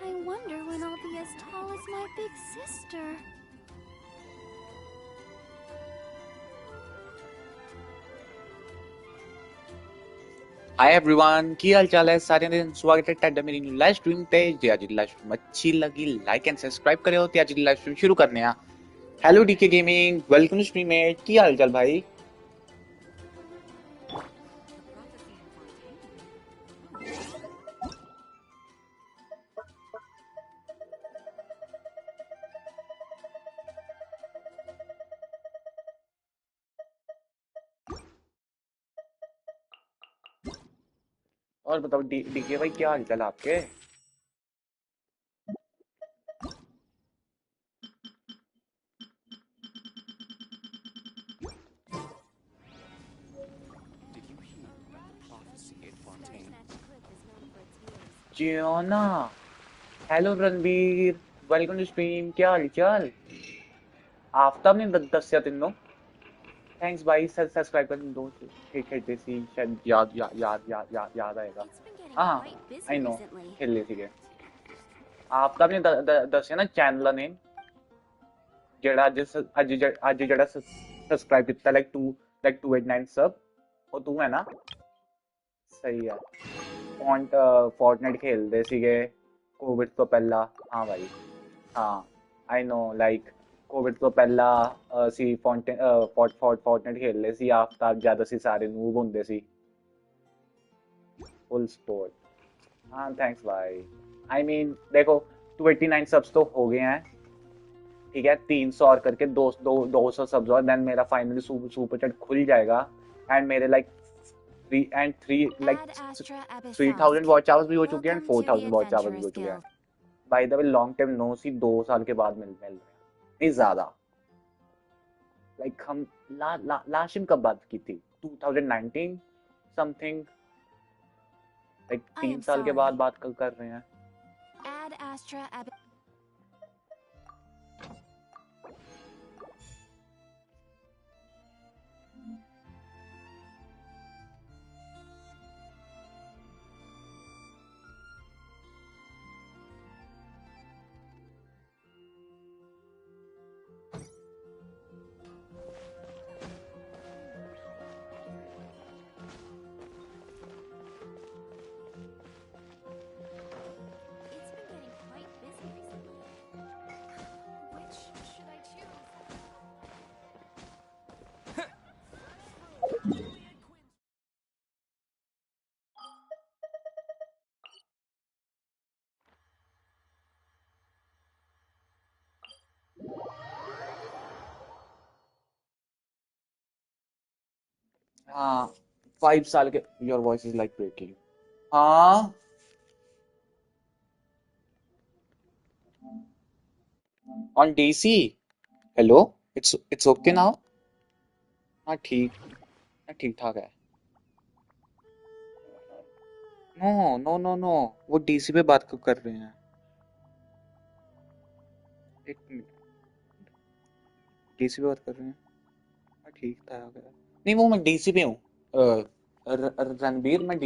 I wonder when I'll be as tall as my big sister. Hi everyone, की हाल चाल है सारे दिन। स्वागत है टैड मेरी न्यू लाइव स्ट्रीम पे। जे आज लाइव स्ट्रीम अच्छी लगी लाइक एंड सब्सक्राइब करो। ते आज लाइव स्ट्रीम शुरू करने आ। Hello DK gaming, welcome to stream में। की हाल चाल भाई? और बताओ डीके भाई, क्या हाल चाल आपके? जियोना, hello Ranbir, welcome to stream. क्या हाल चाल? आफ्ताब ने दस या तीनों थैंक्स भाई। सब्सक्राइब कर दो। खेलते सी शायद याद आएगा। हाँ, आई नो, खेल ले सीगे। आफ्ताब ने दस ना चैनल नेम ਜਿਹੜਾ ਅੱਜ ਜਿਹੜਾ ਸਬਸਕ੍ਰਾਈਬ ਕੀਤਾ ਲਾਈਕ 289 ਸਬ, ਉਹ ਤੂੰ ਹੈ ਨਾ? ਸਹੀ ਹੈ। ਫੋਰਟਨਾਈਟ ਖੇਲਦੇ ਸੀਗੇ ਕੋਵਿਡ ਤੋਂ ਪਹਿਲਾਂ। ਹਾਂ ਭਾਈ, ਹਾਂ ਆਈ ਨੋ। ਲਾਈਕ ਕੋਵਿਡ ਤੋਂ ਪਹਿਲਾਂ ਅਸੀਂ ਫੋਰਟਨਾਈਟ ਖੇਲਦੇ ਸੀ। ਆਫਤਾਬ ਜਦ ਅਸੀਂ ਸਾਰੇ ਨੂਬ ਹੁੰਦੇ ਸੀ। Full support. हाँ थैंक्स भाई। आई मीन देखो 289 सब्स तो हो गए हैं, ठीक है। 300 और करके 200 सब्स और देन मेरा फाइनली सुपर चैट खुल जाएगा। एंड मेरे लाइक 3000 वॉच आवर्स भी हो चुके हैं एंड 4000 वॉच आवर्स भी हो चुके हैं। By the way long time no see, 2 साल के बाद मिल रहे हैं, नहीं ज्यादा। लाइक हम लास्ट टाइम कब बात की थी? 2019 समथिंग, लाइक 3 साल के बाद बात कर रहे हैं। हाँ 5 साल के। Your voice is like breaking. हाँ on DC. Hello, it's okay now. हाँ ठीक ठाक है। नो नो नो नो, वो डीसी पे बात कर रहे हैं। एक मिनट, डीसी पे बात कर रहे हैं। हाँ ठीक था अगर। नहीं वो मैं डीसी पे हूँ। रणबीर, मैं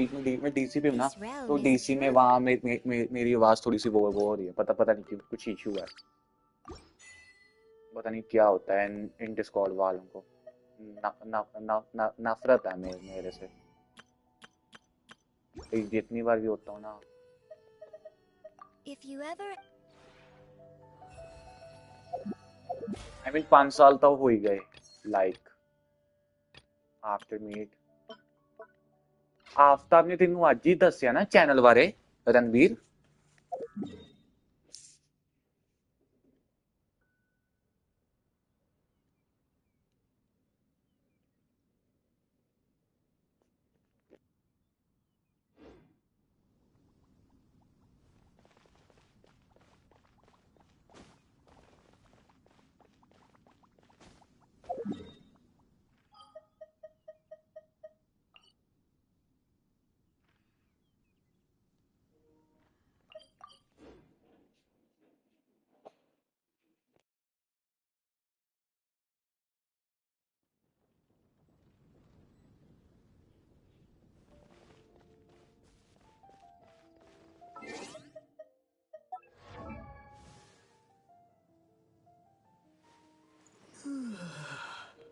डीसी पे हूँ ना। तो डीसी में वहाँ मेरी आवाज थोड़ी सी वो हो रही है। पता नहीं क्यों, कुछ इशू है। पता नहीं क्या होता है इन डिस्कॉर्ड वालों को। नफरत है मेरे से। जितनी बार भी होता हूँ ना। आई मीन 5 साल तो हो ही गए। Like after meet. आफ्ताब ने तेनू आज ही दसिया ना चैनल बारे, Ranbir?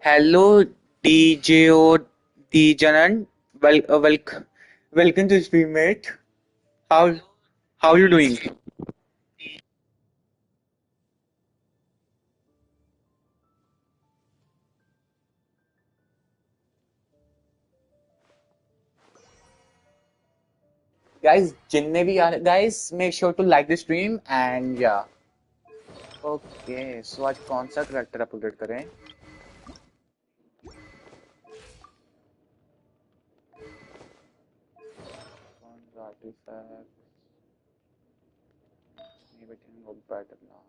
Hello, DJO Dejanan. Welcome to stream, mate. How how you doing? Guys, जिन्ने भी यार guys, make sure to like the stream and yeah. Okay, so आज कौन सा character अपडेट करें? कौन सा artifact? नहीं बेटे वो better ना.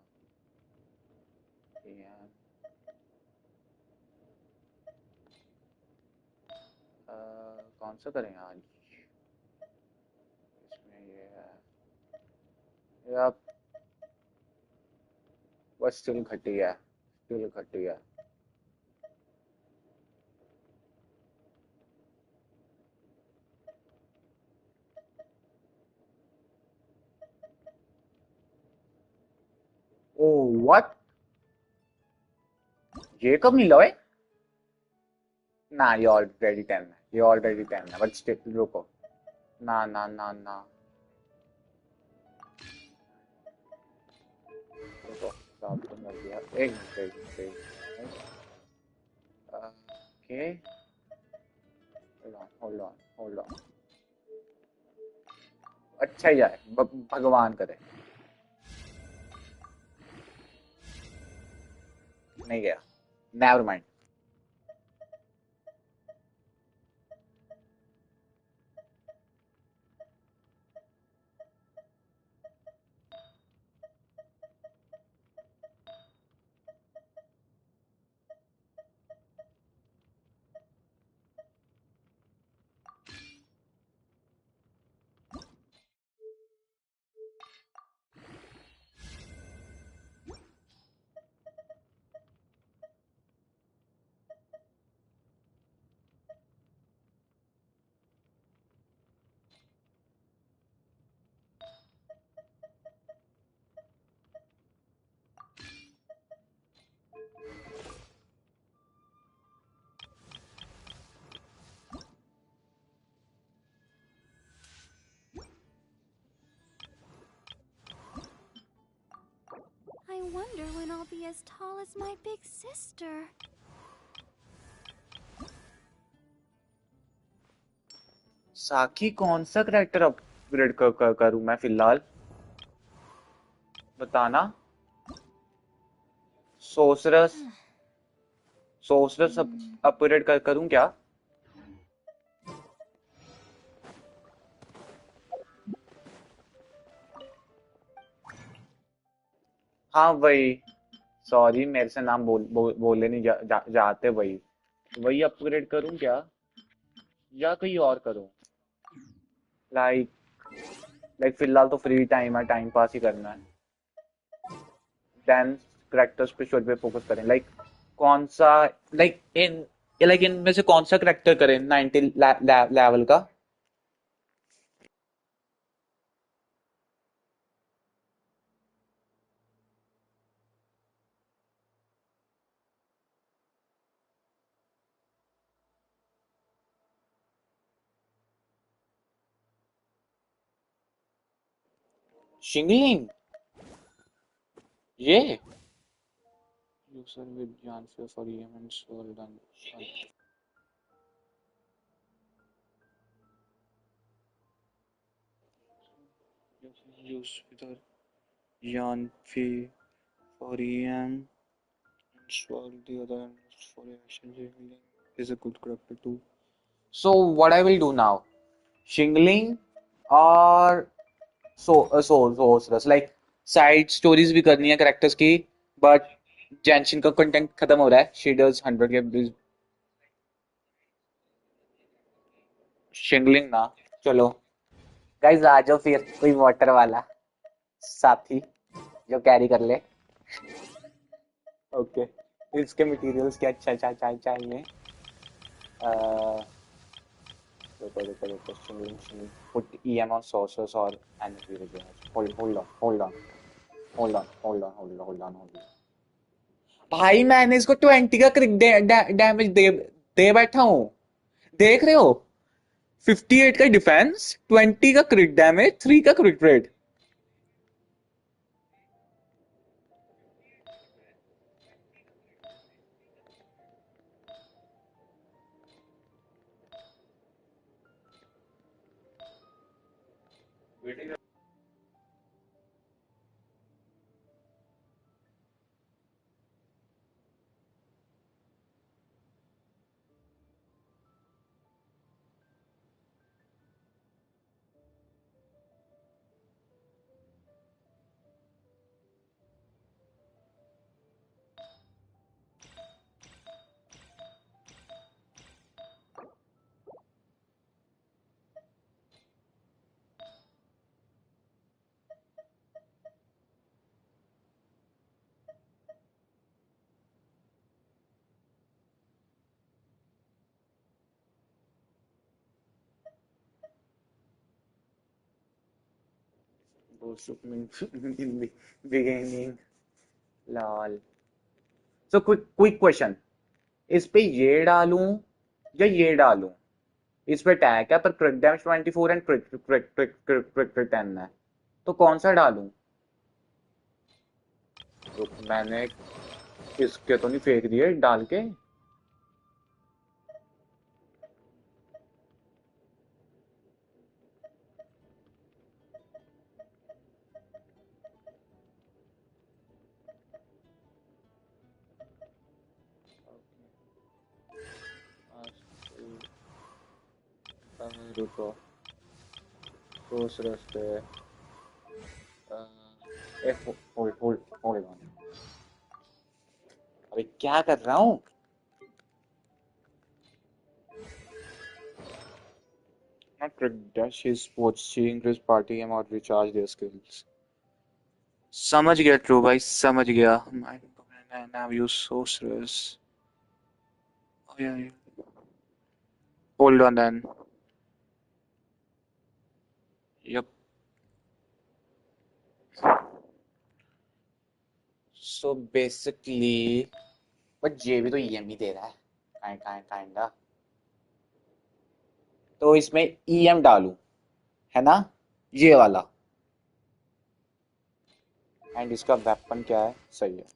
Yeah. कौन सा करें आज? इसमें ये है. Yeah, but still घटिया है. Still घटिया है. Oh, what? ये कब मिला है? Nah, you already 10. You already 10. But still, रुको. ना. रुको. Stop तो मिल गया. एक मिनट. Okay. Hold on. अच्छा ही जाए. भगवान करे. नहीं गया. Never mind. I wonder when I'll be as tall as my big sister. साकी कौन सा कैरेक्टर अपग्रेड करूं मैं फिलहाल? बताना. सोसरस अपग्रेड करूं क्या? हाँ वही. सॉरी मेरे से नाम बोले नहीं जाते. वही अपग्रेड करूं क्या या कहीं और करूं? लाइक फिलहाल तो फ्री टाइम है. टाइम पास ही करना है. डांस करेक्टर्स पे शुड पे फोकस करें. कौन सा लाइक इन इनमें से कौन सा करेक्टर करें 90 लेवल का? शिंगलिंग. ये यूजर विद जानफे for events well done. Use with जानफे for EM, install the other for shingling is a good character too. So what I will do now, shingling or like side stories भी करनी है characters की, but Genshin का content खत्म हो रहा है. She does 100 के shingling ना. चलो guys आ जाओ फिर कोई water वाला साथी जो कैरी कर ले. ओके. इसके मटेरियल्स क्या चाहिए? Put EM on sources or energy regeneration. Hold on. भाई मैंने इसको 20 का क्रिक डैमेज दे बैठा हूं। देख रहे हो? 58 का डिफेंस, 20 का क्रिट डैमेज, 3 का क्रिट rate. In the beginning, lol. So quick question. इस पे ये डालूं या ये डालूं? इस पे टैग है पर क्रिक डैमेज 24 एंड क्रिक 10 है, तो कौन सा डालूं? तो मैंने इसके तो नहीं फेंक दिए डाल के। रुको, सोच रहे होल्ड होल्ड होल्ड ऑन। अरे क्या कर रहा हूँ? Not trick dash is watching his party game or recharge their skills. समझ गया ट्रू भाई, समझ गया। Now you sorcerers. Oh yeah, yeah. Hold on then. Yep. So basically, but ये भी तो EM ही दे रहा है, kinda। तो इसमें EM डालूं, है ना? ये वाला। एंड इसका वेपन क्या है? सही है।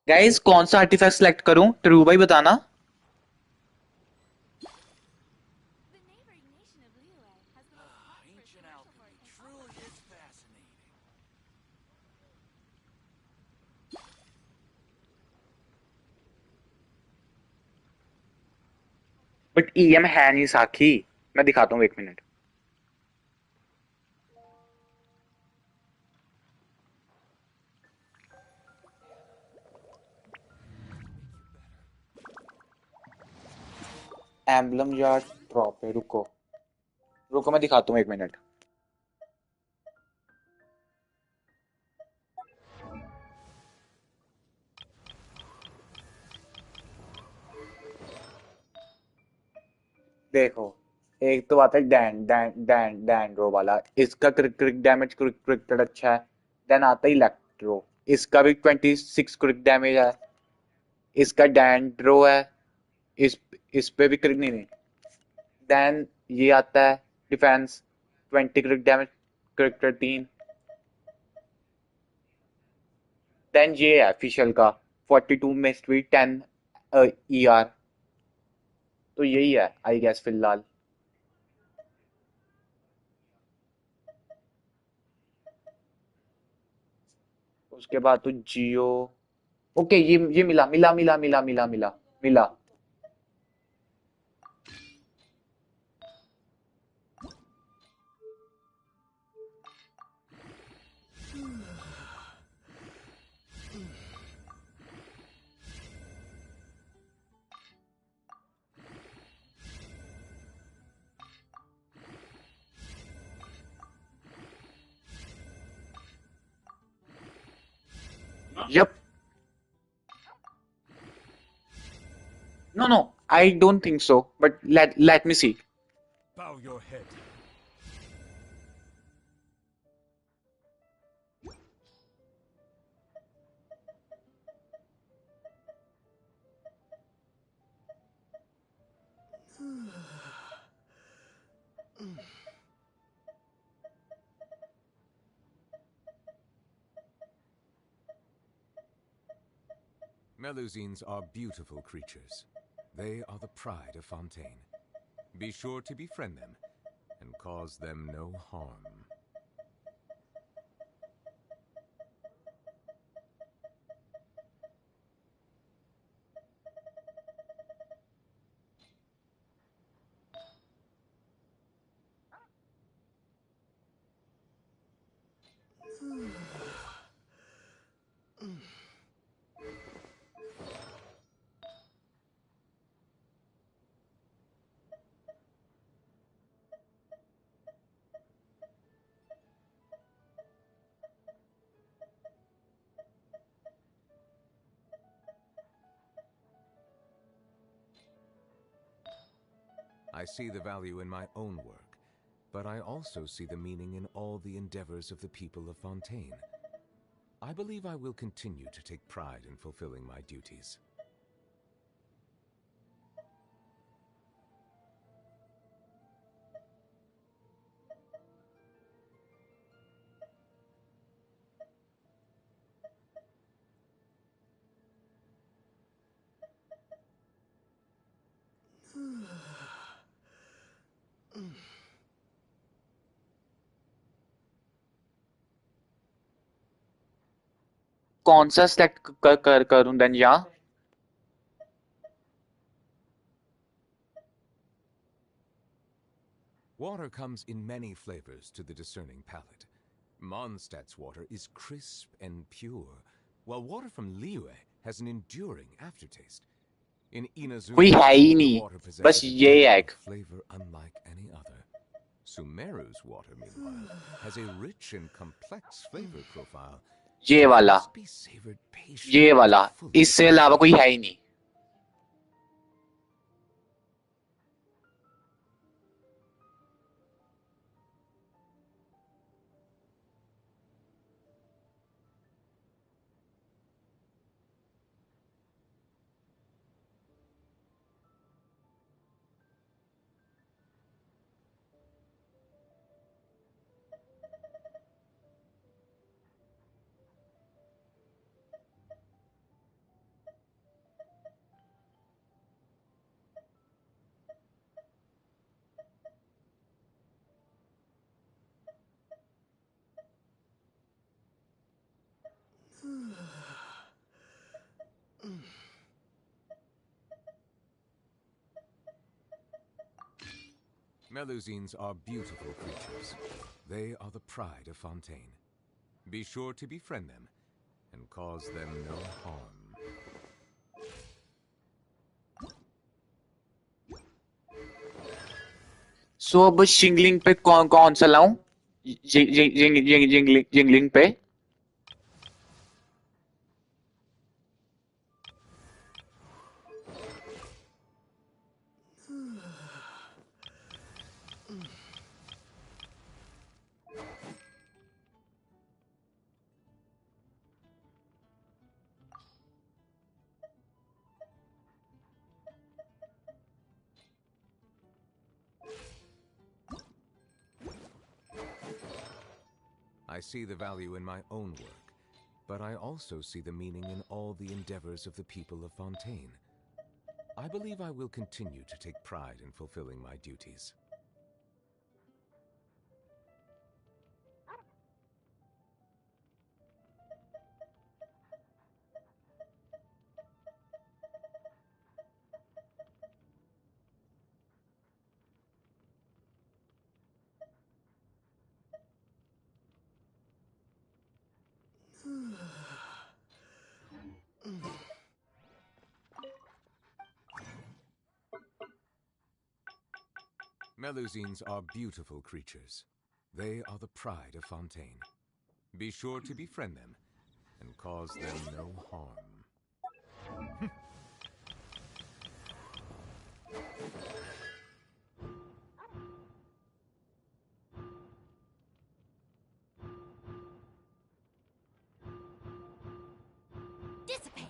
गाइस कौन सा आर्टिफैक्ट सेलेक्ट करूं? ट्रू भाई बताना। The neighboring nation of Liyue has the most prosperous Ancient commercial port alchemy in all truly of is Genshin. fascinating. But EM है नहीं साखी। मैं दिखाता हूँ 1 मिनट। एम्बलम या ड्रॉप है, रुको रुको मैं दिखाता हूँ 1 मिनट। देखो एक तो आता है डैन डैन डैन डैंड्रो वाला, इसका क्रिक क्रिक डैमेज क्रिक क्रिक अच्छा है। देन आता है इलेक्ट्रो, इसका भी 26 क्रिक डैमेज है। इसका डैंड्रो है, इस पे भी क्रिक नहीं नहीं। देन ये आता है डिफेंस 20 क्रिक डैमेज क्रिक 13। देन ये है फिशल का 42 मिस्ट्री 10 ईआर। तो यही है आई गेस फिलहाल। उसके बाद तो जियो। ओके ये मिला मिला मिला मिला मिला मिला मिला। Yep. No, no, I don't think so. But let me see. Bow your head. Melusines are beautiful creatures. They are the pride of Fontaine. Be sure to befriend them and cause them no harm. I see the value in my own work, but I also see the meaning in all the endeavors of the people of Fontaine. I believe I will continue to take pride in fulfilling my duties. कौन सा select करूं then या? Water comes in many flavors to the discerning palate. Mondstadt's water is crisp and pure, while water from Liyue has an enduring aftertaste. In कोई Inazuma's, है ही the नहीं, water बस possesses a ये depth है of एक। flavor unlike any other. Sumeru's water, meanwhile, has a rich and complex flavor profile ये that वाला, must be savored ये patiently to वाला, fully इससे अलावा कोई appreciate. है ही नहीं। Melusines are beautiful creatures. They are the pride of Fontaine. Be sure to befriend them and cause them no harm. सो अब शिंगलिंग पे कौन सा लाऊं? जिंगलिंग पे I see the value in my own work, but I also see the meaning in all the endeavors of the people of Fontaine. I believe I will continue to take pride in fulfilling my duties. Melusines are beautiful creatures. They are the pride of Fontaine. Be sure to befriend them and cause them no harm. Dissipate.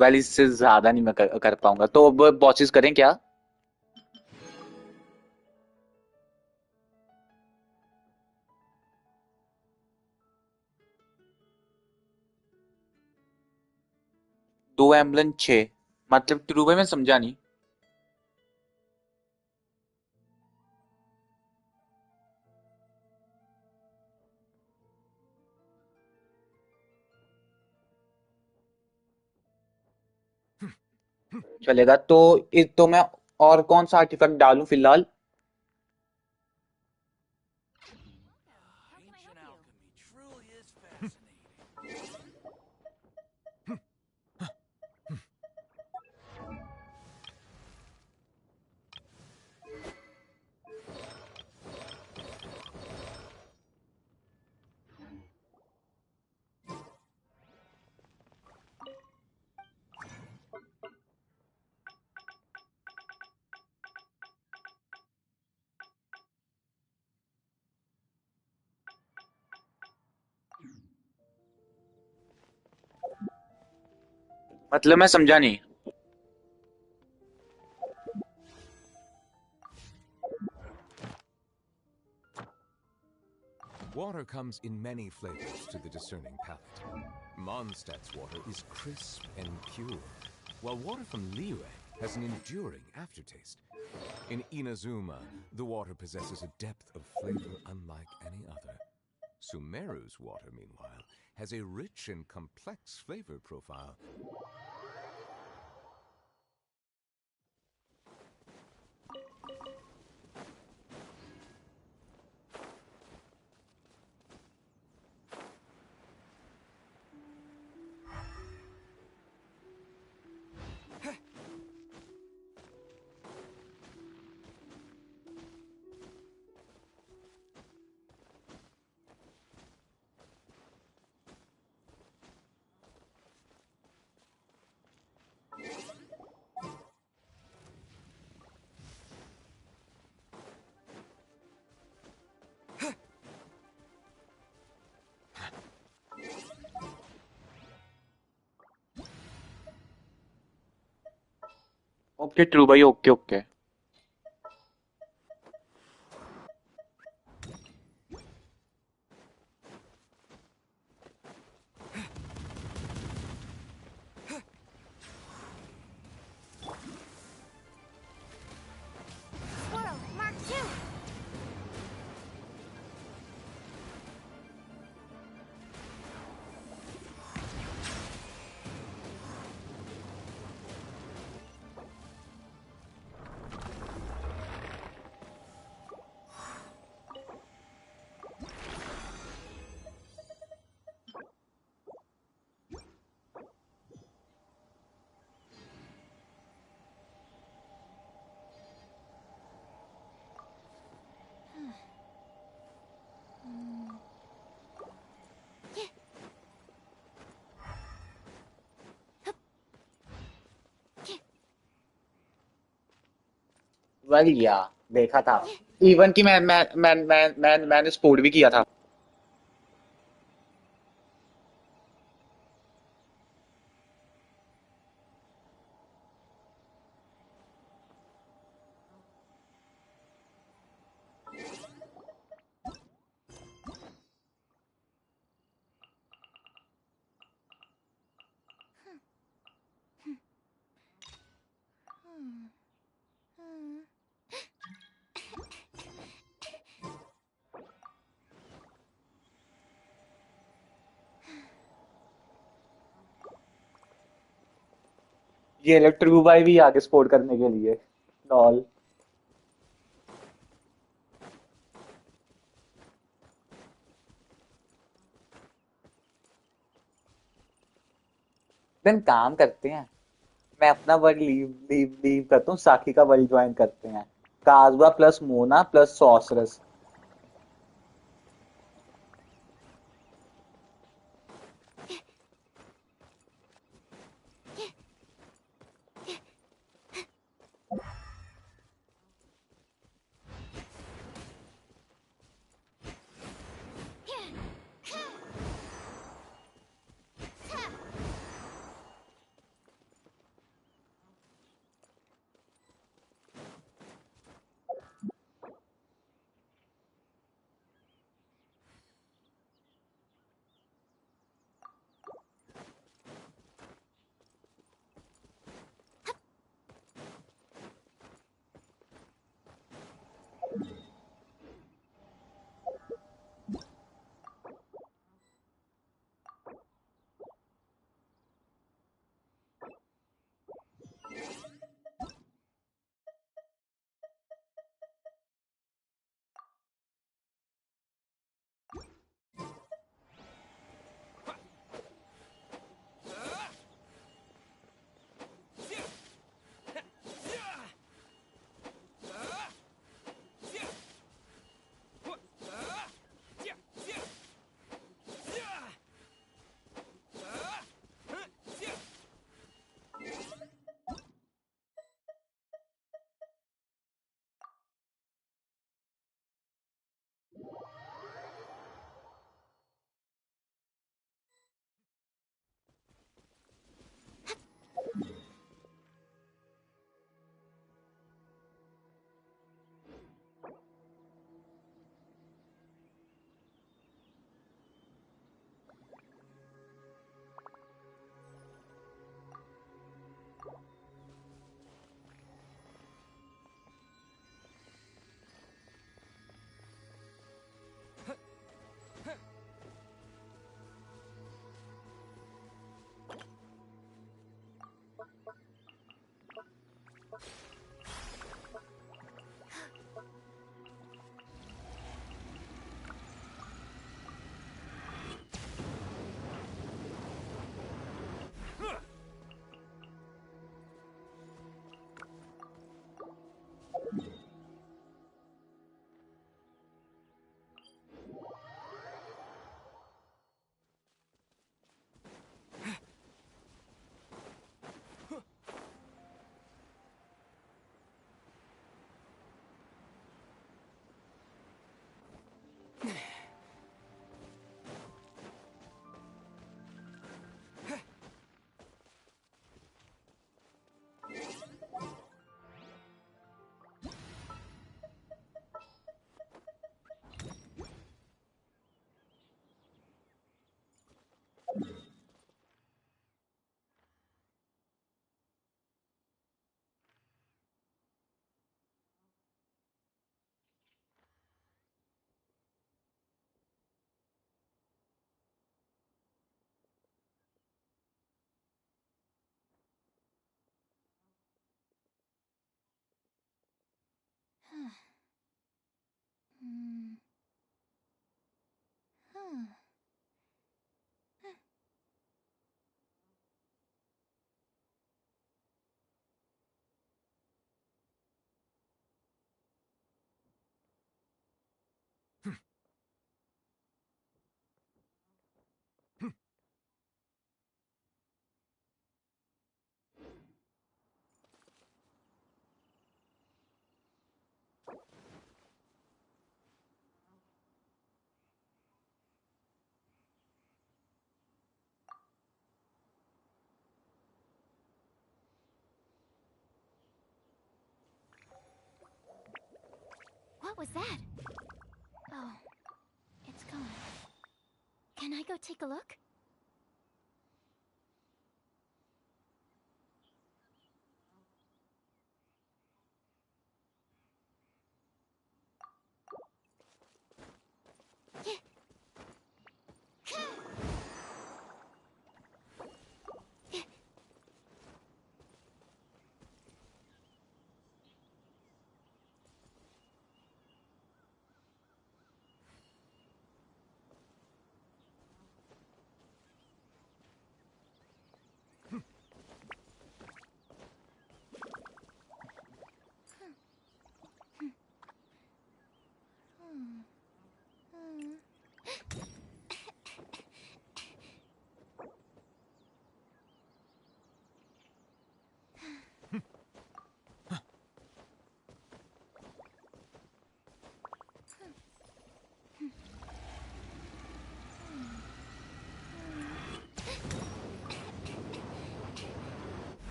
Well इससे ज्यादा नहीं मैं कर पाऊंगा, तो अब bosses करें क्या? दो एम्बुलेंस 6 मतलब ट्रू भाई मैं समझा नहीं। चलेगा तो मैं और कौन सा आर्टिफैक्ट डालूं फिलहाल? Ancient alchemy truly is fascinating. मतलब मैं समझा नहीं। Water comes in many flavors to the discerning palate. Mondstadt's water is crisp and pure, while water from Liyue has an enduring aftertaste. In Inazuma, the water possesses a depth of flavor unlike any other. Sumeru's water, meanwhile, has a rich and complex flavor profile. Okay true भाई, okay okay. Squirrel, Mark 2. Well या देखा था। Even कि मैंने support भी किया था। ये लोग ट्रू भाई भी आगे सपोर्ट करने के लिए। लॉल। देन काम करते हैं। मैं अपना वर्ड लीव लीव लीव करता हूँ, साकी का वर्ड ज्वाइन करते हैं। काजवा प्लस मोना प्लस सॉसरस। What was that? Oh, it's gone. Can I go take a look?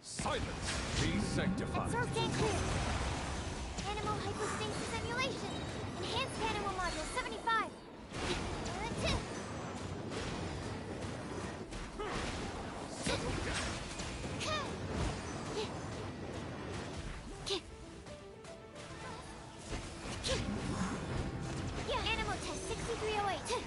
Silence! Be sanctified! Source gain clear. Animal hypostasis simulation. Enhanced animal module 75. Animal test 6308.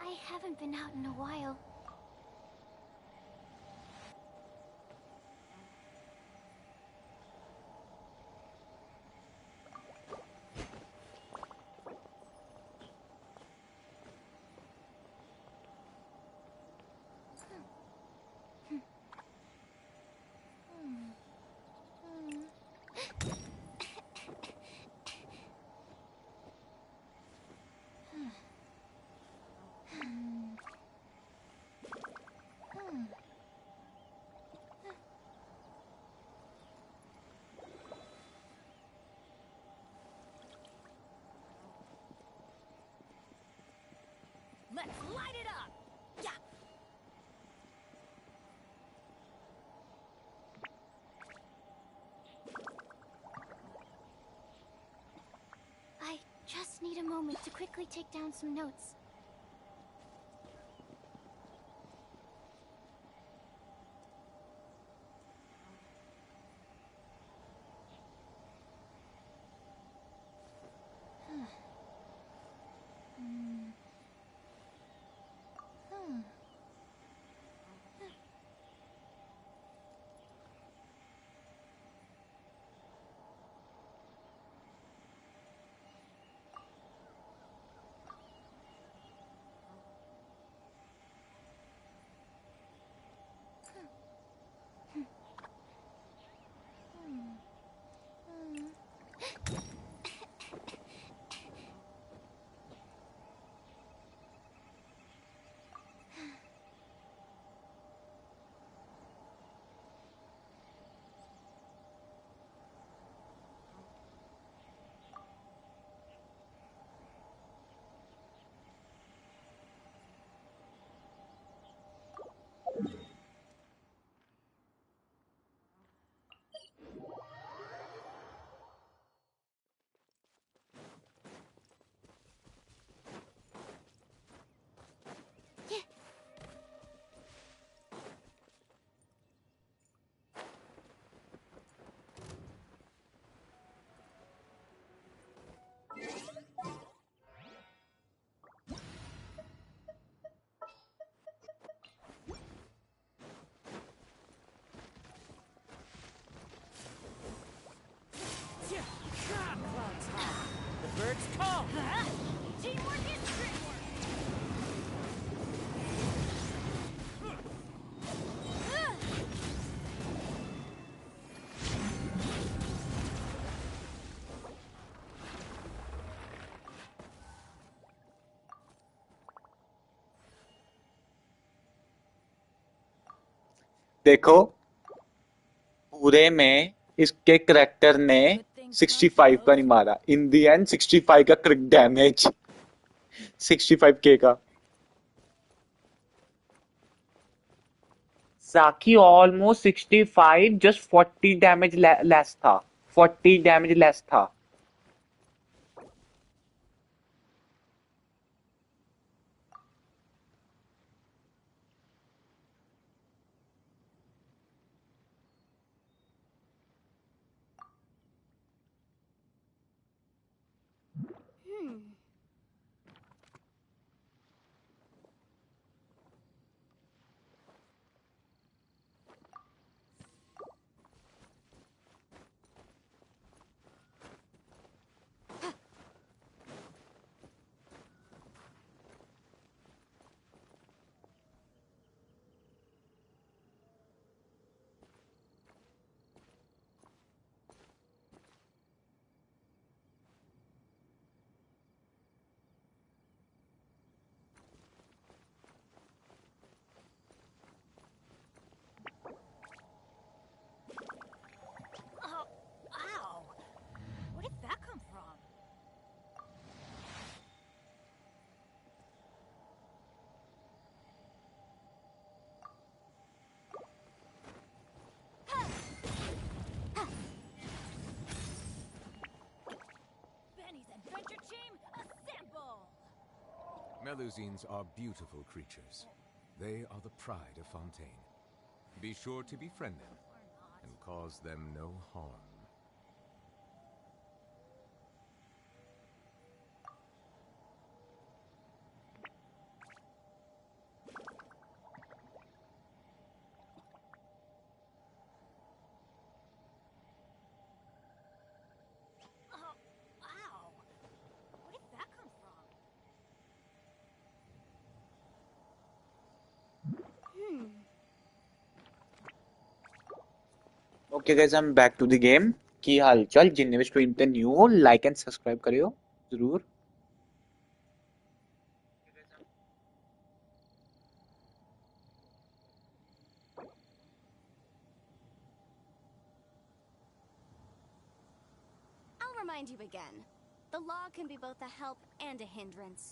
I haven't been out in a while. Let's light it up! Yeah! I just need a moment to quickly take down some notes. देखो पूरे में इसके character ने 65 का नहीं मारा, इन दी and 65 का क्रिक damage, 65K का। साकी ऑलमोस्ट 65, जस्ट 40 डैमेज लेस था, 40 डैमेज लेस था। Oh, ow! Where did that come from? Benny's adventure team, assemble! Melusines are beautiful creatures. They are the pride of Fontaine. Be sure to befriend them and cause them no harm. Oh, ow! Where did that come from? Okay guys, I am back to the game. की हाल चाल जिन्ने भी stream पे new हो, like and subscribe करियो जरूर। I'll remind you again. The law can be both a help and a hindrance.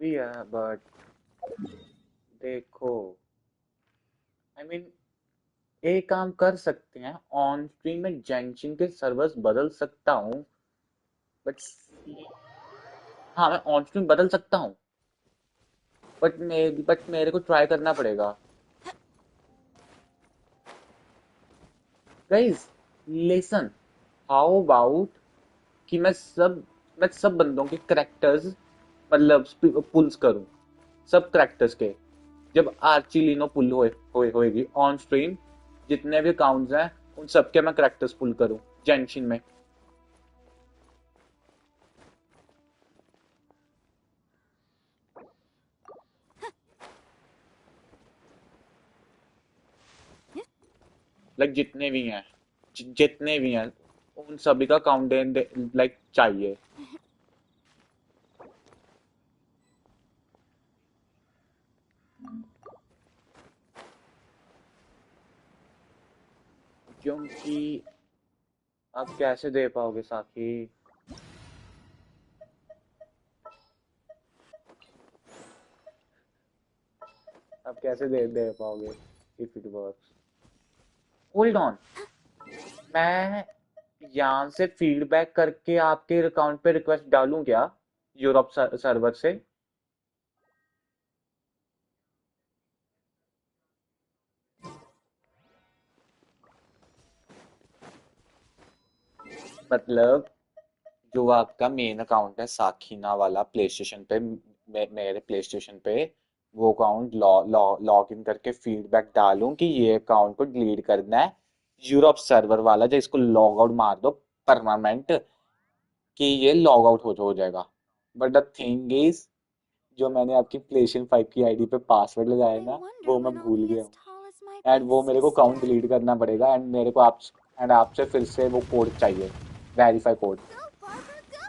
भी है बट देखो, आई मीन एक काम कर सकते हैं, ऑन स्ट्रीम में जेंशिन के सर्वर्स बदल सकता हूँ, बट हाँ मैं ऑन स्ट्रीम बदल सकता हूँ, बट मेरे को ट्राई करना पड़ेगा। गाइस लिसन, हाउ अबाउट कि मैं सब बंदों के करेक्टर्स मतलब पुल्स करूं, सब करेक्टर्स के। जब आर्ची लिनो पुल होएगी ऑन स्ट्रीम, जितने भी अकाउंट्स हैं उन सबके मैं करेक्टर्स पुल करूं जेंशिन में। लाइक जितने भी हैं उन सभी का काउंट लाइक चाहिए। क्योंकि आप कैसे दे पाओगे साथी? आप कैसे दे पाओगे if it works? Hold on, मैं यहाँ से फीडबैक करके आपके अकाउंट पे रिक्वेस्ट डालूं क्या यूरोप सर्वर से? मतलब जो आपका मेन अकाउंट है साखीना वाला प्ले स्टेशन पे, मेरे प्ले स्टेशन पे वो अकाउंट लॉग इन करके फीडबैक डालूं कि ये अकाउंट को डिलीट करना है, यूरोप सर्वर वाला जो इसको लॉग आउट मार दो परमानेंट, कि ये लॉग आउट हो जाएगा। बट द थिंग इज, जो मैंने आपकी प्लेस्टेशन 5 की आईडी पे पासवर्ड लगाया I ना, wonder वो मैं when I'll भूल be गया as हूँ। tall as my and big वो मेरे को अकाउंट sister. डिलीट करना पड़ेगा, एंड मेरे को आपसे फिर से वो कोड चाहिए, verify code. Go, Barbara, go!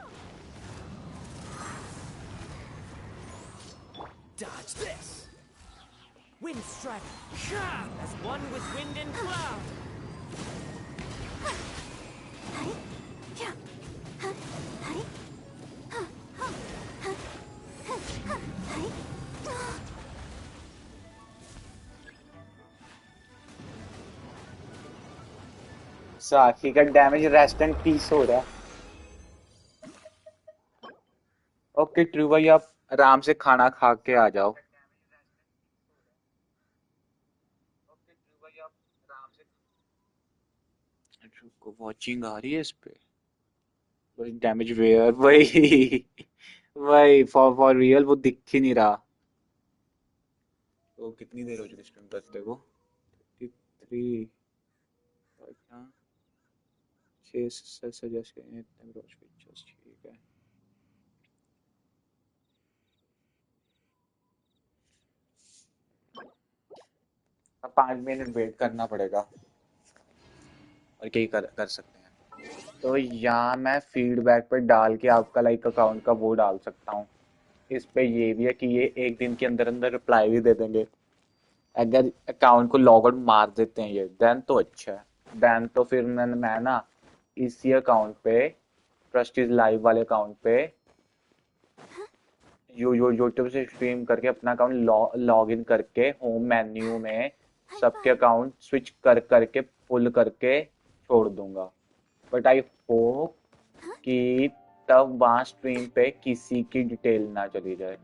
Dodge this! Wind strike! As one with wind and cloud! साखी का डैमेज रेस्ट एंड पीस हो रहा है। ओके ट्रू भाई, आप आराम से खाना खा के आ जाओ। को वॉचिंग आ रही है इस पे, वही डैमेज वेयर, वही वही फॉर रियल वो दिख ही नहीं रहा। तो कितनी देर हो चुकी स्ट्रीम करते को? 33। अच्छा, 6 से सजेस्ट करें इतने रोज पिक्चर्स, ठीक है। अब 5 मिनट वेट करना पड़ेगा, और क्या ही कर सकते हैं। तो यहाँ मैं फीडबैक पे डाल के आपका लाइक अकाउंट का वो डाल सकता हूँ। इस पे ये भी है कि ये एक दिन के अंदर अंदर रिप्लाई भी दे देंगे। अगर अकाउंट को लॉग आउट मार देते हैं ये, देन तो अच्छा है। देन तो फिर मैं ना इसी अकाउंट पे, ट्रस्टीज लाइव वाले अकाउंट पे यूट्यूब से स्ट्रीम करके अपना अकाउंट लॉग इन करके होम मेन्यू में High सबके five! अकाउंट स्विच करके पुल करके छोड़ दूंगा। बट आई होप कि तब वहाँ स्ट्रीम पे किसी की डिटेल ना चली जाए।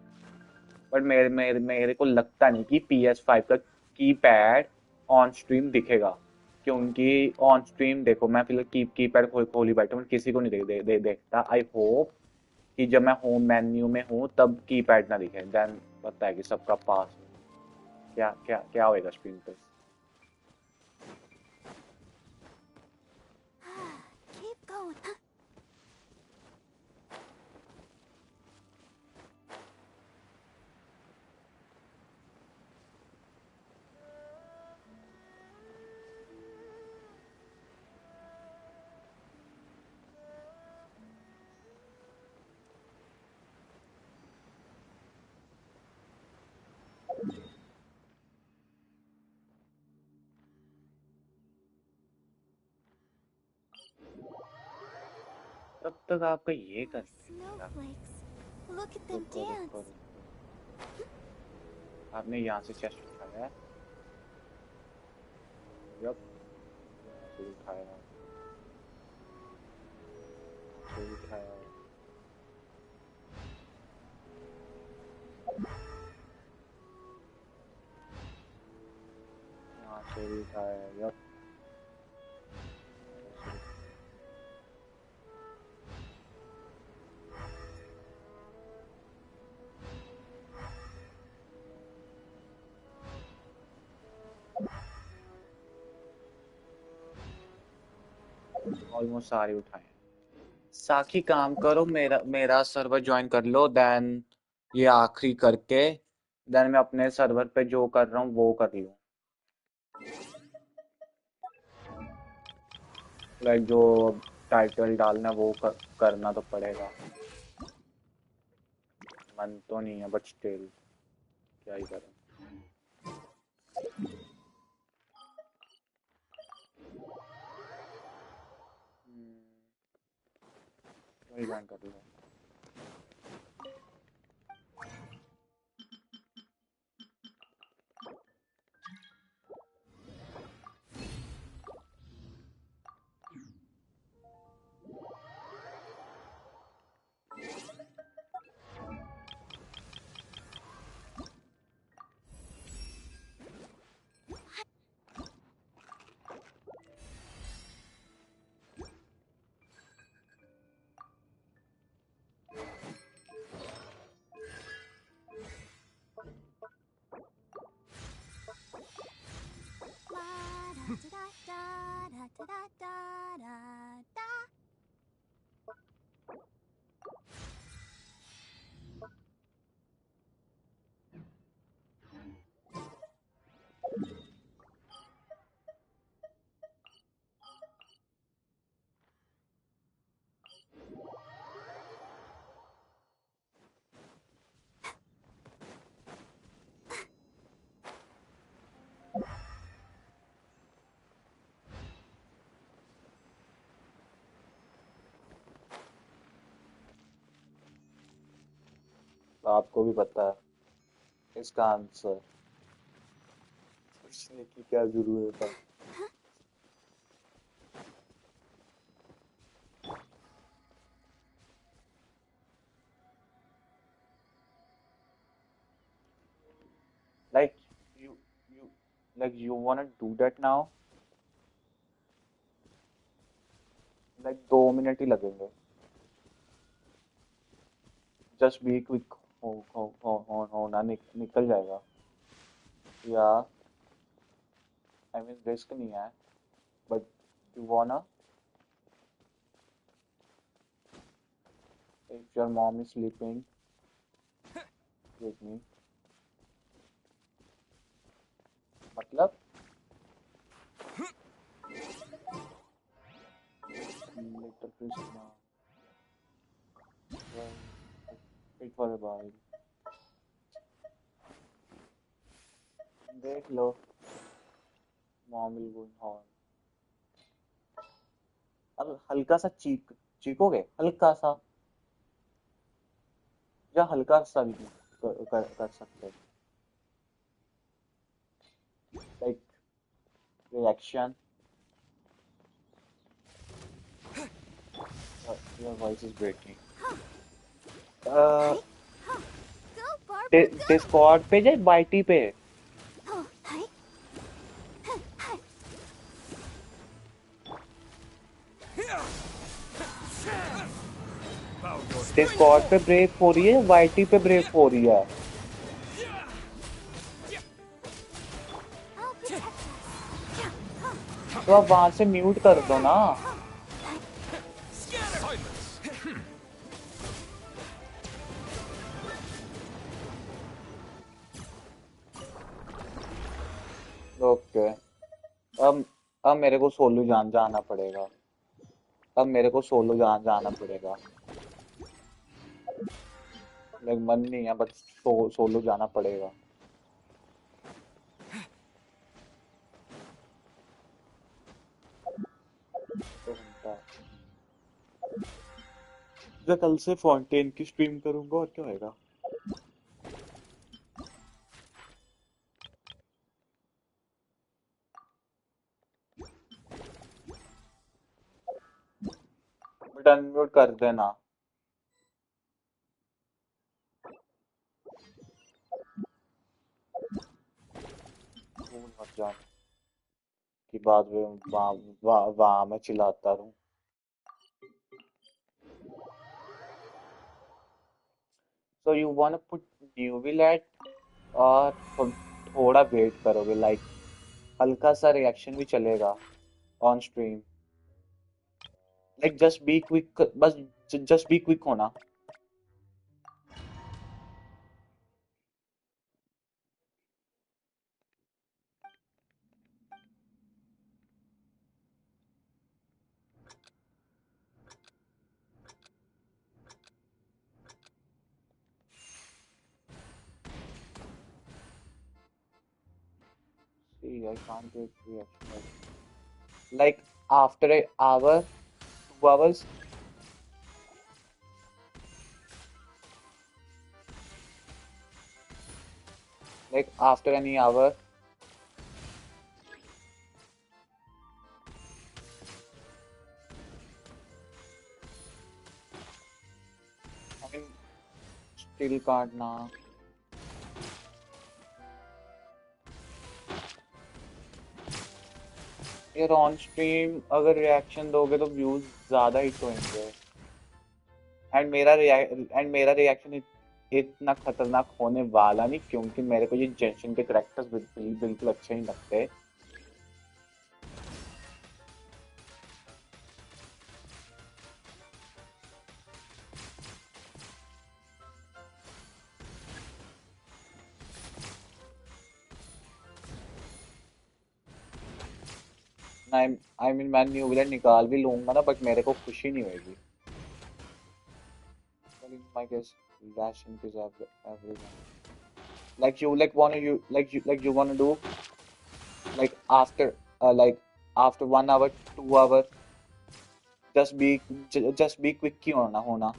बट मेरे को लगता नहीं कि PS5 का कीपैड ऑन स्ट्रीम दिखेगा, क्योंकि ऑन स्ट्रीम देखो मैं फिलहाल कीपैड खोली बैठा हूँ, किसी को नहीं देखता। आई होप कि जब मैं होम मेन्यू में हूँ तब कीपैड ना दिखे, देन पता है कि सबका पास क्या क्या क्या होएगा स्क्रीन पे। Keep going. तब तक आपका ये कर लेगा। Snowflakes. Look at them रुको रुको dance. रुको, आपने यहाँ से चेस्ट उठाया है? यप, यहाँ से उठाया, यहाँ से उठाया, यहाँ से भी उठाया, यप। ऑलमोस्ट सारे उठाए हैं। साखी काम करो, मेरा मेरा सर्वर ज्वाइन कर लो, देन ये आखिरी करके देन मैं अपने सर्वर पे जो कर रहा हूँ वो कर लूँ। लाइक जो टाइटल डालना है वो करना तो पड़ेगा। मन तो नहीं है बट स्टिल क्या ही करें। वही ज्वाइन कर लो। आपको भी पता है इसका आंसर। पूछने की क्या जरूरत है? Like you you you wanna do that now? Like 2 minute ही लगेंगे। Just be quick। होना निकल जाएगा। या I mean रिस्क नहीं है, but you wanna, if your mom is sleeping with me, मतलब little Krishna, wait for a while। देख लो, mom will go home। अब हल्का सा चीखोगे, हल्का सा, या हल्का सा भी कर सकते, like reaction। Your voice is breaking। Go, Barbara, go! Discord पे या बाईटी पे? Oh, hi. डिस्कॉर्ड पे ब्रेक हो रही है या वाईटी पे ब्रेक हो रही है? I'll protect us. तो आप वहां से म्यूट कर दो ना। ओके, अब मेरे को सोलो जाना पड़ेगा। अब मेरे को सोलो जाना पड़ेगा। लाइक मन नहीं है, बट सोलो जाना पड़ेगा। मैं कल से फाउंटेन की स्ट्रीम करूंगा और क्या होएगा। बट अनम्यूट कर देना। भूल मत जाना कि बाद में वहाँ मैं चिल्लाता रहूं। So you wanna put new at, और थोड़ा वेट करोगे, लाइक हल्का सा रिएक्शन भी चलेगा on stream. Like just be quick, बस जस्ट बी क्विक होना। See, I can't take reaction. Like after an hour, 2 hours, like after any hour, I mean, still can't ना। यार ऑन स्ट्रीम अगर reaction दोगे तो views ज्यादा hit होंगे। And मेरा रिएक्शन इतना खतरनाक होने वाला नहीं, क्योंकि मेरे को ये जेंशन के कैरेक्टर्स बिल्कुल अच्छे नहीं लगते। आई मीन मैं न्यू विलेन निकाल भी लूंगा ना, बट मेरे को खुशी नहीं होगी। My guess, lashing is everyone. Like you wanna do like like after 1 hour, 2 hour, just be just be quick क्यों होना।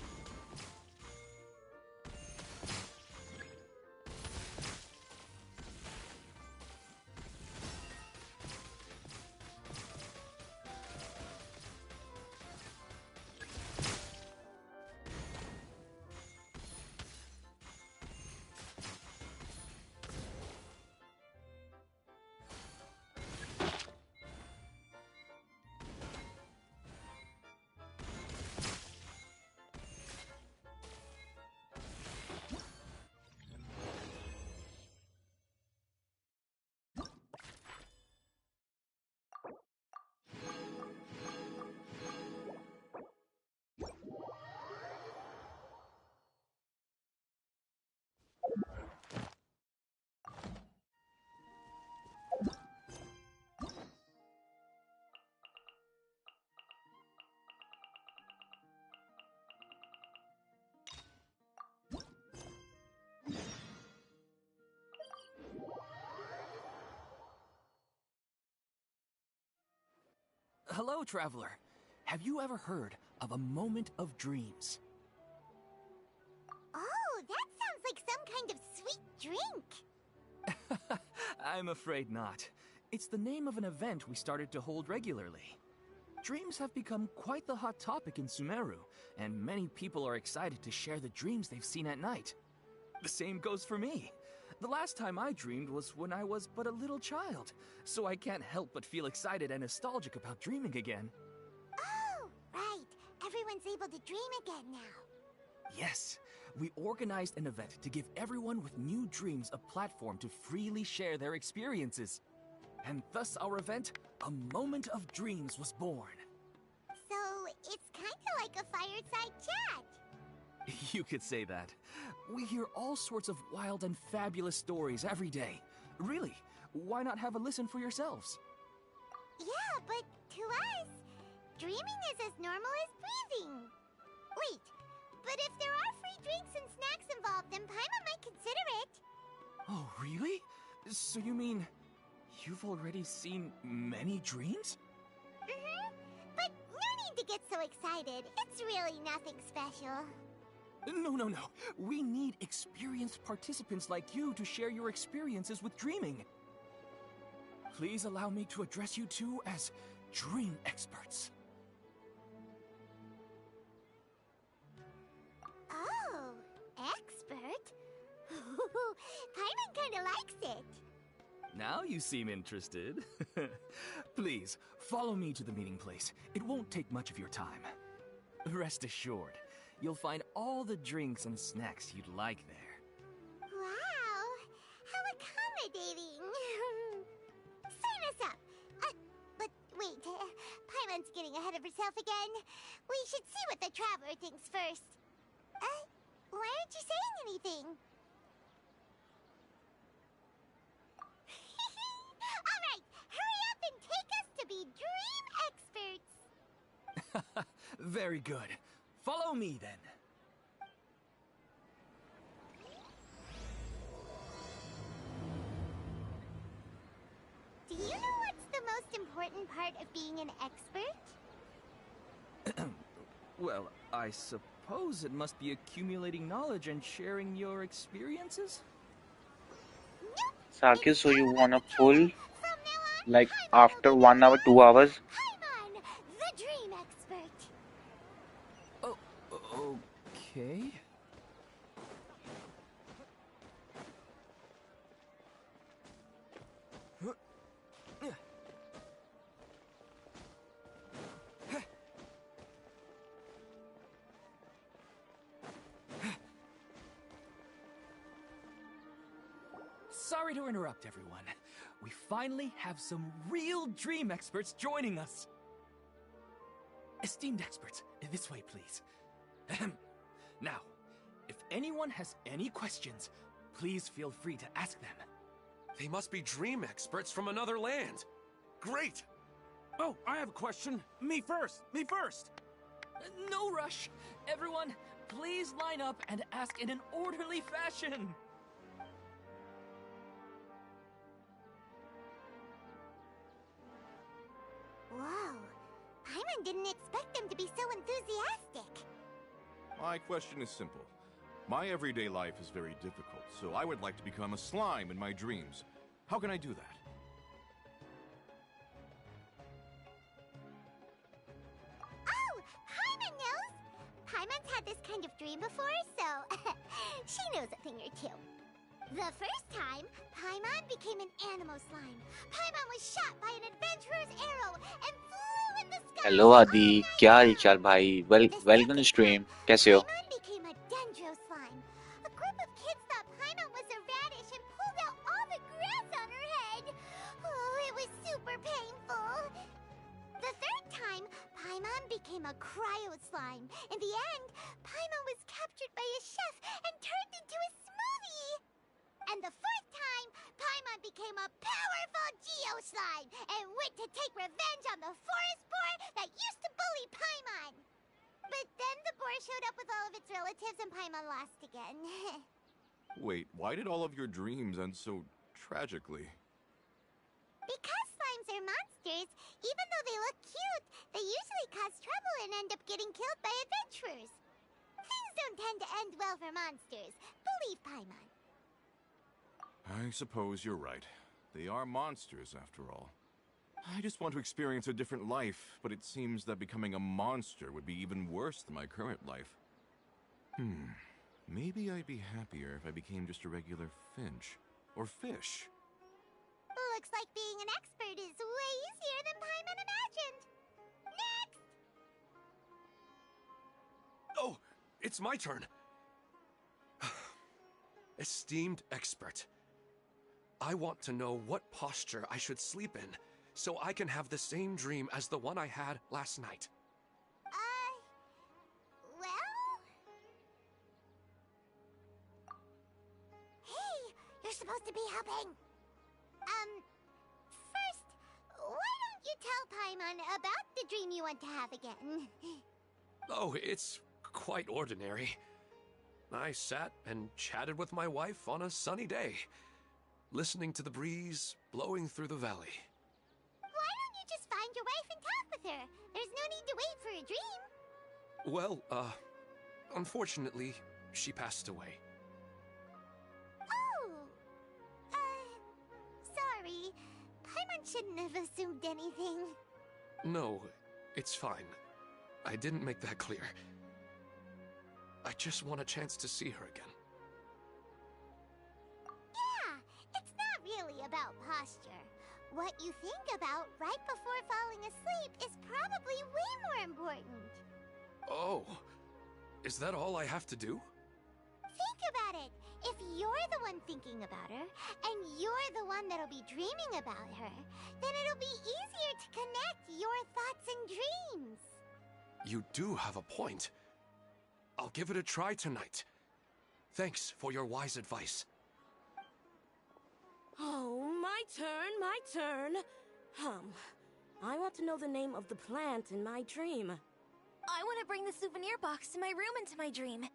Hello, traveler. Have you ever heard of a moment of dreams? Oh, that sounds like some kind of sweet drink. I'm afraid not. It's the name of an event we started to hold regularly. Dreams have become quite the hot topic in Sumeru, and many people are excited to share the dreams they've seen at night. The same goes for me. The last time I dreamed was when I was but a little child, so I can't help but feel excited and nostalgic about dreaming again. Oh, right. Everyone's able to dream again now. Yes, we organized an event to give everyone with new dreams a platform to freely share their experiences. And thus our event, A Moment of Dreams, was born. So, it's kind of like a fireside chat. You could say that. We hear all sorts of wild and fabulous stories every day. Really, why not have a listen for yourselves? Yeah, but to us, dreaming is as normal as breathing. Wait, but if there are free drinks and snacks involved, then Paimon might consider it. Oh, really? So you mean you've already seen many dreams? But no need to get so excited. It's really nothing special. No. We need experienced participants like you to share your experiences with dreaming. Please allow me to address you two as dream experts. Oh, expert? Paimon kinda likes it. Now you seem interested. Please, follow me to the meeting place. It won't take much of your time. Rest assured, you'll find all the drinks and snacks you'd like there. Wow, how accommodating. Sign us up. But wait, Paimon's getting ahead of herself again. We should see what the traveler thinks first. Why aren't you saying anything? All right, hurry up and take us to be dream experts. Very good. Follow me then. Do you know what's the most important part of being an expert? Well, I suppose it must be accumulating knowledge and sharing your experiences? Nope. Saki, so you wanna pull From now on, like Paimon after will be 1 hour, 2 hours? Paimon, the dream expert. Oh, okay. Sorry to interrupt, everyone. We finally have some real dream experts joining us. Esteemed experts, this way, please. Ahem. Now, if anyone has any questions, please feel free to ask them. They must be dream experts from another land. Great! Oh, I have a question. Me first. No rush. Everyone, please line up and ask in an orderly fashion. Whoa, Paimon didn't expect them to be so enthusiastic. My question is simple. My everyday life is very difficult, so I would like to become a slime in my dreams. How can I do that? Oh, Paimon knows. Paimon's had this kind of dream before, so she knows a thing or two. The first time, Paimon became an animal slime. Paimon was shot by an adventurer's arrow and flew in the sky. Hello Adi, क्या हालचाल भाई? Welcome to stream. कैसे हो? Paimon became a dendro slime. A group of kids thought Paimon was a radish and pulled out all the grass on her head. Oh, it was super painful. The third time, Paimon became a cryo slime. In the end, Paimon was captured by a chef and turned into a smoothie. And the fourth time, Paimon became a powerful geo slime and went to take revenge on the forest boar that used to bully Paimon. But then the boar showed up with all of its relatives and Paimon lost again. Wait, why did all of your dreams end so tragically? Because slimes are monsters, Even though they look cute, they usually cause trouble and end up getting killed by adventurers. Things don't tend to end well for monsters. Believe Paimon. I suppose you're right. They are monsters, after all. I just want to experience a different life, but it seems that becoming a monster would be even worse than my current life. Maybe I'd be happier if I became just a regular finch. Or fish. Looks like being an expert is way easier than Paimon imagined. Next! Oh, it's my turn. Esteemed expert, I want to know what posture I should sleep in so I can have the same dream as the one I had last night. Well? Hey, you're supposed to be helping. First, why don't you tell Paimon about the dream you want to have again? Oh, it's quite ordinary. I sat and chatted with my wife on a sunny day, listening to the breeze blowing through the valley. Why don't you just find your wife and talk with her? There's no need to wait for a dream. Well, unfortunately, she passed away. Oh, sorry. Paimon shouldn't have assumed anything. No, it's fine. I didn't make that clear. I just want a chance to see her again. Yeah, it's not really about posture. What you think about right before falling asleep is probably way more important. Oh, is that all I have to do? Think about it. If you're the one thinking about her, and you're the one that'll be dreaming about her, then it'll be easier to connect your thoughts and dreams. You do have a point. I'll give it a try tonight. Thanks for your wise advice. Oh, my turn. I want to know the name of the plant in my dream. I want to bring the souvenir box to my room into my dream.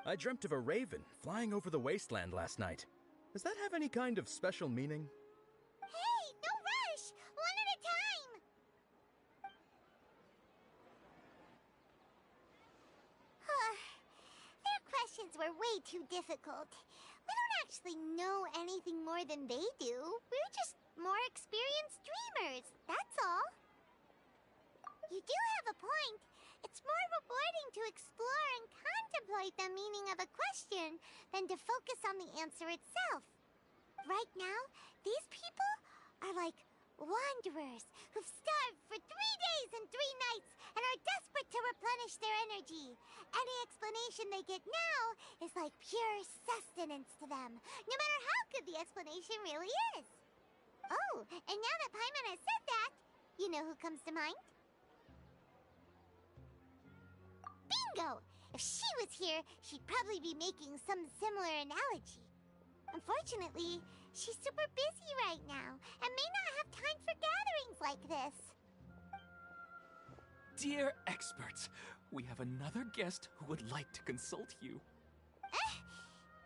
I dreamt of a raven flying over the wasteland last night. Does that have any kind of special meaning? Hey, no rush! One at a time! Their questions were way too difficult. We don't actually know anything more than they do. We're just more experienced dreamers, that's all. You do have a point. It's more rewarding to explore and contemplate the meaning of a question than to focus on the answer itself. Right now, these people are like wanderers who've starved for 3 days and 3 nights and are desperate to replenish their energy. Any explanation they get now is like pure sustenance to them, no matter how good the explanation really is. Oh, and now that Paimon has said that, you know who comes to mind? Bingo! If she was here, she'd probably be making some similar analogy. Unfortunately, she's super busy right now and may not have time for gatherings like this. Dear experts, we have another guest who would like to consult you.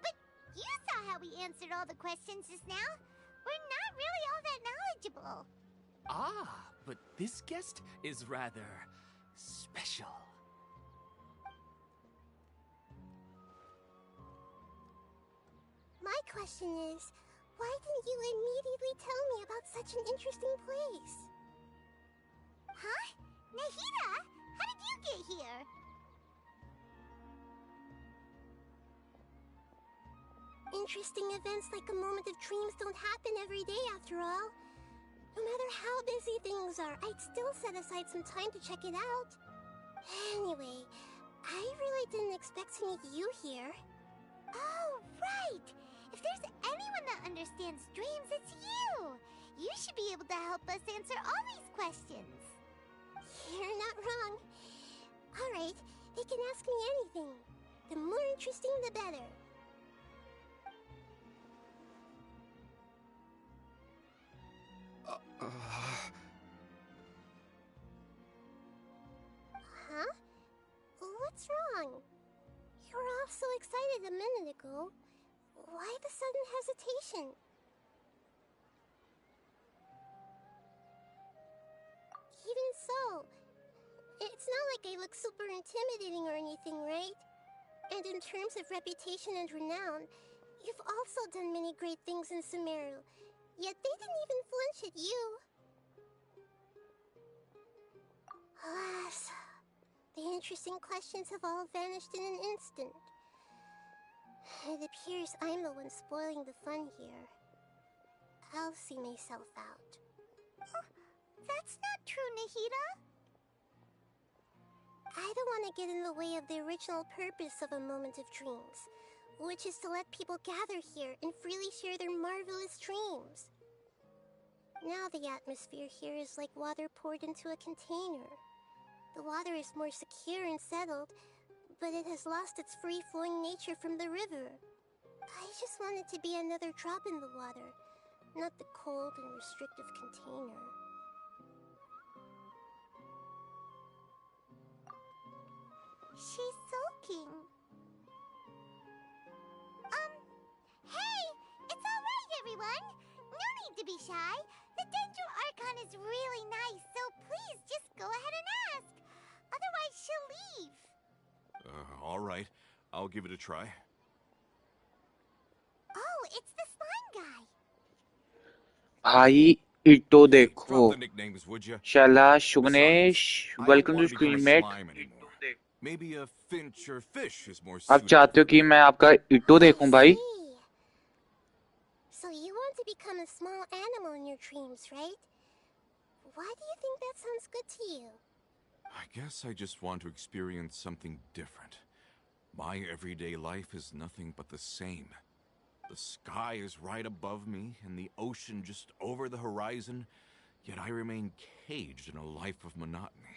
But you saw how we answered all the questions just now. We're not really all that knowledgeable. Ah, but this guest is rather special. My question is, why didn't you immediately tell me about such an interesting place? Huh? Nahida, how did you get here? Interesting events like a moment of dreams don't happen every day after all. No matter how busy things are, I'd still set aside some time to check it out. Anyway, I really didn't expect to meet you here. Oh, right! If there's anyone that understands dreams, it's you! You should be able to help us answer all these questions. You're not wrong. Alright, they can ask me anything. The more interesting, the better. Huh? What's wrong? You were all so excited a minute ago. Why the sudden hesitation? Even so, it's not like I look super intimidating or anything, right? And in terms of reputation and renown, you've also done many great things in Sumeru, yet they didn't even flinch at you. Alas, the interesting questions have all vanished in an instant. It appears I'm the one spoiling the fun here. I'll see myself out. That's not true, Nahida. I don't want to get in the way of the original purpose of a Moment of Dreams, which is to let people gather here and freely share their marvelous dreams. Now the atmosphere here is like water poured into a container. The water is more secure and settled, but it has lost its free-flowing nature from the river. I just want it to be another drop in the water, not the cold and restrictive container. She's sulking. Hey! It's alright, everyone! No need to be shy. The Dendro Archon is really nice, so please just go ahead and ask. Otherwise, she'll leave. All right. I'll give it a try. Oh, it's the slime guy. भाई इटो देखो Drop the nicknames, would you? शाला Besides, Shubhnesh I don't welcome want to to become a stream मेट slime anymore. Maybe a finch or fish is more आप suitable. चाहते हो कि मैं आपका इटो देखूं भाई I see. So you want to become a small animal in your dreams, right? Why do you think that sounds good to you? I guess I just want to experience something different. My everyday life is nothing but the same. The sky is right above me and the ocean just over the horizon, yet I remain caged in a life of monotony.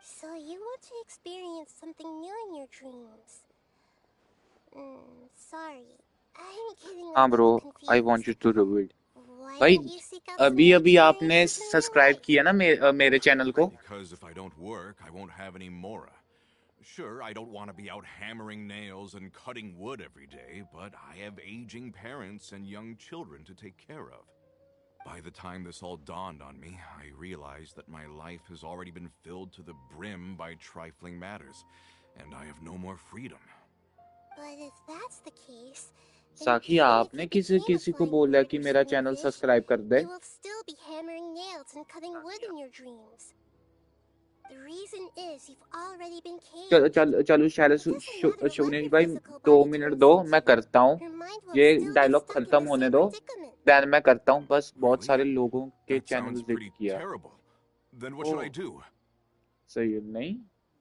So you want to experience something new in your dreams? Sorry. I'm getting a हाँ bro little confused. I want you to do it Why भाई don't you seek out some अभी new अभी आपने experiences in your subscribe life? किया ना मेरे channel को Because if I don't work, I won't have any mora. Sure, I don't want to be out hammering nails and cutting wood every day, but I have aging parents and young children to take care of. By the time this all dawned on me, I realized that my life has already been filled to the brim by trifling matters, and I have no more freedom. But if that's the case, then साखी even if आपने you किसी became a किसी को flying बोला bird कि or मेरा small channel fish, subscribe कर दे you will still be hammering nails and cutting wood in your dreams. The reason is you've already been चलो caged. चलो चलो शायद It doesn't matter what शुभनेश your भाई physical 2 body minute turns दो into. मैं करता हूँ Your mind will ये still get dialogue stuck in खत्म the होने same दो predicament. देन मैं करता हूँ बस बहुत Really? सारे लोगों के That चैनल sounds देख pretty किया terrible. Then what should I do? सही है नहीं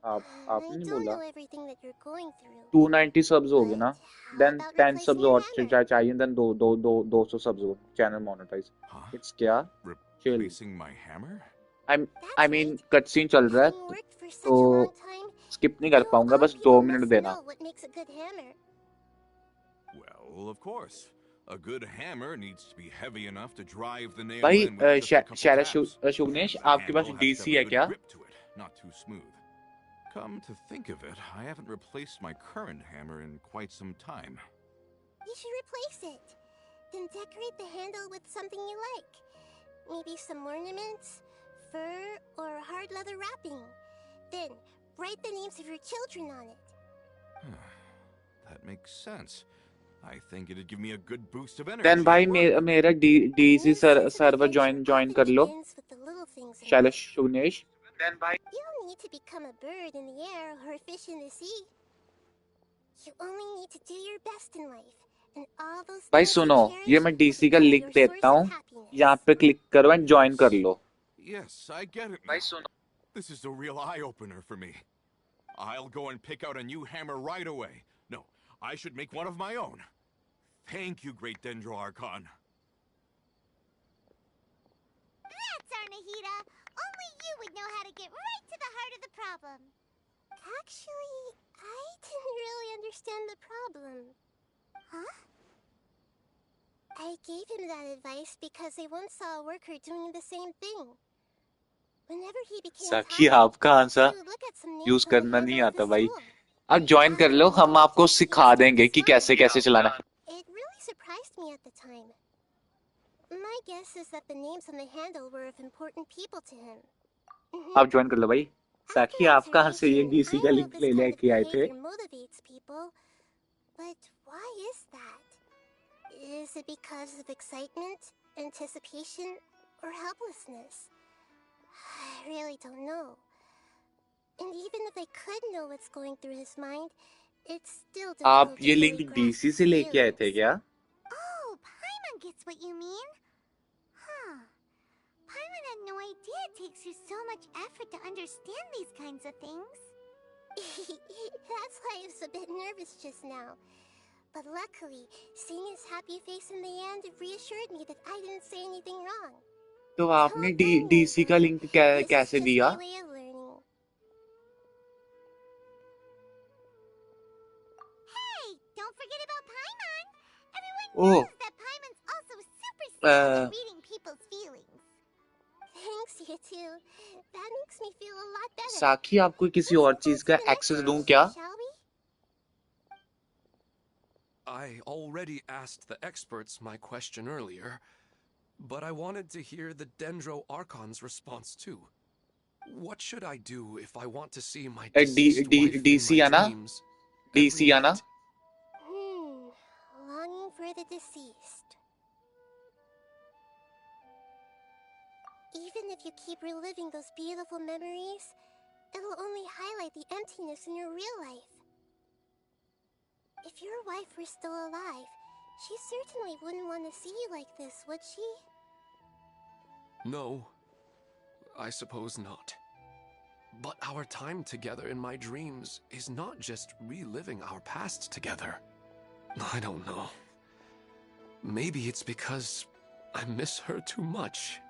I आपने नहीं don't बोला know everything that you're going through. 290 subs हो गए ना How then about 10 replacing subs your और hammer? चाहिए देन 200 सब्स हो चैनल मोनेटाइज Huh? इट्स क्या chill Replacing my hammer? I That's mean right. Cut scene चल रहा Having है worked for such तो a long time, स्किप नहीं कर you पाऊंगा all बस 2 people मिनट must देना know what makes a good hammer. Well, of course. A good hammer needs to be heavy enough to drive the nail भाई in with just a couple शायद taps. शुभनेश The आपके पास handle has to DC have है a good क्या grip to it, not too smooth. Come to think of it, I haven't replaced my current hammer in quite some time. You should replace it. Then decorate the handle with something you like. Maybe some ornaments, fur, or hard leather wrapping. Then write the names of your children on it. That makes sense. I think it'd give me a good boost of energy. Then भाई at work. मेरा A DC new sense of server adventure join often कर लो begins with the little things in शायद life. Shubhnesh then भाई You don't need to become a bird in the air or a fish in the sea. You only need to do your best in life. And all those भाई things सुनो you cherish ये मैं will DC का become link your देता source हूँ of happiness. यहाँ पे click करो एंड ज्वाइन कर लो Yes, I get it भाई now. सुनो This is a real eye-opener for me. I'll go and pick out a new hammer right away. No, I should make one of my own. Thank you, great Dendro Archon. That's our Nahida. Only you would know how to get right to the heart of the problem. Actually, I didn't really understand the problem. Huh? I gave him that advice because I once saw a worker doing the same thing. Whenever he became साखी tired, आपका he answer would look at some names use on the करना नहीं handle of आता his भाई tool. आप join कर लो हम आपको सिखा देंगे कि कैसे कैसे चलाना है It really surprised me at the time. My guess is that the names on the handle were of important people to him. आप ज्वाइन कर लो भाई। साक्षी आप कहाँ से ये डीसी का लिंक ले लेके आए थे? Motivates people, but why is that? Is it because of excitement, anticipation, or helplessness? I really don't know. And even if I could know what's going through his mind, it's still आप difficult ये to link fully grasp DC his से लेके आए थे feelings. क्या? Oh, Paimon gets what you mean. Huh. Paimon had no idea it takes you so much effort to understand these kinds of things. That's why I was a bit nervous just now. But luckily, seeing his happy face in the end reassured me that I didn't say anything wrong. तो आपने Don't mind me, DC का but link this is कैसे just दिया? my way of learning. Hey, don't forget about Paimon. Everyone Oh, knows that Paimon's also super skilled at reading people's feelings. Thanks, you too. That makes me feel a lot better. साक्षी आपको किसी Let's और move चीज on to का the next access दूं mission, क्या? shall we? I already asked the experts my question earlier, but I wanted to hear the Dendro Archon's response too. What should I do if I want to see my deceased wife in DC my आना? dreams every DC आना? night? Longing for the deceased. Even if you keep reliving those beautiful memories, it'll only highlight the emptiness in your real life. If your wife were still alive, she certainly wouldn't want to see you like this, would she? No, I suppose not. But our time together in my dreams is not just reliving our past together. I don't know. Maybe it's because I miss her too much.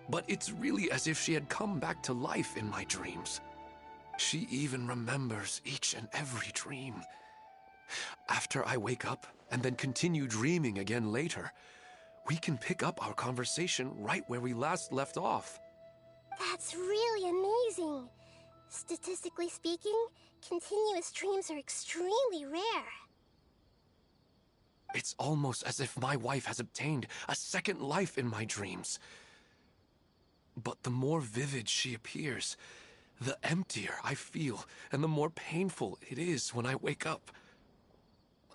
But it's really as if she had come back to life in my dreams. She even remembers each and every dream. After I wake up and then continue dreaming again later, we can pick up our conversation right where we last left off. That's really amazing. Statistically speaking, continuous dreams are extremely rare. It's almost as if my wife has obtained a second life in my dreams. But the more vivid she appears, the emptier I feel, and the more painful it is when I wake up.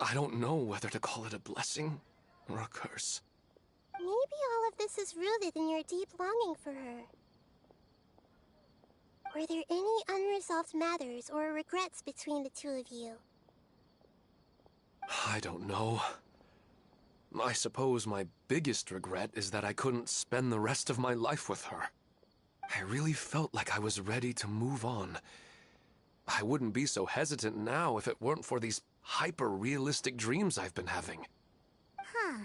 I don't know whether to call it a blessing or a curse. Maybe all of this is rooted in your deep longing for her. Were there any unresolved matters or regrets between the two of you? I don't know. I suppose my biggest regret is that I couldn't spend the rest of my life with her. I really felt like I was ready to move on. I wouldn't be so hesitant now if it weren't for these hyper-realistic dreams I've been having. Huh.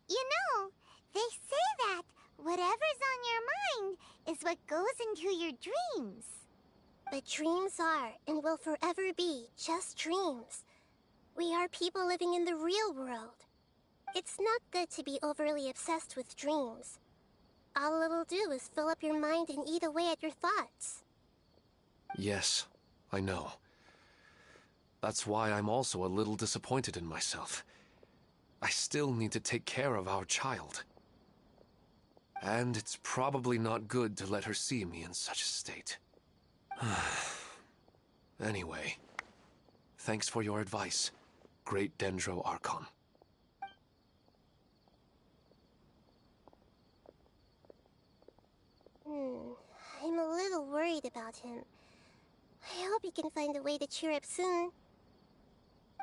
You know, they say that whatever's on your mind is what goes into your dreams. But dreams are and will forever be just dreams. We are people living in the real world. It's not good to be overly obsessed with dreams. All it'll do is fill up your mind and eat away at your thoughts. Yes, I know. That's why I'm also a little disappointed in myself. I still need to take care of our child. And it's probably not good to let her see me in such a state. Anyway, thanks for your advice, Great Dendro Archon. I'm a little worried about him. I hope he can find a way to cheer up soon.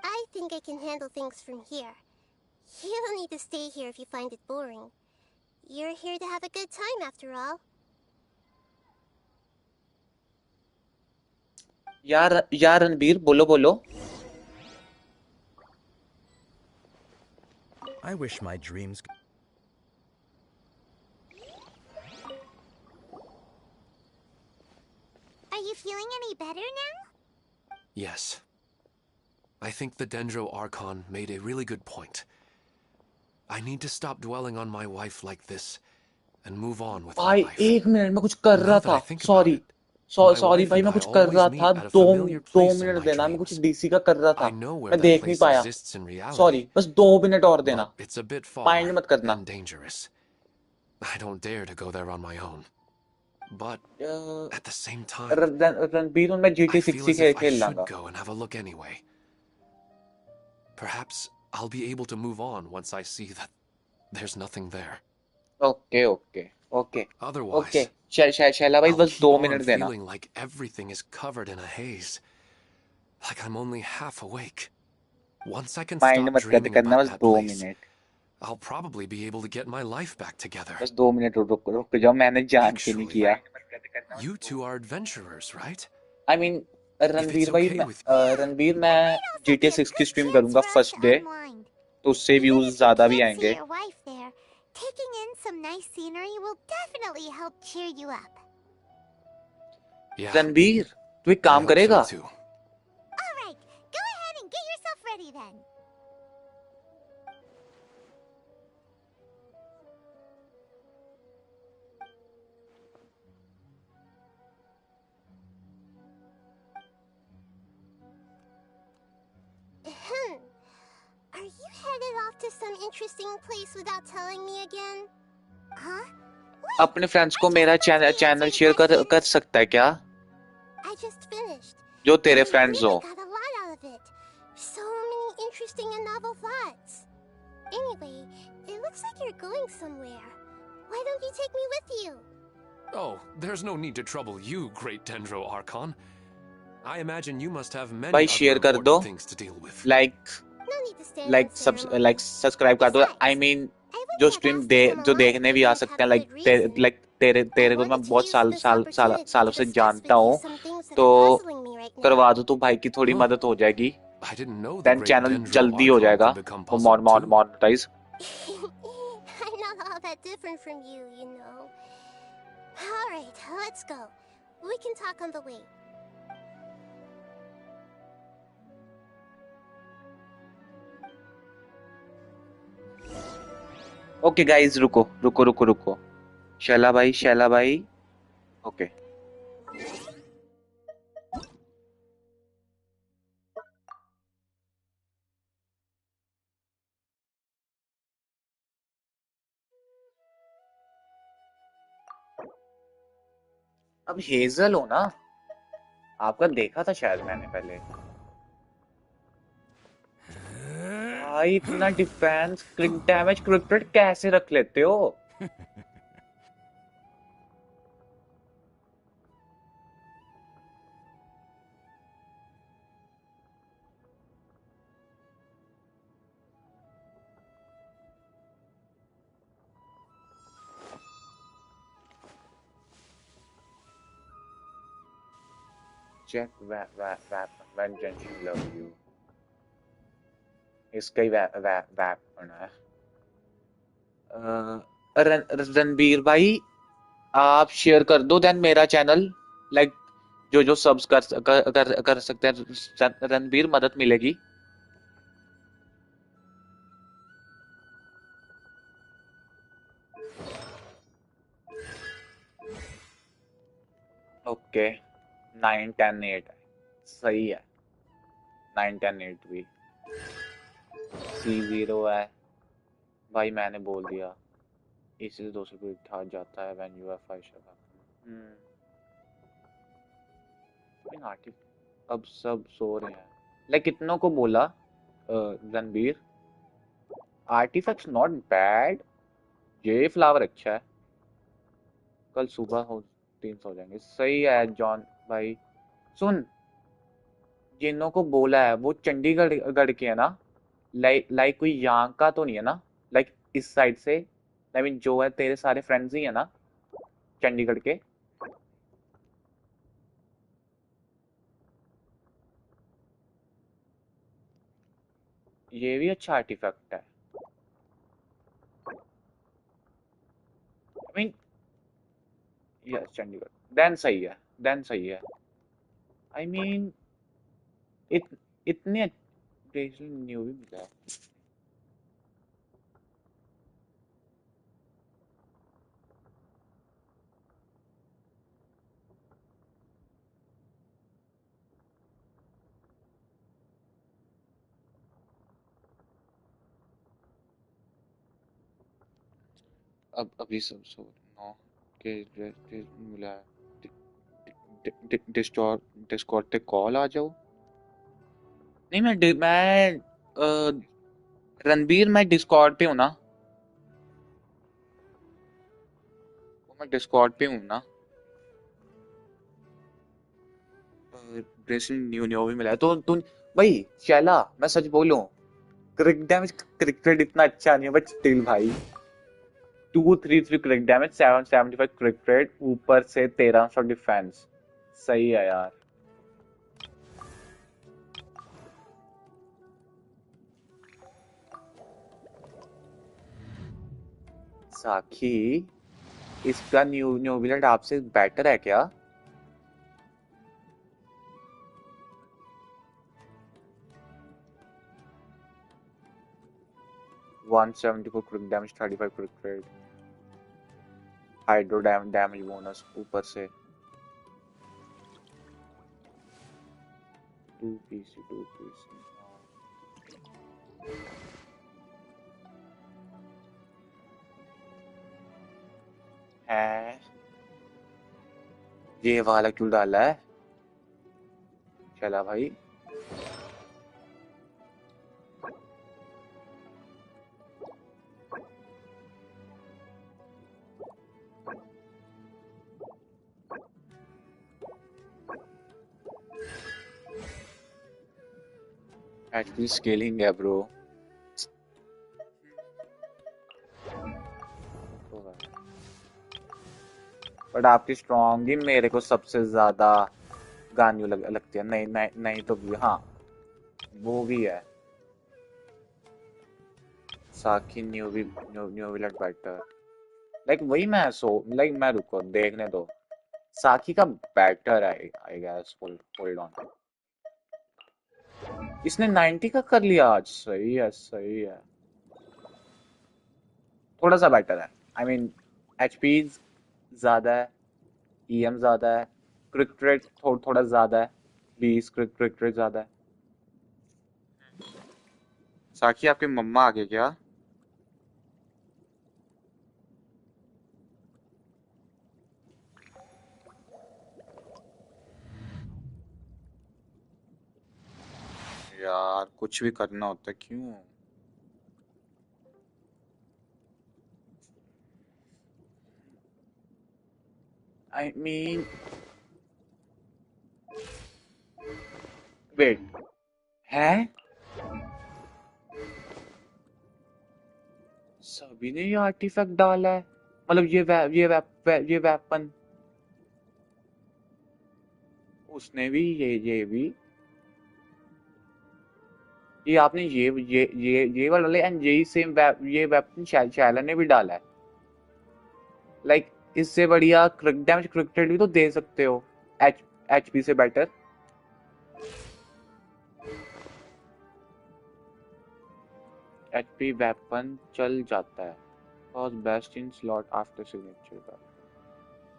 I think I can handle things from here. You don't need to stay here if you find it boring. You're here to have a good time after all. यार रणबीर बोलो. I wish my dreams. Are you feeling any better now? Yes. I think the Dendro Archon made a really good point. I need to stop dwelling on my wife like this and move on with my life. एक minute में कुछ कर रहा था. Sorry भाई मैं कुछ कर रहा था. दो मिनट देना. मैं कुछ डीसी का कर रहा था. मैं देख नहीं पाया. सॉरी बस 2 मिनट और देना. माइंड मत करना. I don't dare to go there on my own. but at the same time, Ranbir मैं I GTA 6 feel he as if I खेल should लांगा. go and have a look anyway. Perhaps I'll be able to move on once I see that there's nothing there. Okay. Otherwise, Shaila भाई I'll बस keep 2 on minute देना. feeling like everything is covered in a haze, like I'm only half awake. Once I can mind stop मत dreaming करना, about बस that 2 place, minute. I'll probably be able to get my life back together. बस 2 minute रुक जाओ, मैंने जान के नहीं Actually, किया. you two are adventurers, right? I mean, Ranbir भाई okay with you. रणबीर मैं Also GTA get 6 की good स्ट्रीम chance करूंगा for us first to day, unwind. तो उससे Even व्यूज if you ज्यादा भी can't see आएंगे. your wife there, taking in some nice scenery will definitely help cheer you up. Yeah, Ranbir तू एक I काम hope so करेगा? too. All right, go ahead and get yourself ready then. Are you headed off to some interesting place without telling me again? Huh? Wait, अपने friends को मेरा channel share कर सकता है क्या? I just finished. जो तेरे I फ्रेंड्स really हो. got a lot out of it. So many interesting and novel thoughts. Anyway, it looks like you're going somewhere. Why don't you take me with you? Oh, there's no need to trouble you, great Dendro Archon. I imagine you must have many भाई other share कर दो. important things to deal with. No need to stand on ceremony. like subscribe कर दो. I mean I wouldn't जो have stream asked to come जो along देखने if भी I uh didn't सकते have हैं, a good reason. तेरे I को मैं wanted to बहुत use this opportunity सालों to से discuss जानता with you हूँ, some things that तो are puzzling me right now. करवा दो तो भाई की थोड़ी Huh. मदद हो जाएगी. I didn't know the then great channel Dendro जल्दी हो Archon जाएगा could become और puzzled too. Monetise. I'm not all that different from you, you know. All right, let's go. We can talk on the way. Okay guys, रुको. शैला भाई. Okay. अब hazel हो ना, आपका देखा था शायद मैंने पहले. भाई इतना डिफेंस क्रिक डैमेज क्रिकेट कैसे रख लेते हो? Check when Genshin love you. इसका ही वैप होना है. रणबीर भाई आप शेयर कर दो देन मेरा चैनल, लाइक जो सब्स कर सकते हैं. रणबीर मदद मिलेगी. ओके 9 10 8 सही है. 9 10 8 भी C0 है भाई, मैंने बोल दिया. इससे 200 रुपये उठा जाता है व्हेन यू हैव 5 शगा. अब सब सो रहे हैं. लाइक कितनों को बोला रणबीर, आर्टिफैक्ट्स नॉट बैड, ये फ्लावर अच्छा है. कल सुबह हो 300 हो जाएंगे. सही है जॉन भाई. सुन, जिन्हों को बोला है वो चंडीगढ़ के है ना, लाइक कोई यहाँ का तो नहीं है ना, लाइक इस साइड से. आई मीन जो है तेरे सारे फ्रेंड्स ही है ना चंडीगढ़ के. ये भी अच्छा आर्टिफैक्ट है. I mean yes Chandigarh. Then सही है. आई मीन इतने न्यू भी मिला है. अब अभी सब सो 9 मिला डिस्कॉर्ड पे कॉल आ जाओ। नहीं मैं रणबीर मैं डिस्कॉर्ड पे हूँ ना, मैं डिस्कॉर्ड पे हूँ ना। ब्रेसलेट न्यू न्यू भी मिला है तो तू भाई चला, मैं सच बोलूं क्रिक डैमेज क्रिकेट इतना अच्छा नहीं है बट स्टिल भाई 233 क्रिक डैमेज 775 क्रिक रेट ऊपर से 1300 डिफेंस, सही है यार। साखी इसका न्यू न्यू विलेट आपसे बेटर है क्या? One 174 quick damage 35 quick rate hydro damage bonus ऊपर से 2 पीसी है। ये वाला क्यों डाला है? चला भाई एक्चुअली स्केलिंग है ब्रो। बट आपकी स्ट्रॉन्ग ही मेरे को सबसे ज्यादा गानियों लगती है। नहीं नहीं नहीं तो भी हाँ वो भी है। साकी न्यू विलेट बेटर लाइक वही मैं मैं रुको देखने दो। साकी का बेटर है आई गेस। होल्ड ऑन इसने 90 का कर लिया आज, सही है सही है। थोड़ा सा बेटर है आई मीन एचपी ज्यादा है, ईएम ज्यादा है, क्रिक रेट थोड़ा ज्यादा है, 20 क्रिक रेट ज्यादा है। साकी आपके मम्मा आ गए क्या? यार कुछ भी करना होता है क्यों? आई मीन वेट है सभी ने ये आर्टिफैक्ट डाला है, मतलब ये वेपन उसने भी ये भी ये आपने ये वाला डाला एंड यही सेम ये वेपन शैला ने भी डाला है। लाइक इससे बढ़िया क्रिक डैमेज क्रिक रेट भी तो दे सकते हो एचपी से बेटर। एचपी वेपन चल जाता है cause best in slot after signature का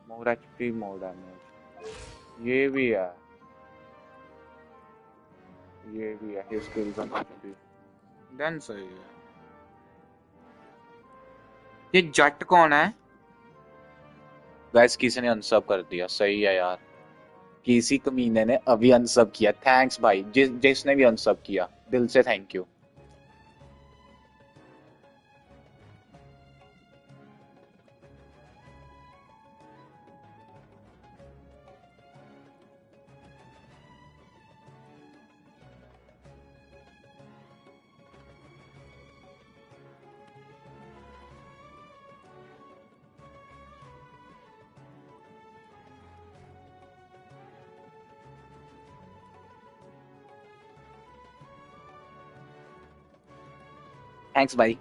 more HP more damage ये भी है his skills on HP then सही है। ये जट कौन है? वैस किसी ने अनसब कर दिया, सही है यार। किसी कमीने ने अभी अनसब किया, थैंक्स भाई जिसने भी अनसब किया दिल से थैंक यू। थैंक्स भाई,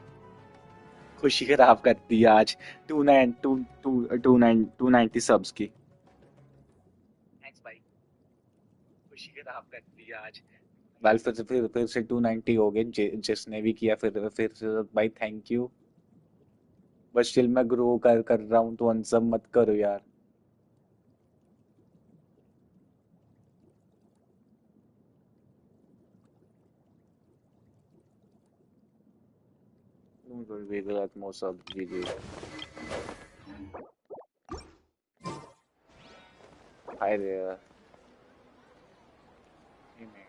खुशी खराब कर दी आज 290 सब्स की। थैंक्स भाई, खुशी खराब कर दी आज। वेल फिर से 290 हो गए जिसने भी किया फिर से भाई थैंक यू। बस स्टिल मैं ग्रो कर रहा हूँ तो अनसब मत करो यार। Don't worry, we will at more sub GG. Hi there. Hey, man.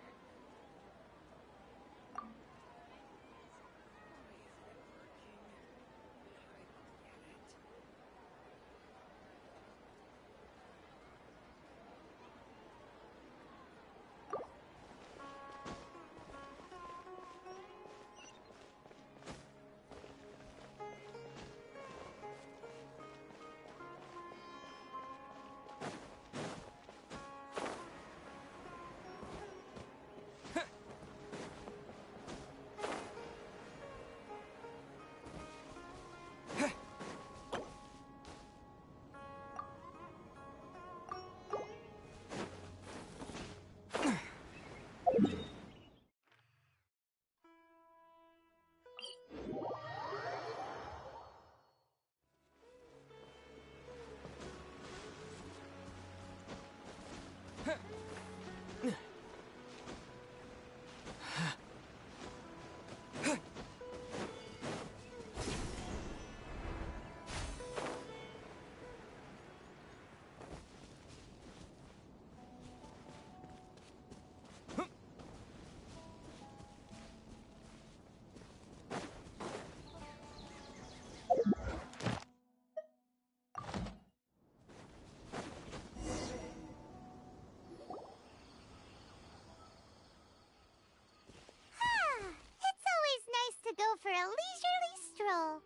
It's always nice to go for a leisurely stroll.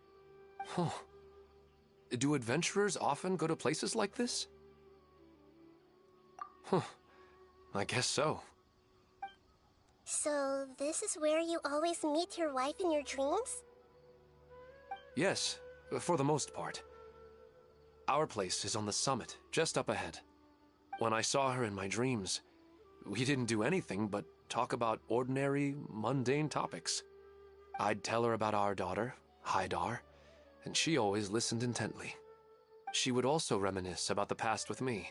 Huh. Do adventurers often go to places like this? Huh. I guess so. So, this is where you always meet your wife in your dreams? Yes, for the most part. Our place is on the summit, just up ahead. When I saw her in my dreams, we didn't do anything but talk about ordinary, mundane topics. I'd tell her about our daughter, Haidar, and she always listened intently. She would also reminisce about the past with me,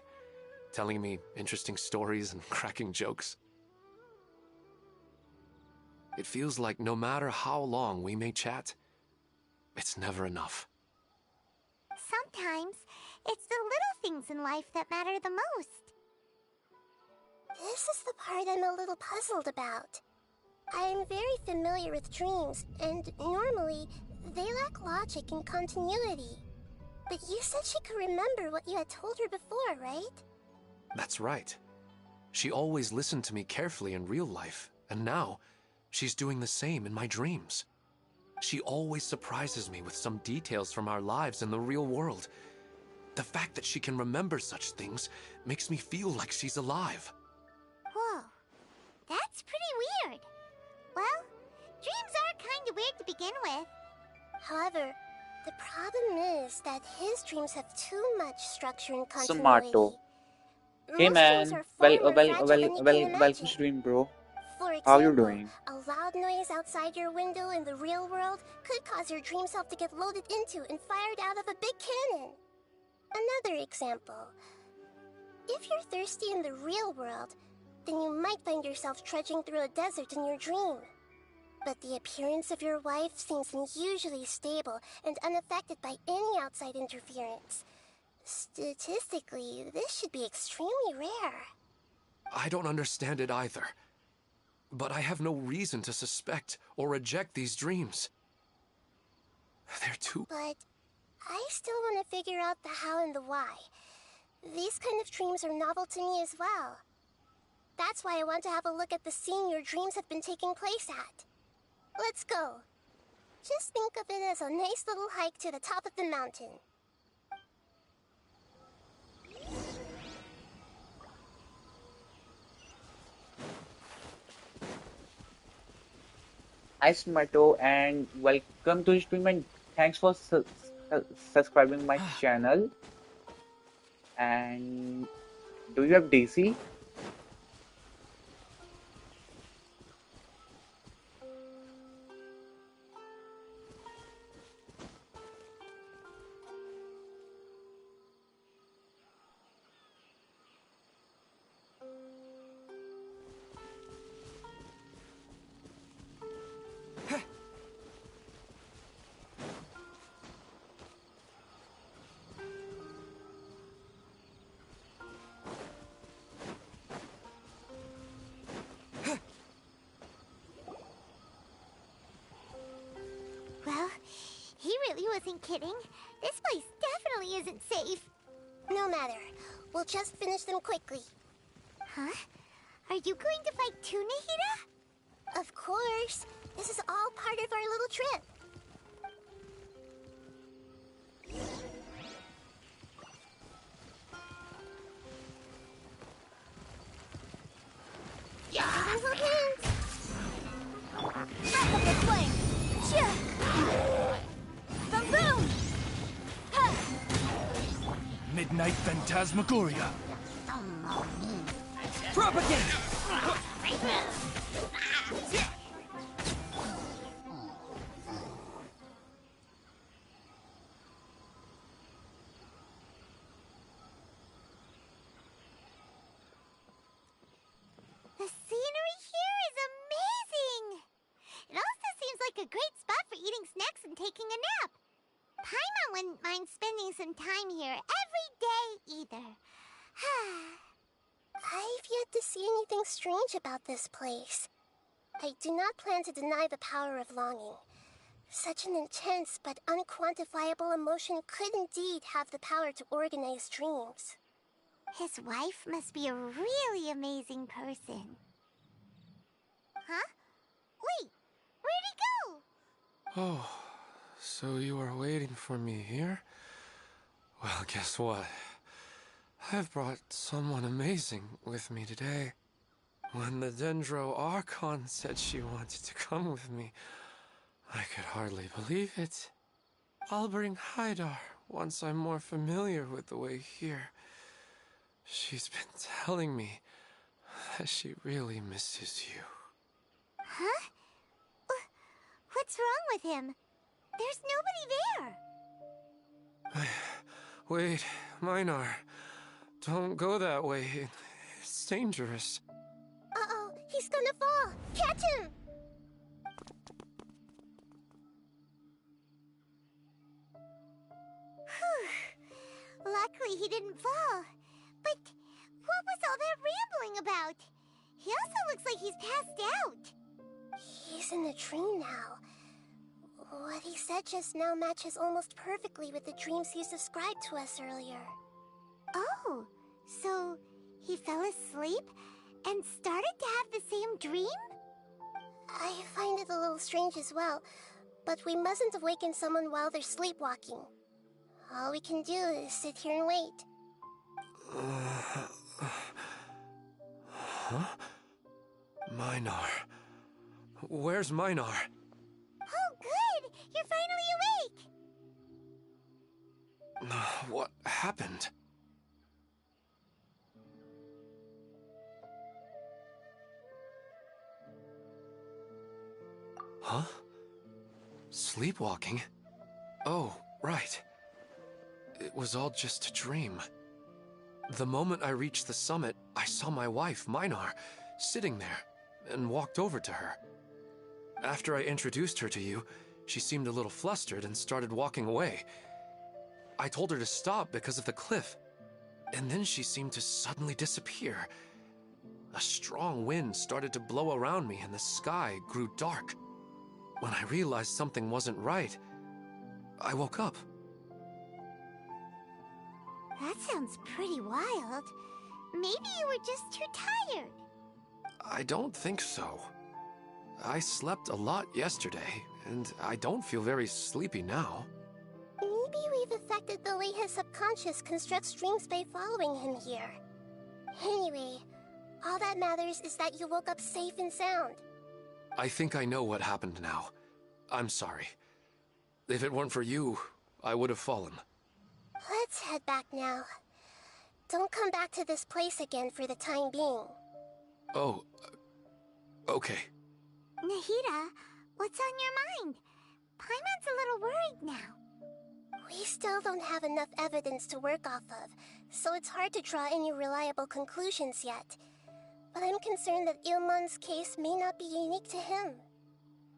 telling me interesting stories and cracking jokes. It feels like no matter how long we may chat, it's never enough. Sometimes, it's the little things in life that matter the most. This is the part I'm a little puzzled about. I'm very familiar with dreams, and normally, they lack logic and continuity. But you said she could remember what you had told her before, right? That's right. She always listened to me carefully in real life, and now, she's doing the same in my dreams. She always surprises me with some details from our lives in the real world. The fact that she can remember such things makes me feel like she's alive. Whoa, that's pretty weird. Well, dreams are kind of weird to begin with. However, the problem is that his dreams have too much structure and continuity. Tomato. Hey Most dreams man, are far more fragile than you can welcome imagine. stream, bro. For How you example, doing? a loud noise outside your window in the real world could cause your dream self to get loaded into and fired out of a big cannon. Another example. If you're thirsty in the real world, then you might find yourself trudging through a desert in your dream. But the appearance of your wife seems unusually stable and unaffected by any outside interference. Statistically, this should be extremely rare. I don't understand it either. But I have no reason to suspect or reject these dreams. They're too... But I still want to figure out the how and the why. These kind of dreams are novel to me as well. That's why I want to have a look at the scene your dreams have been taking place at. Let's go. Just think of it as a nice little hike to the top of the mountain. Hi Tomato, and welcome to the stream, and thanks for subscribing my channel. And do you have DC? wasn't kidding. This place definitely isn't safe. No matter. We'll just finish them quickly. Huh? Are you going to fight too, Nahida? Of course. This is all part of our little trip. Yeah! Hold hands! Wrap up the flame! Chia! Boom boom! Ha! Midnight Phantasmagoria. Propaganda! The scenery here is amazing! It also seems like a great spot for eating snacks and taking a nap. Paimon wouldn't mind spending some time here every day either. I've yet to see anything strange about this place. I do not plan to deny the power of longing. Such an intense but unquantifiable emotion could indeed have the power to organize dreams. His wife must be a really amazing person. Huh? Wait, where'd he go? Oh, so you are waiting for me here? Well, guess what? I've brought someone amazing with me today. When the Dendro Archon said she wanted to come with me, I could hardly believe it. I'll bring Haidar once I'm more familiar with the way here. She's been telling me that she really misses you. Huh? What's wrong with him? There's nobody there. Wait, Minar. Don't go that way. It's dangerous. Uh-oh, he's gonna fall! Catch him! Whew. Luckily he didn't fall. But what was all that rambling about? He also looks like he's passed out. He's in a dream now. What he said just now matches almost perfectly with the dreams he's described to us earlier. Oh, so he fell asleep and started to have the same dream? I find it a little strange as well, but we mustn't awaken someone while they're sleepwalking. All we can do is sit here and wait. Huh? Minar. Where's Minar? Oh, good! You're finally awake! What happened? Huh? Sleepwalking? Oh, right. It was all just a dream. The moment I reached the summit, I saw my wife, Minar, sitting there, and walked over to her. After I introduced her to you, she seemed a little flustered and started walking away. I told her to stop because of the cliff, and then she seemed to suddenly disappear. A strong wind started to blow around me and the sky grew dark. When I realized something wasn't right, I woke up. That sounds pretty wild. Maybe you were just too tired. I don't think so. I slept a lot yesterday, and I don't feel very sleepy now. Maybe we've affected the way his subconscious constructs dreams by following him here. Anyway, all that matters is that you woke up safe and sound. I think I know what happened now. I'm sorry. If it weren't for you, I would have fallen. Let's head back now. Don't come back to this place again for the time being. Oh, okay. Nahida, what's on your mind? Paimon's a little worried now. We still don't have enough evidence to work off of, so it's hard to draw any reliable conclusions yet. But I'm concerned that Ilmon's case may not be unique to him.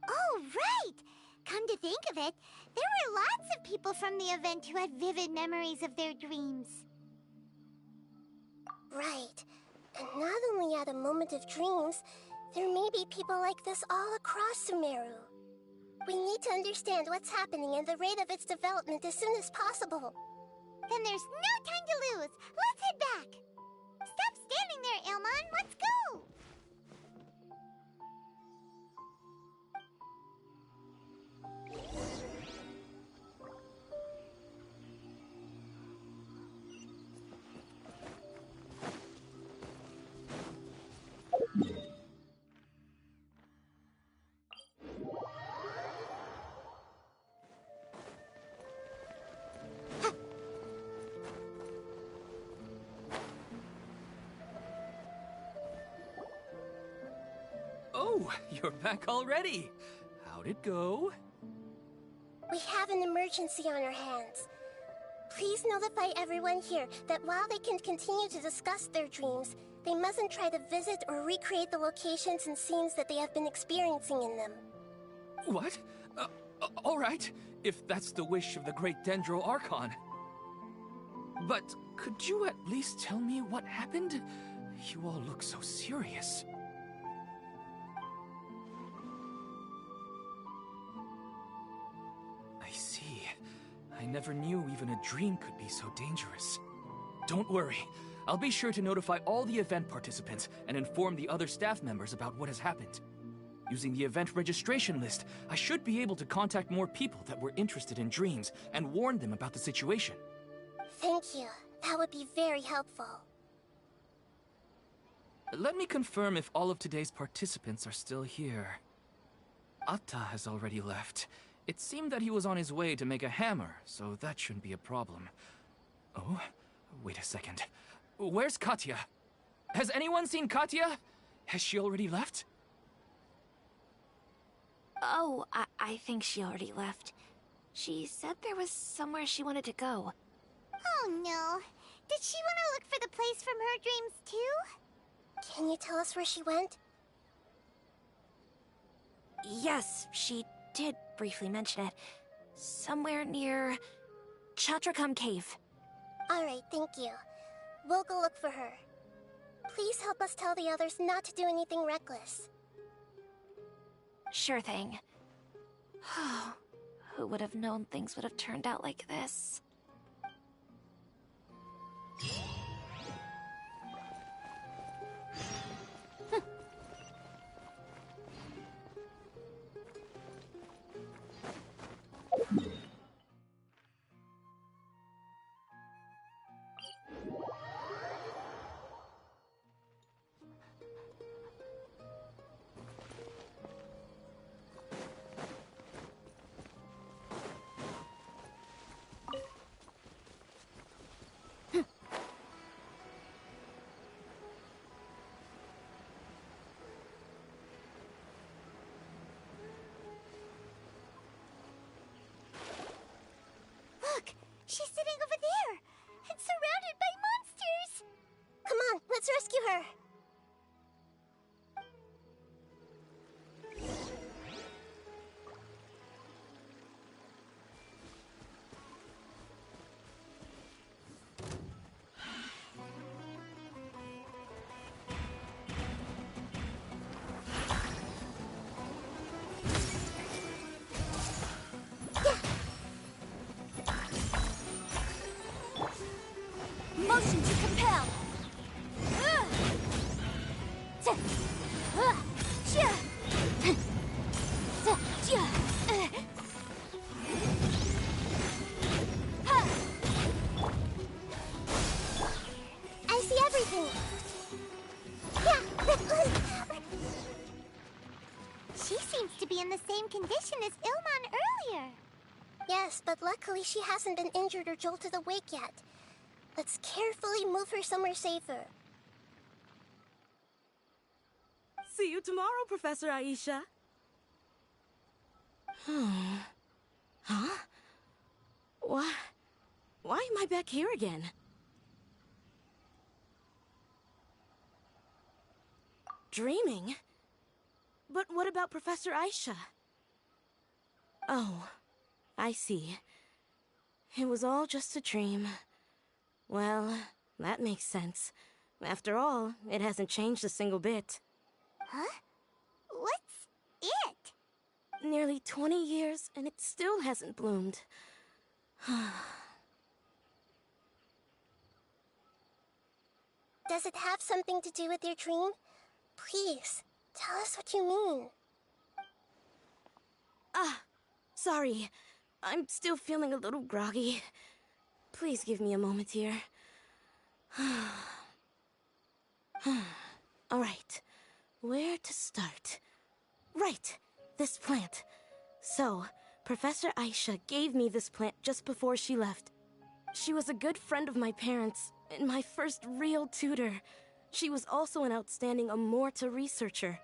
Oh, right! Come to think of it, there were lots of people from the event who had vivid memories of their dreams. Right. And not only at a moment of dreams, there may be people like this all across Sumeru. We need to understand what's happening and the rate of its development as soon as possible. Then there's no time to lose. Let's head back. Stop standing there, Ilmon. Let's go. Oh, you're back already. How'd it go? We have an emergency on our hands. Please notify everyone here that while they can continue to discuss their dreams, they mustn't try to visit or recreate the locations and scenes that they have been experiencing in them. What? All right, if that's the wish of the great Dendro Archon. But could you at least tell me what happened? You all look so serious. I see. I never knew even a dream could be so dangerous. Don't worry. I'll be sure to notify all the event participants and inform the other staff members about what has happened. Using the event registration list, I should be able to contact more people that were interested in dreams and warn them about the situation. Thank you. That would be very helpful. Let me confirm if all of today's participants are still here. Atta has already left. It seemed that he was on his way to make a hammer, so that shouldn't be a problem. Oh, wait a second. Where's Katya? Has anyone seen Katya? Has she already left? Oh, I think she already left. She said there was somewhere she wanted to go. Oh no. Did she want to look for the place from her dreams too? Can you tell us where she went? Yes, she did briefly mention it. Somewhere near Chatrakam Cave. Alright, thank you. We'll go look for her. Please help us tell the others not to do anything reckless. Sure thing. Who would have known things would have turned out like this? Look, she's sitting over there and surrounded by monsters. Come on, let's rescue her. Motion to compel! I see everything. She seems to be in the same condition as Ilmon earlier. Yes, but luckily she hasn't been injured or jolted awake yet. Let's carefully move her somewhere safer. See you tomorrow, Professor Aisha. Huh? Why am I back here again? Dreaming? But what about Professor Aisha? Oh, I see. It was all just a dream. Well, that makes sense. After all, it hasn't changed a single bit. Huh? What's it? Nearly 20 years, and it still hasn't bloomed. Does it have something to do with your dream? Please, tell us what you mean. Sorry. I'm still feeling a little groggy. Please give me a moment here. Alright, where to start? Right, this plant. So, Professor Aisha gave me this plant just before she left. She was a good friend of my parents, and my first real tutor. She was also an outstanding Amorta researcher.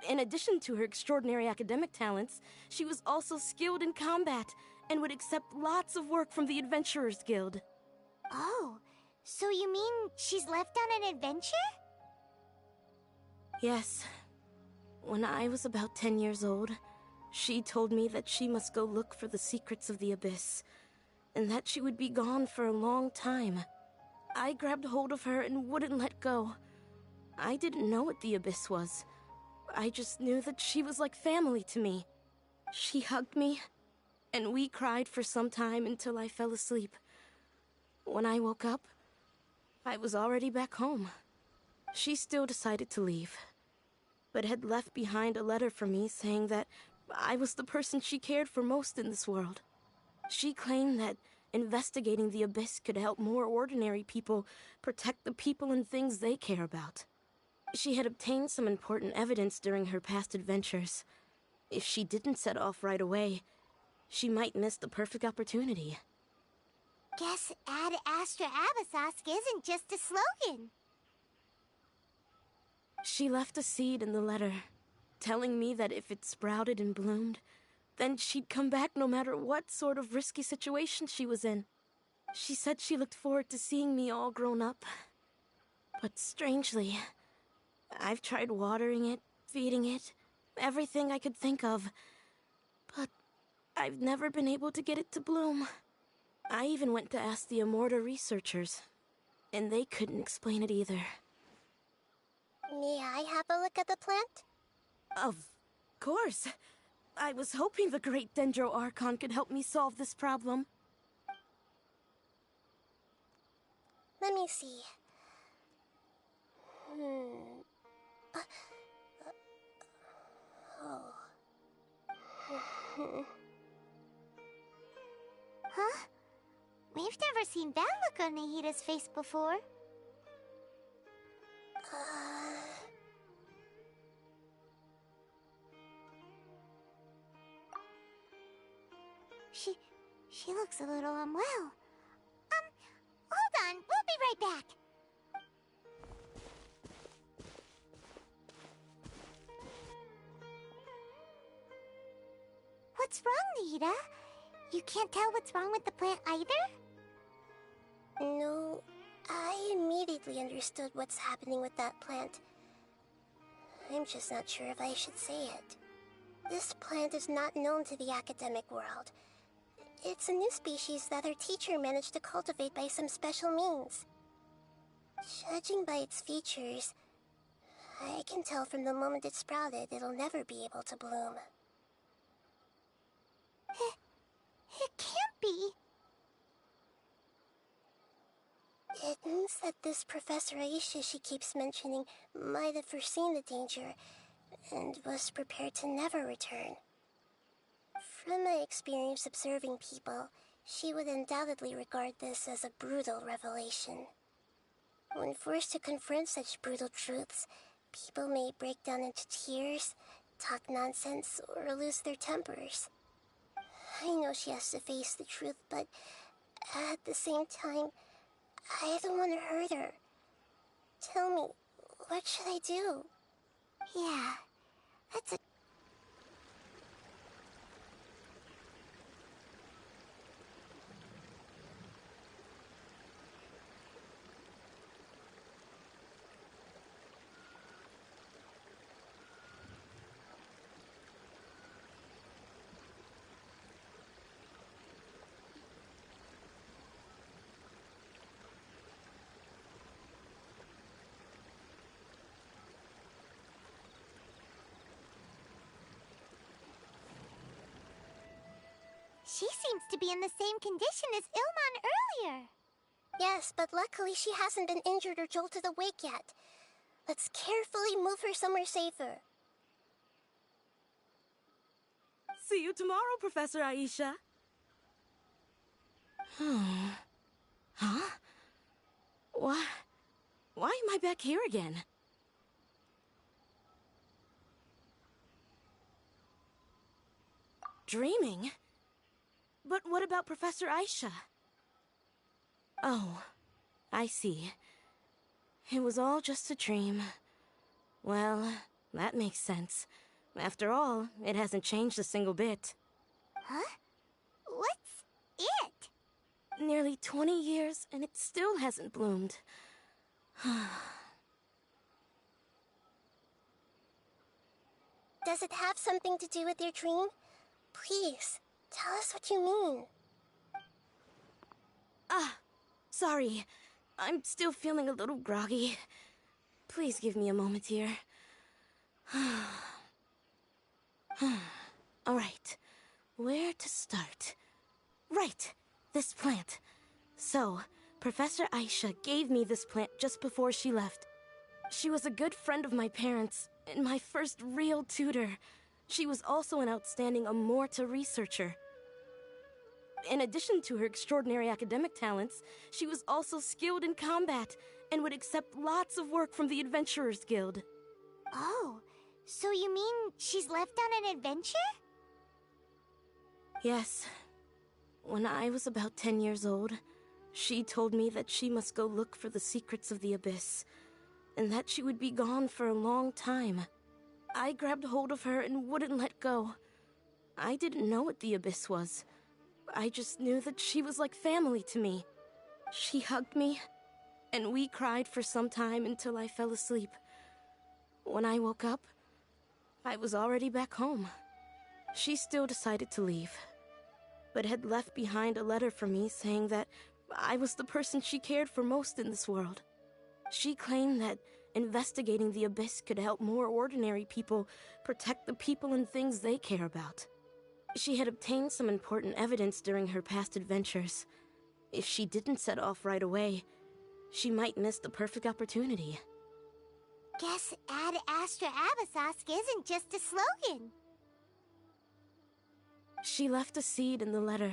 In addition to her extraordinary academic talents, she was also skilled in combat and would accept lots of work from the Adventurers Guild. Oh, so you mean she's left on an adventure? Yes. When I was about 10 years old, she told me that she must go look for the secrets of the Abyss, and that she would be gone for a long time. I grabbed hold of her and wouldn't let go. I didn't know what the Abyss was. I just knew that she was like family to me. She hugged me, and we cried for some time until I fell asleep. When I woke up, I was already back home. She still decided to leave, but had left behind a letter for me saying that I was the person she cared for most in this world. She claimed that investigating the Abyss could help more ordinary people protect the people and things they care about. She had obtained some important evidence during her past adventures. If she didn't set off right away, she might miss the perfect opportunity. Guess Ad Astra Abyssosque isn't just a slogan. She left a seed in the letter, telling me that if it sprouted and bloomed, then she'd come back no matter what sort of risky situation she was in. She said she looked forward to seeing me all grown up. But strangely, I've tried watering it, feeding it, everything I could think of. But I've never been able to get it to bloom. I even went to ask the Amorta researchers, and they couldn't explain it either. May I have a look at the plant? Of course. I was hoping the Great Dendro Archon could help me solve this problem. Let me see. Huh? We've never seen that look on Nahida's face before. She looks a little unwell. Hold on, we'll be right back. What's wrong, Nahida? You can't tell what's wrong with the plant either? No, I immediately understood what's happening with that plant. I'm just not sure if I should say it. This plant is not known to the academic world. It's a new species that our teacher managed to cultivate by some special means. Judging by its features, I can tell from the moment it sprouted it'll never be able to bloom. It can't be. It means that this Professor Aisha she keeps mentioning might have foreseen the danger and was prepared to never return. From my experience observing people, she would undoubtedly regard this as a brutal revelation. When forced to confront such brutal truths, people may break down into tears, talk nonsense, or lose their tempers. I know she has to face the truth, but at the same time, I don't want to hurt her. Tell me, what should I do? Yeah, that's a... She seems to be in the same condition as Ilman earlier. Yes, but luckily she hasn't been injured or jolted awake yet. Let's carefully move her somewhere safer. See you tomorrow, Professor Aisha. Huh? Why am I back here again? Dreaming? But what about Professor Aisha? Oh, I see. It was all just a dream. Well, that makes sense. After all, it hasn't changed a single bit. Huh? What's it? Nearly 20 years, and it still hasn't bloomed. Does it have something to do with your dream? Please, tell us what you mean. Sorry. I'm still feeling a little groggy. Please give me a moment here. Alright. Where to start? Right. This plant. So, Professor Aisha gave me this plant just before she left. She was a good friend of my parents, and my first real tutor. She was also an outstanding Amorta researcher. In addition to her extraordinary academic talents, she was also skilled in combat and would accept lots of work from the Adventurers Guild. Oh, so you mean she's left on an adventure? Yes. When I was about 10 years old, she told me that she must go look for the secrets of the Abyss, and that she would be gone for a long time. I grabbed hold of her and wouldn't let go. I didn't know what the Abyss was. I just knew that she was like family to me. She hugged me, and we cried for some time until I fell asleep. When I woke up, I was already back home. She still decided to leave, but had left behind a letter for me saying that I was the person she cared for most in this world. She claimed that investigating the Abyss could help more ordinary people protect the people and things they care about. She had obtained some important evidence during her past adventures. If she didn't set off right away, she might miss the perfect opportunity. Guess Ad Astra Abyssosque isn't just a slogan. She left a seed in the letter,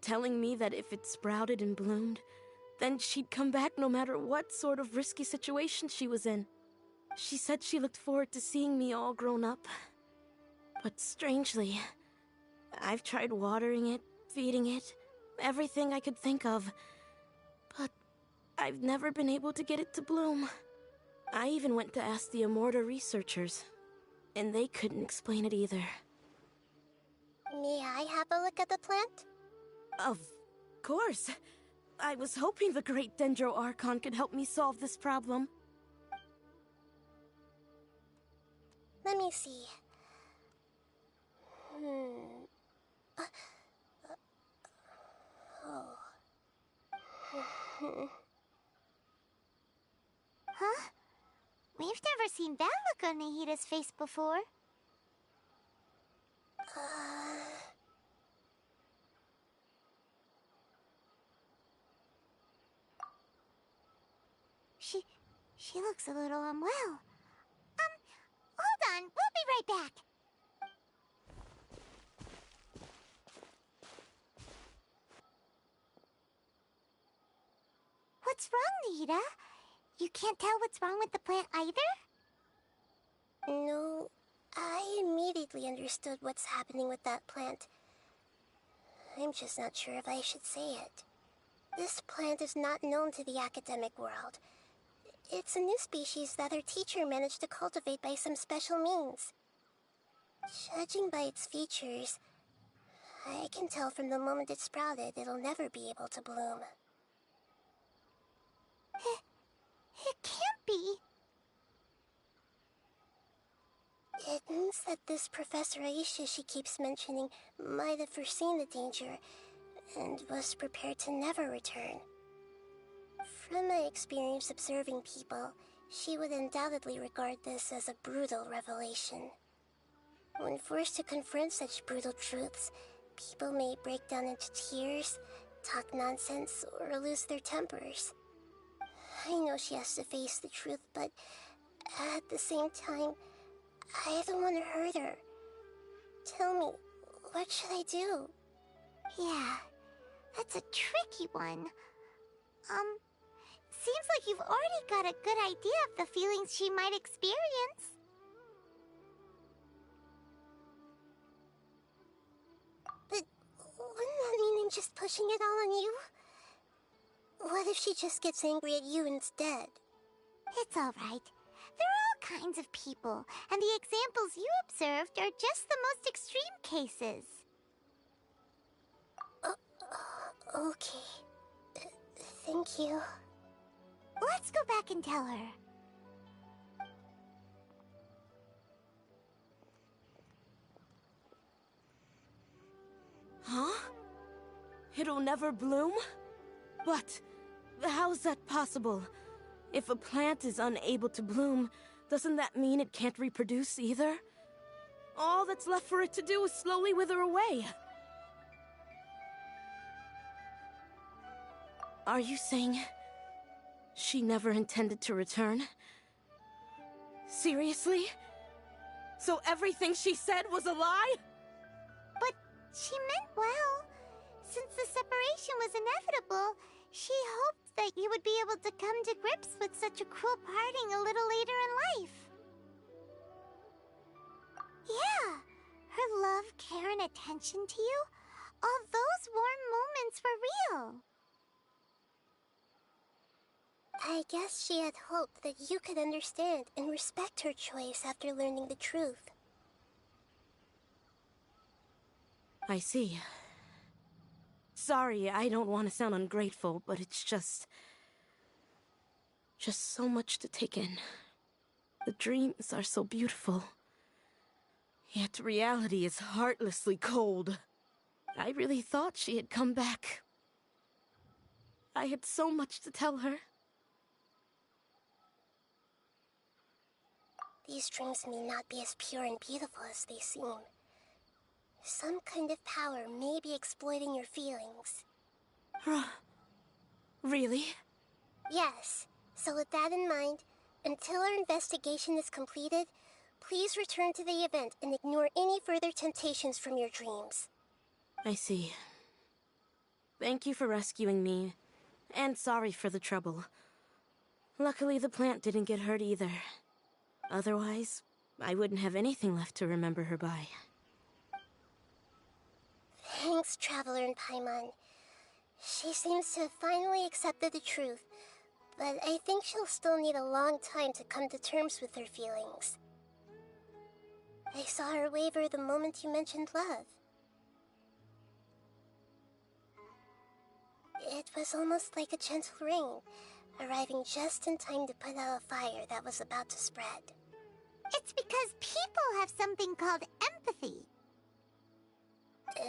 telling me that if it sprouted and bloomed, then she'd come back no matter what sort of risky situation she was in. She said she looked forward to seeing me all grown up. But strangely, I've tried watering it, feeding it, everything I could think of. But I've never been able to get it to bloom. I even went to ask the Amorta researchers, and they couldn't explain it either. May I have a look at the plant? Of course. I was hoping the Great Dendro Archon could help me solve this problem. Let me see. Huh? We've never seen that look on Nahida's face before. She looks a little unwell. Hold on, we'll be right back. What's wrong, Nahida? You can't tell what's wrong with the plant either? No, I immediately understood what's happening with that plant. I'm just not sure if I should say it. This plant is not known to the academic world. It's a new species that our teacher managed to cultivate by some special means. Judging by its features, I can tell from the moment it sprouted it'll never be able to bloom. It can't be. It means that this Professor Aisha she keeps mentioning might have foreseen the danger and was prepared to never return. From my experience observing people, she would undoubtedly regard this as a brutal revelation. When forced to confront such brutal truths, People may break down into tears, talk nonsense, or lose their tempers. I know she has to face the truth, but at the same time, I don't want to hurt her. Tell me, what should I do? Yeah, that's a tricky one. Seems like you've already got a good idea of the feelings she might experience. But wouldn't that mean I'm just pushing it all on you? What if she just gets angry at you instead? It's alright. There are all kinds of people, and the examples you observed are just the most extreme cases. Okay. Thank you. Let's go back and tell her. Huh? It'll never bloom? But how's that possible? If a plant is unable to bloom, doesn't that mean it can't reproduce either? All that's left for it to do is slowly wither away. Are you saying she never intended to return? Seriously? So everything she said was a lie? But she meant well. Since the separation was inevitable, she hoped that you would be able to come to grips with such a cruel parting a little later in life. Yeah, her love, care, and attention to you, all those warm moments were real. I guess she had hoped that you could understand and respect her choice after learning the truth. I see. Sorry, I don't want to sound ungrateful, but it's just so much to take in. The dreams are so beautiful. Yet reality is heartlessly cold. I really thought she had come back. I had so much to tell her. These dreams may not be as pure and beautiful as they seem. Some kind of power may be exploiting your feelings. Really? Yes. So with that in mind, until our investigation is completed, please return to the event and ignore any further temptations from your dreams. I see. Thank you for rescuing me, and sorry for the trouble. Luckily, the plant didn't get hurt either. Otherwise, I wouldn't have anything left to remember her by. Thanks, Traveler and Paimon. She seems to have finally accepted the truth, but I think she'll still need a long time to come to terms with her feelings. I saw her waver the moment you mentioned love. It was almost like a gentle rain, arriving just in time to put out a fire that was about to spread. It's because people have something called empathy.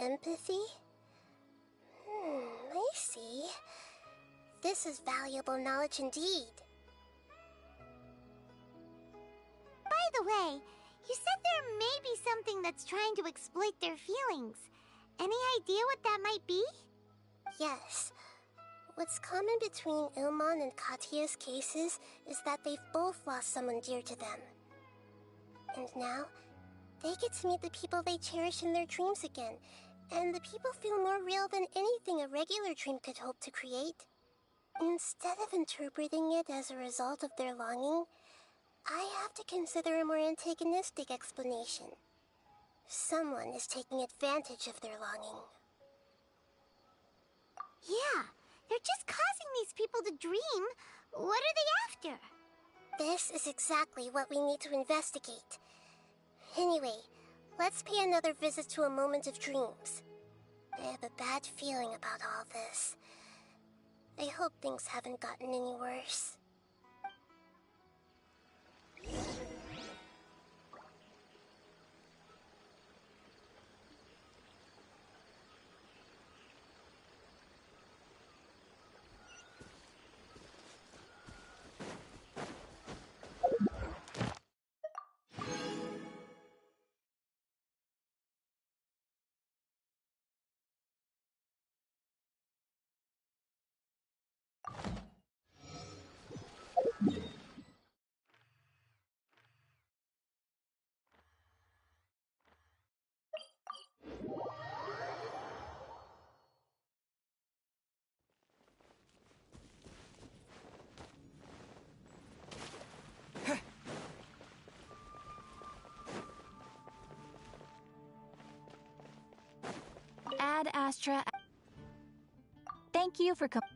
Empathy? I see. This is valuable knowledge indeed. By the way, you said there may be something that's trying to exploit their feelings. Any idea what that might be? Yes. What's common between Ilmon and Katya's cases is that they've both lost someone dear to them. And now, they get to meet the people they cherish in their dreams again, and the people feel more real than anything a regular dream could hope to create. Instead of interpreting it as a result of their longing, I have to consider a more antagonistic explanation. Someone is taking advantage of their longing. Yeah, they're just causing these people to dream. What are they after? This is exactly what we need to investigate. Anyway, let's pay another visit to a moment of dreams. I have a bad feeling about all this. I hope things haven't gotten any worse. Astra. Thank you for coming.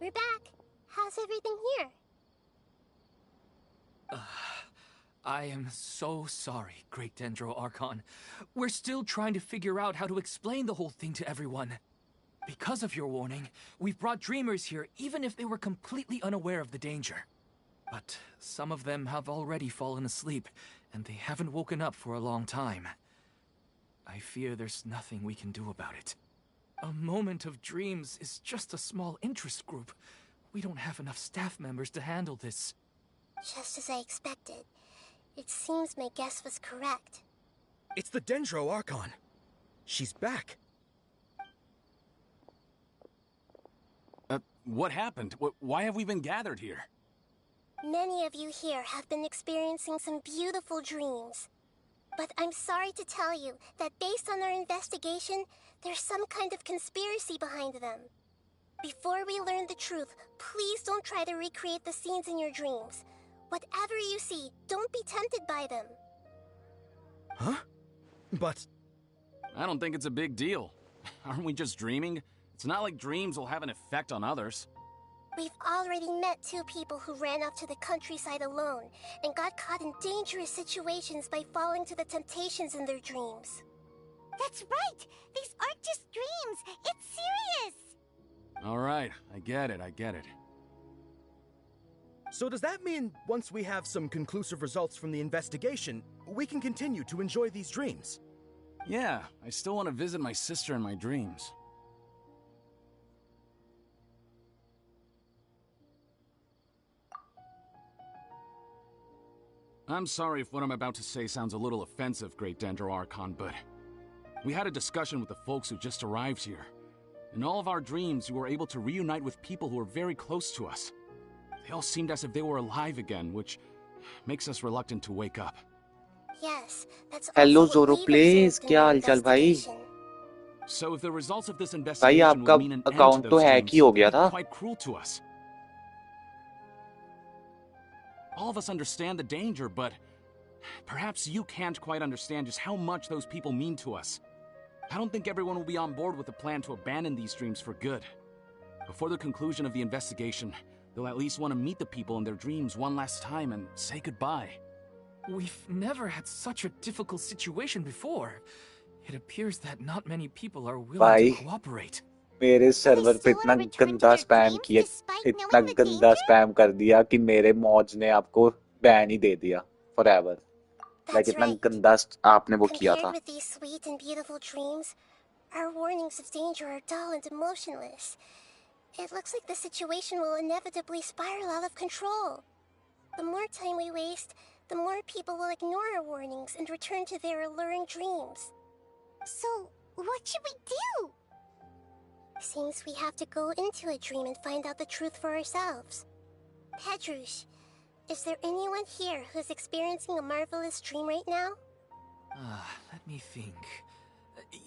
We're back. How's everything here? I am so sorry, Great Dendro Archon. We're still trying to figure out how to explain the whole thing to everyone. Because of your warning, we've brought dreamers here even if they were completely unaware of the danger. But some of them have already fallen asleep, and they haven't woken up for a long time. I fear there's nothing we can do about it. A moment of dreams is just a small interest group. We don't have enough staff members to handle this. Just as I expected. It seems my guess was correct. It's the Dendro Archon. She's back. What happened? Why have we been gathered here? Many of you here have been experiencing some beautiful dreams. But I'm sorry to tell you that based on our investigation, there's some kind of conspiracy behind them. Before we learn the truth, please don't try to recreate the scenes in your dreams. Whatever you see, don't be tempted by them. Huh? But... I don't think it's a big deal. Aren't we just dreaming? It's not like dreams will have an effect on others. We've already met 2 people who ran off to the countryside alone and got caught in dangerous situations by falling to the temptations in their dreams. That's right! These aren't just dreams! It's serious! Alright, I get it. So does that mean once we have some conclusive results from the investigation, we can continue to enjoy these dreams? Yeah, I still want to visit my sister in my dreams. I'm sorry if what I'm about to say sounds a little offensive, Great Dendro Archon, but we had a discussion with the folks who just arrived here. In all of our dreams, we were able to reunite with people who were very close to us. They all seemed as if they were alive again, which makes us reluctant to wake up. Yes, that's Hello also what Zoro we've Plays, observed in क्या our हालचाल भाई? investigation. So if the results of this भाई investigation आपका will mean an end to account तो those hack he dreams, हो गया that'd था. be quite cruel to us. All of us understand the danger, but perhaps you can't quite understand just how much those people mean to us. I don't think everyone will be on board with the plan to abandon these dreams for good. Before the conclusion of the investigation, they'll at least want to meet the people in their dreams one last time and say goodbye. We've never had such a difficult situation before. It appears that not many people are willing भाई to cooperate. मेरे server पे इतना गंदा spam किया, इतना गंदा spam कर दिया कि मेरे मॉड्स ने आपको बैन ही दे दिया forever. Like इतना गंदा आपने वो किया था. Compared with these sweet and beautiful dreams, our warnings of danger are dull and emotionless. It looks like the situation will inevitably spiral out of control. The more time we waste, the more people will ignore our warnings and return to their alluring dreams. So, what should we do? Seems we have to go into a dream and find out the truth for ourselves. Pedrush, is there anyone here who's experiencing a marvelous dream right now? Let me think.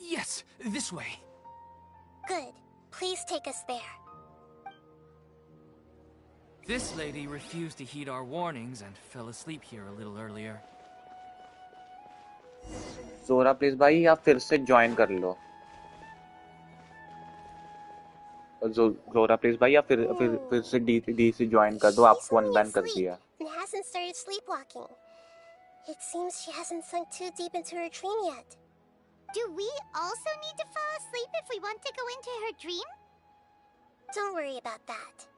Yes, this way. Good. Please take us there. This lady refused to heed our warnings and fell asleep here a little earlier. जोरा please भाई आप फिर से join कर लो. जोरा please भाई आप फिर से डी से ज्वाइन कर दो. आपको अनबैन कर दिया. And hasn't started sleepwalking. It seems she hasn't sunk too deep into her dream yet. Do we also need to fall asleep if we want to go into her dream? Don't worry about that.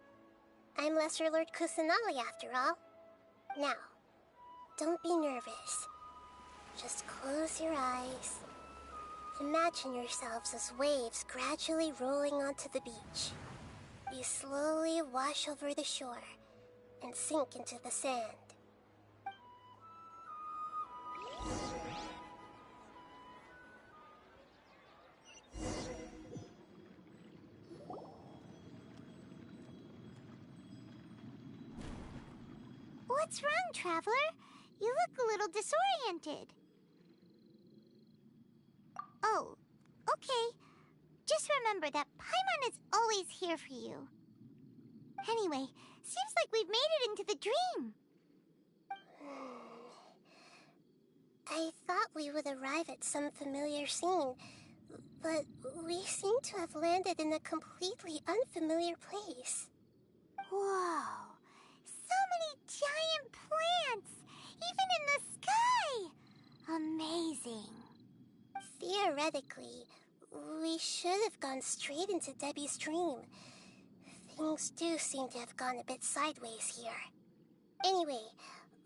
I'm Lesser Lord Kusanali after all. Now, don't be nervous. Just close your eyes. Imagine yourselves as waves gradually rolling onto the beach. You slowly wash over the shore and sink into the sand. What's wrong, Traveler? You look a little disoriented. Oh, okay. Just remember that Paimon is always here for you. Anyway, seems like we've made it into the dream. I thought we would arrive at some familiar scene, but we seem to have landed in a completely unfamiliar place. Whoa. So many giant plants, even in the sky. Amazing. Theoretically, we should have gone straight into Debbie's dream. Things do seem to have gone a bit sideways here. Anyway,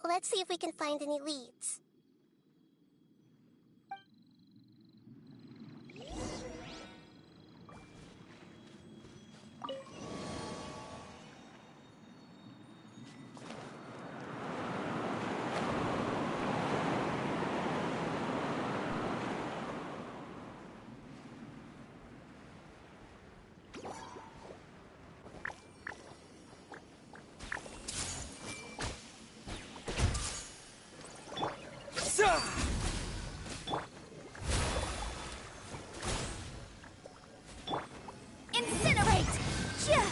let's see if we can find any leads. Incinerate! Yeah.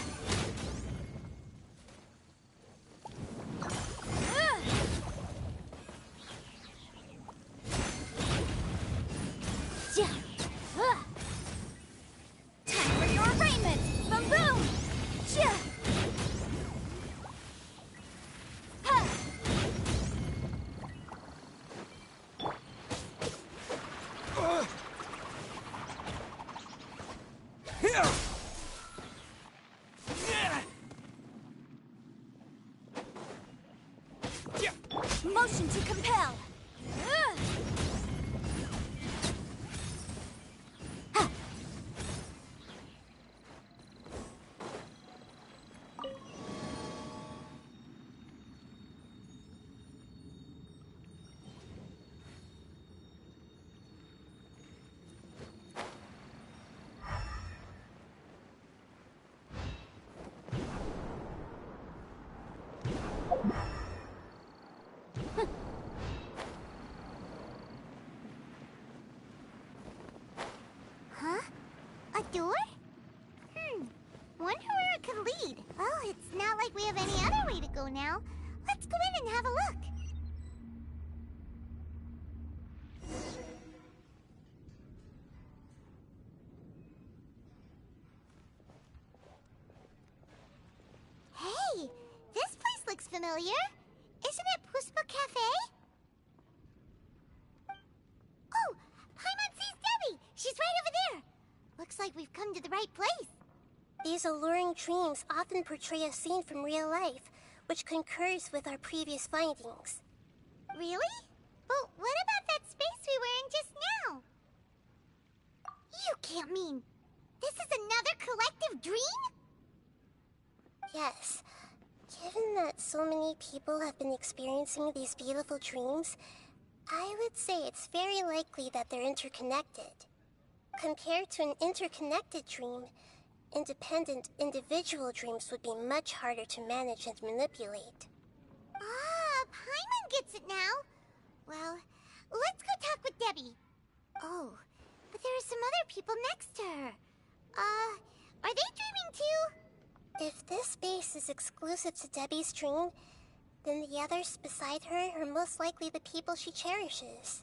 Yeah. Time for your arraignment! Boom boom! Yeah. Ha. Motion to compel. Huh? A door? Wonder where it could lead. Well, it's not like we have any other way to go now. Let's go in and have a look. Hey, this place looks familiar. Isn't it Puspa Cafe? Oh, Paimon sees Debbie. She's right over there. Looks like we've come to the right place. These alluring dreams often portray a scene from real life, which concurs with our previous findings. Really? But what about that space we were in just now? You can't mean this is another collective dream? Yes. Given that so many people have been experiencing these beautiful dreams, I would say it's very likely that they're interconnected. Compared to an interconnected dream, independent individual dreams would be much harder to manage and manipulate. Ah, Paimon gets it now. Well, let's go talk with Debbie. Oh, but there are some other people next to her. Are they dreaming too? If this space is exclusive to Debbie's dream, then the others beside her are most likely the people she cherishes.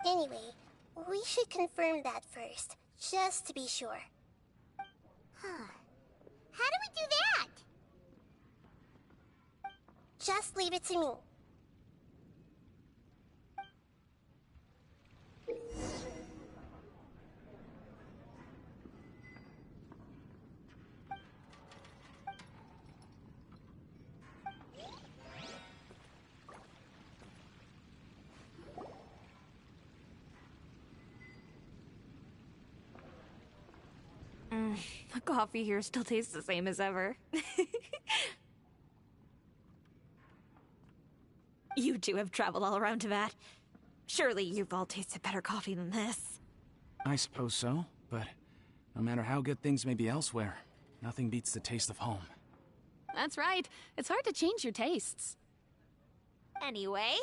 Anyway, we should confirm that first, just to be sure. Huh. How do we do that? Just leave it to me. The coffee here still tastes the same as ever. You two have traveled all around Tibet. Surely you've all tasted better coffee than this. I suppose so, but no matter how good things may be elsewhere, nothing beats the taste of home. That's right. It's hard to change your tastes. Anyway,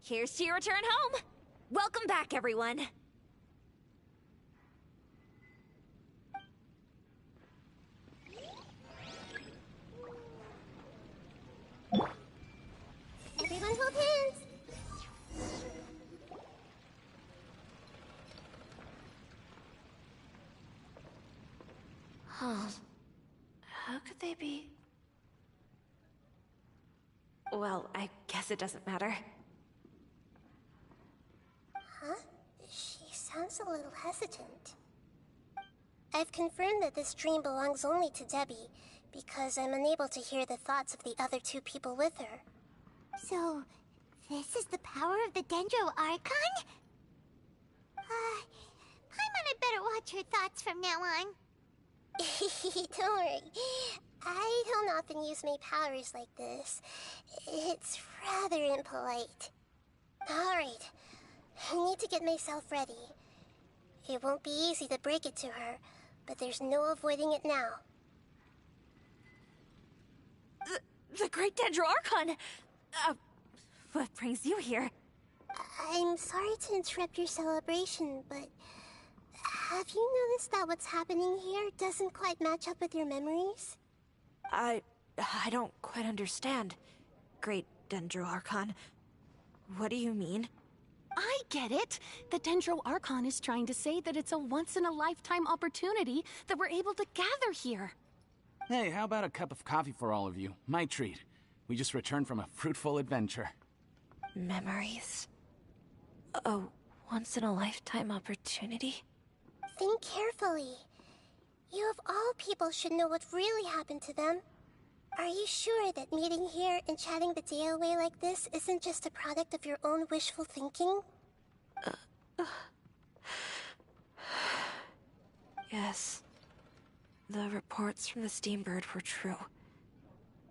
here's to your return home. Welcome back, everyone. Everyone hold hands. Huh. How could they be? Well, I guess it doesn't matter. Huh? She sounds a little hesitant. I've confirmed that this dream belongs only to Debbie, because I'm unable to hear the thoughts of the other two people with her. So, this is the power of the Dendro Archon? Paimon, I better watch her thoughts from now on. Don't worry. I don't often use my powers like this. It's rather impolite. Alright, I need to get myself ready. It won't be easy to break it to her, but there's no avoiding it now. The Great Dendro Archon! What brings you here? I'm sorry to interrupt your celebration, but have you noticed that what's happening here doesn't quite match up with your memories? I don't quite understand, Great Dendro Archon. What do you mean? I get it. The Dendro Archon is trying to say that it's a once-in-a-lifetime opportunity that we're able to gather here. Hey, how about a cup of coffee for all of you? My treat. We just returned from a fruitful adventure. Memories? A once-in-a-lifetime opportunity? Think carefully. You of all people should know what really happened to them. Are you sure that meeting here and chatting the day away like this isn't just a product of your own wishful thinking? Yes. The reports from the Steambird were true.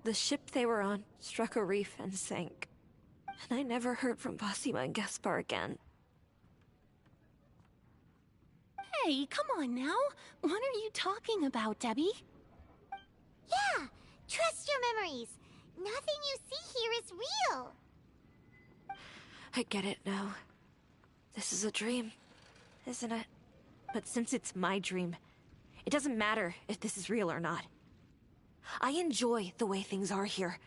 The ship they were on struck a reef and sank. And I never heard from Basima and Gaspar again. Hey, come on now. What are you talking about, Debbie? Yeah, trust your memories. Nothing you see here is real. I get it now. This is a dream, isn't it? But since it's my dream, it doesn't matter if this is real or not. I enjoy the way things are here.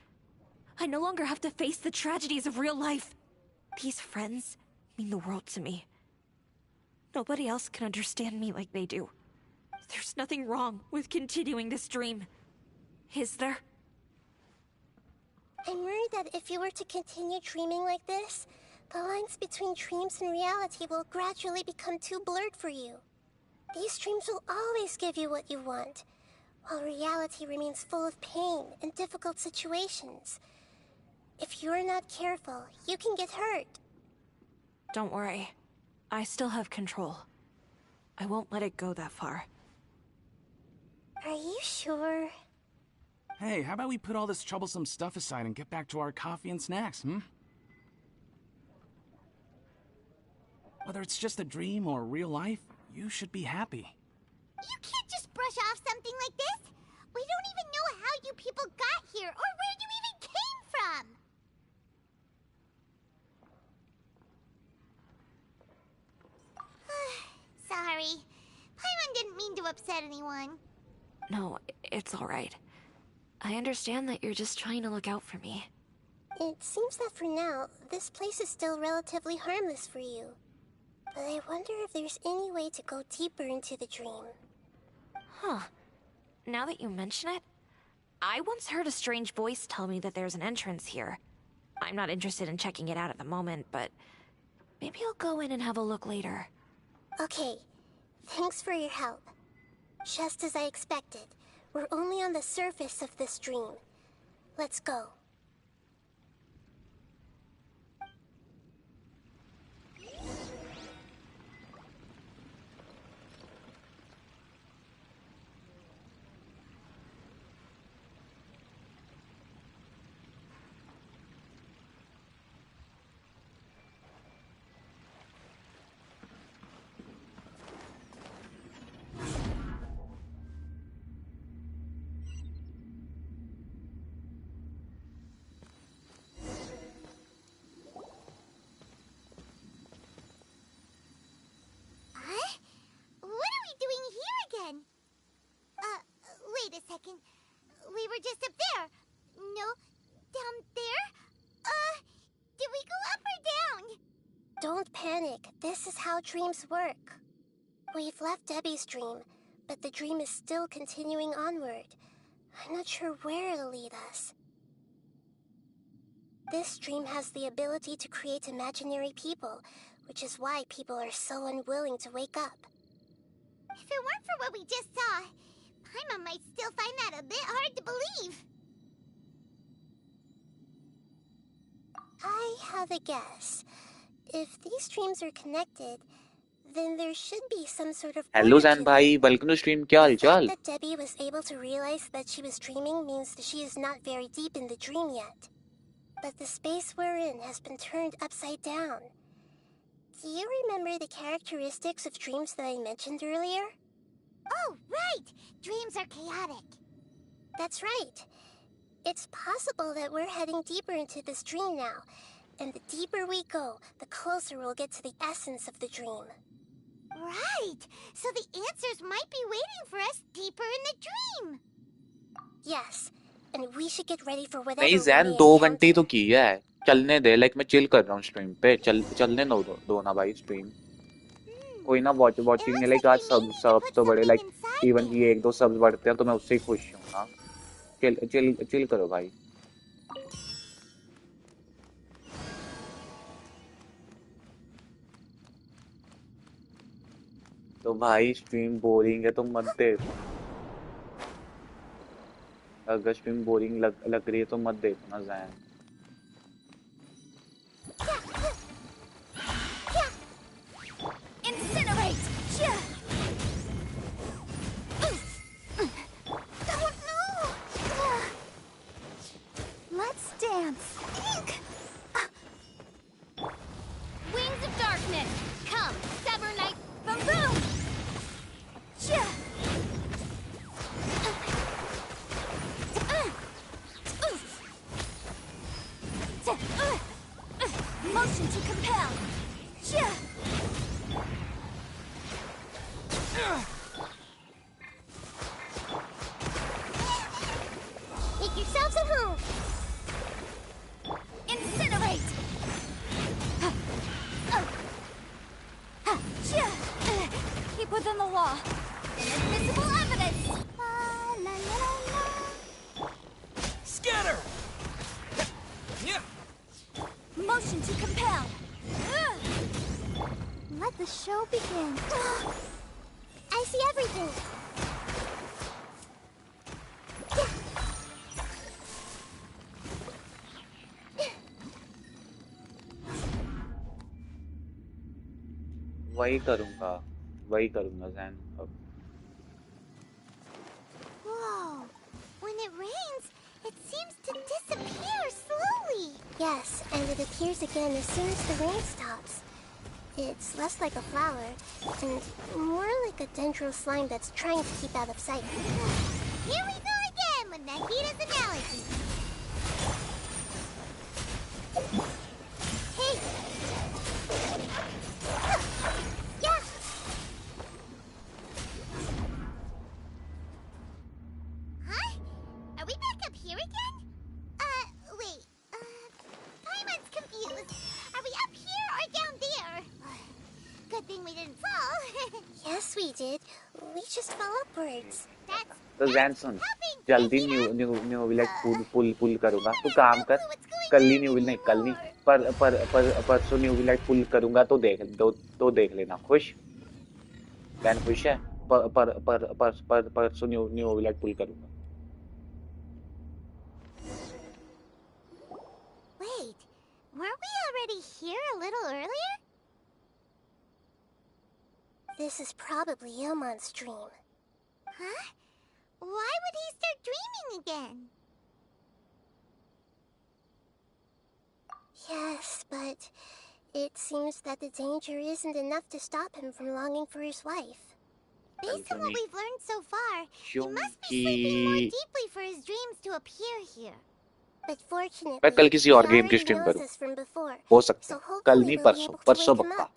I no longer have to face the tragedies of real life. These friends mean the world to me. Nobody else can understand me like they do. There's nothing wrong with continuing this dream. Is there? I'm worried that if you were to continue dreaming like this, the lines between dreams and reality will gradually become too blurred for you. These dreams will always give you what you want, while reality remains full of pain and difficult situations. If you're not careful, you can get hurt. Don't worry. I still have control. I won't let it go that far. Are you sure? Hey, how about we put all this troublesome stuff aside and get back to our coffee and snacks, Whether it's just a dream or real life, you should be happy. You can't just brush off something like this. We don't even know how you people got here or where you even came from. Sorry. Paimon didn't mean to upset anyone. No, it's alright. I understand that you're just trying to look out for me. It seems that for now, this place is still relatively harmless for you. But I wonder if there's any way to go deeper into the dream. Huh. Now that you mention it, I once heard a strange voice tell me that there's an entrance here. I'm not interested in checking it out at the moment, but maybe I'll go in and have a look later. Okay, thanks for your help. Just as I expected, we're only on the surface of this dream. Let's go. this is how dreams work. We've left Debbie's dream, but the dream is still continuing onward. I'm not sure where it'll lead us. This dream has the ability to create imaginary people, which is why people are so unwilling to wake up. If it weren't for what we just saw, Paimon might still find that a bit hard to believe. I have a guess. If these dreams are connected, then there should be some sort of Hello order Zan to bhai, them. welcome to stream. The Kya haal fact chal? that Debbie was able to realize that she was dreaming means that she is not very deep in the dream yet. But the space we're in has been turned upside down. Do you remember the characteristics of dreams that I mentioned earlier? Oh, right! Dreams are chaotic. That's right. It's possible that we're heading deeper into this dream now, and the deeper we go, the closer we'll get to the essence of the dream. Right! So the answers might be waiting for us deeper in the dream. Yes, and we should get ready for whatever नहीं we Jain may 2 encounter. घंटे तो की है चलने they like मैं chill कर रहा हूँ स्ट्रीम पे चलने दो ना भाई स्ट्रीम कोई ना वॉचिंग लाइक आज सब तो बड़े लाइक इवन की 1-2 सब्स बढ़ते हैं तो मैं उससे ही खुश हूँ ना चिल करो भाई तो भाई स्ट्रीम बोरिंग है तो मत देखो अगर स्ट्रीम बोरिंग लग रही है तो मत देखो ना Jain Incinerate! Let's dance. Wings of darkness! Come, sever night from boom! Motion to compel! Make yourselves at home! Incinerate! Keep within the law. Inadmissible evidence! La, la, la, la. Scatter! Yeah. Motion to compel! Let the show begin. I see everything! वही करूंगा जैन अब Whoa! When it rains, it seems to disappear slowly. Yes, and it appears again as soon as the rain stops. It's less like a flower, and more like a dendro slime that's trying to keep out of sight. Here we go again with Nahida's analogy. Hey! Yeah! Huh? Are we back up here again? Wait. Paimon's confused. Are we up here or down there? Good thing we didn't fall. Yes, we did. We just fell upwards. तो जैन सुन जल्दी new village पुल करूंगा तू काम कर कल ही new will नहीं कल नहीं परसों न्यू विलेज पुल करूंगा तो देख लेना खुश जैन खुश है परसों न्यू विलेज पुल करूंगा Wait, weren't we already here a little earlier? This is probably Ilmon's dream. Huh? Why would he start dreaming again? Yes, but it seems that the danger isn't enough to stop him from longing for his wife. Based on what we've learned so far, he must be sleeping more deeply for his dreams to appear here. But fortunately, मैं कल किसी he और game की already stream knows करूँ us from before, हो सकता so है कल hopefully नहीं we'll be able to परसों wake him पक्का up.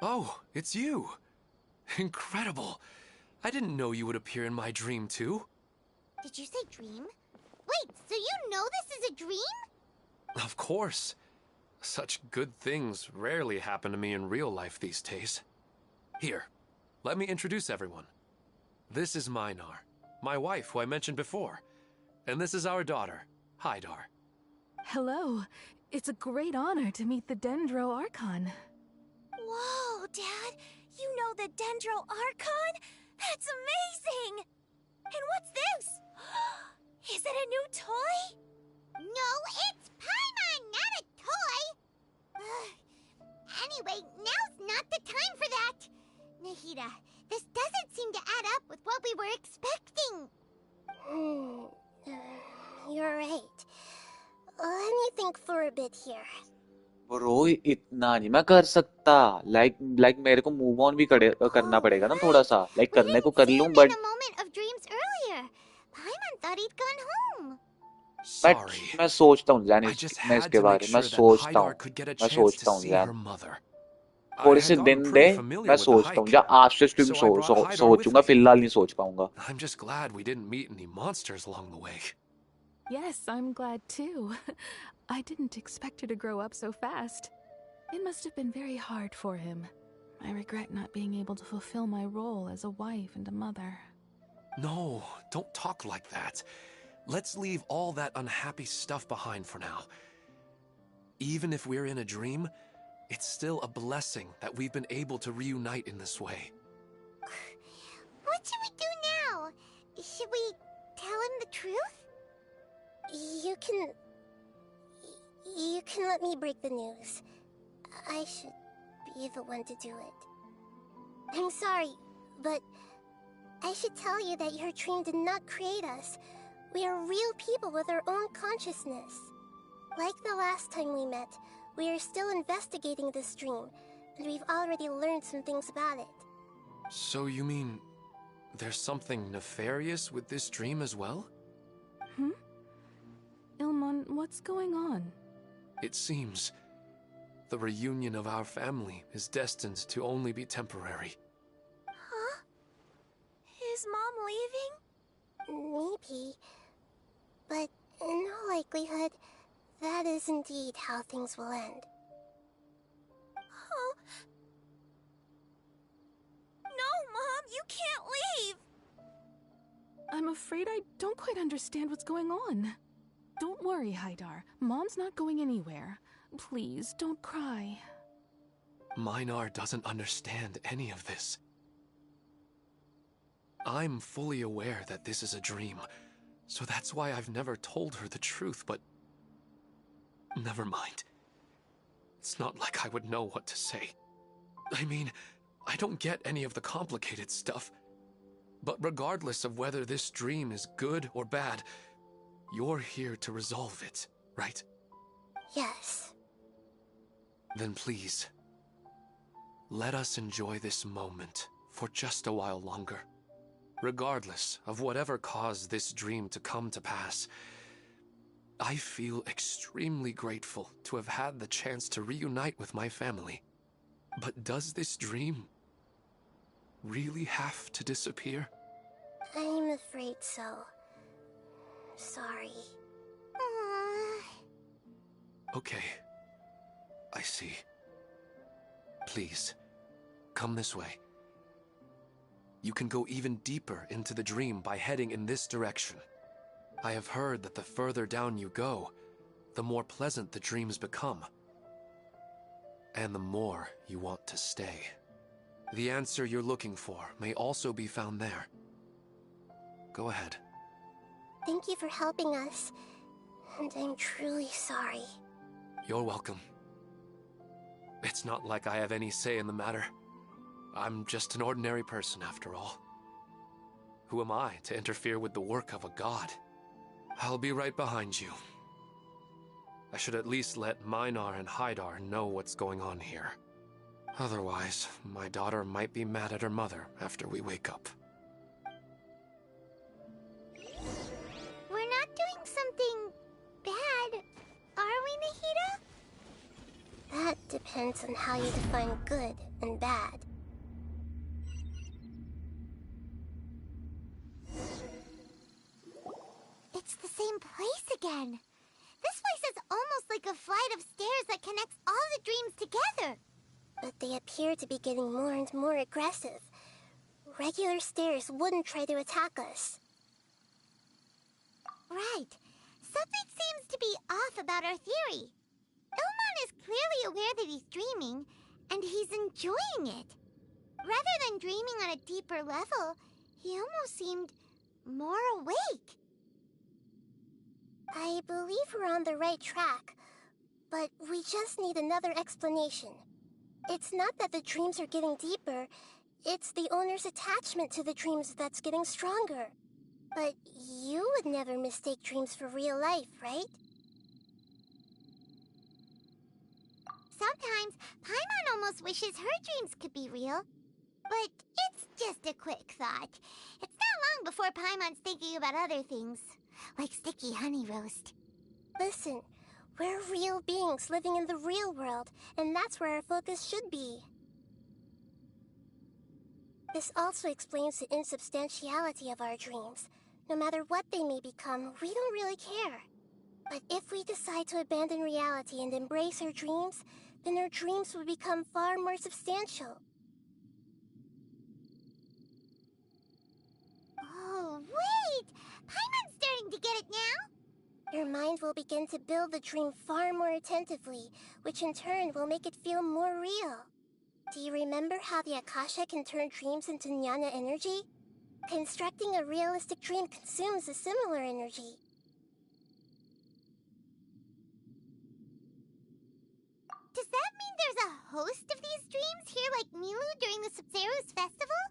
Oh, it's you. Incredible. I didn't know you would appear in my dream, too. Did you say dream? Wait, so you know this is a dream? Of course. Such good things rarely happen to me in real life these days. Here, let me introduce everyone. This is Minar, my wife who I mentioned before. And this is our daughter, Hydar. Hello. It's a great honor to meet the Dendro Archon. Whoa, Dad! You know the Dendro Archon? That's amazing! And what's this? Is it a new toy? No, it's Paimon, not a toy! Anyway, now's not the time for that! Nahida, this doesn't seem to add up with what we were expecting. You're right. Let me think for a bit here. Bro इतना नहीं मैं कर सकता like मेरे को move on भी करना पड़ेगा ना थोड़ा सा लाइक करने को कर लूं बट मैं सोचता हूँ जान मैं इसके बारे में मैं सोचता हूँ जान थोड़े से दिन दे मैं सोचता हूँ या आफ्टर स्ट्रीम सोचूंगा फिलहाल नहीं सोच पाऊंगा I'm just glad we didn't meet any monsters along the way. Yes, I'm glad too. I didn't expect her to grow up so fast. It must have been very hard for him. I regret not being able to fulfill my role as a wife and a mother. No, don't talk like that. Let's leave all that unhappy stuff behind for now. Even if we're in a dream, it's still a blessing that we've been able to reunite in this way. What should we do now? Should we tell him the truth? You can let me break the news. I should be the one to do it. I'm sorry, but I should tell you that your dream did not create us. We are real people with our own consciousness. Like the last time we met, we are still investigating this dream, and we've already learned some things about it. So you mean there's something nefarious with this dream as well? Ilmon, what's going on? It seems the reunion of our family is destined to only be temporary. Huh? Is Mom leaving? Maybe. But in all likelihood, that is indeed how things will end. Oh. No, Mom, you can't leave! I'm afraid I don't quite understand what's going on. Don't worry, Hydar. Mom's not going anywhere. Please, don't cry. Minar doesn't understand any of this. I'm fully aware that this is a dream, so that's why I've never told her the truth, but... Never mind. It's not like I would know what to say. I mean, I don't get any of the complicated stuff. But regardless of whether this dream is good or bad, you're here to resolve it, right? Yes. Then please, let us enjoy this moment for just a while longer. Regardless of whatever caused this dream to come to pass, I feel extremely grateful to have had the chance to reunite with my family. But does this dream really have to disappear? I'm afraid so. Sorry. Okay. I see. Please, come this way. You can go even deeper into the dream by heading in this direction. I have heard that the further down you go, the more pleasant the dreams become. And the more you want to stay. The answer you're looking for may also be found there. Go ahead. Thank you for helping us, and I'm truly sorry. You're welcome. It's not like I have any say in the matter. I'm just an ordinary person after all. Who am I to interfere with the work of a god? I'll be right behind you. I should at least let Minar and Hydar know what's going on here. Otherwise, my daughter might be mad at her mother after we wake up. We're not doing something bad, are we, Nahida? That depends on how you define good. and bad. It's the same place again. This place is almost like a flight of stairs that connects all the dreams together. But they appear to be getting more and more aggressive. Regular stairs wouldn't try to attack us. Right. Something seems to be off about our theory. Ilmon is clearly aware that he's dreaming, and he's enjoying it. Rather than dreaming on a deeper level, he almost seemed more awake. I believe we're on the right track, but we just need another explanation. It's not that the dreams are getting deeper, it's the owner's attachment to the dreams that's getting stronger. But you would never mistake dreams for real life, right? Sometimes, Paimon almost wishes her dreams could be real. But it's just a quick thought. It's not long before Paimon's thinking about other things, like sticky honey roast. Listen, we're real beings living in the real world, and that's where our focus should be. This also explains the insubstantiality of our dreams. No matter what they may become, we don't really care. But if we decide to abandon reality and embrace our dreams, then our dreams will become far more substantial. Oh, wait! Paimon's starting to get it now? Your mind will begin to build the dream far more attentively, which in turn will make it feel more real. Do you remember how the Akasha can turn dreams into jnana energy? Constructing a realistic dream consumes a similar energy. Does that mean there's a host of these dreams here like Milu during the Subzero's festival?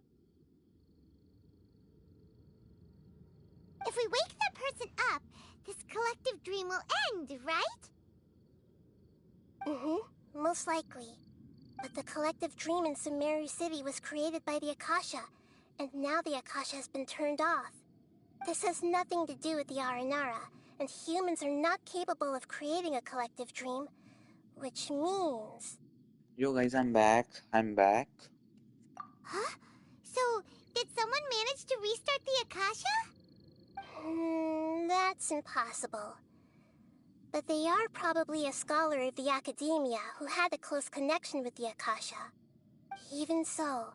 If we wake that person up, this collective dream will end, right? Mm-hmm, most likely. But the collective dream in Sumeru City was created by the Akasha, and now the Akasha has been turned off. This has nothing to do with the Aranara, and humans are not capable of creating a collective dream, which means... Yo guys, I'm back. Huh? So, did someone manage to restart the Akasha? That's impossible. But they are probably a scholar of the academia who had a close connection with the Akasha. Even so,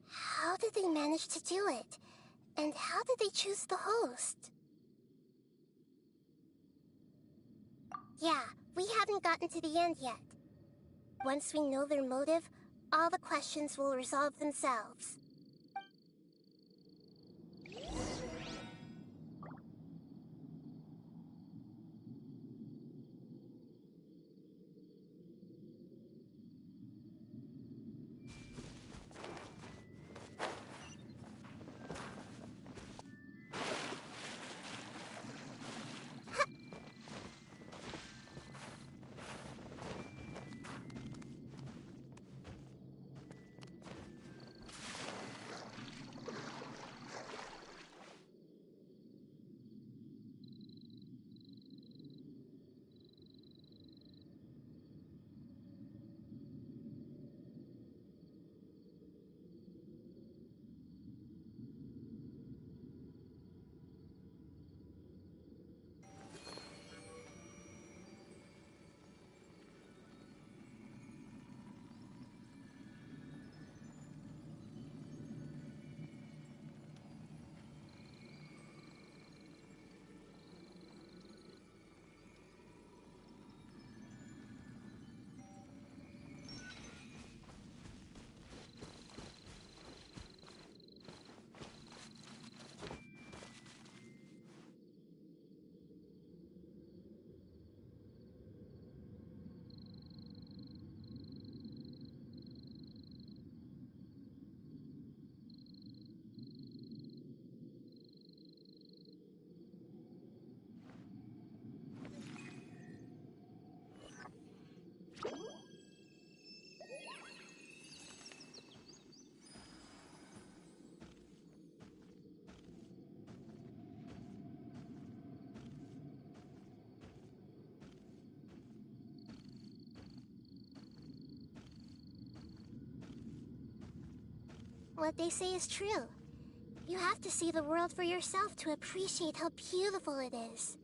how did they manage to do it? And how did they choose the host? Yeah, we haven't gotten to the end yet. Once we know their motive, all the questions will resolve themselves. What they say is true. You have to see the world for yourself to appreciate how beautiful it is.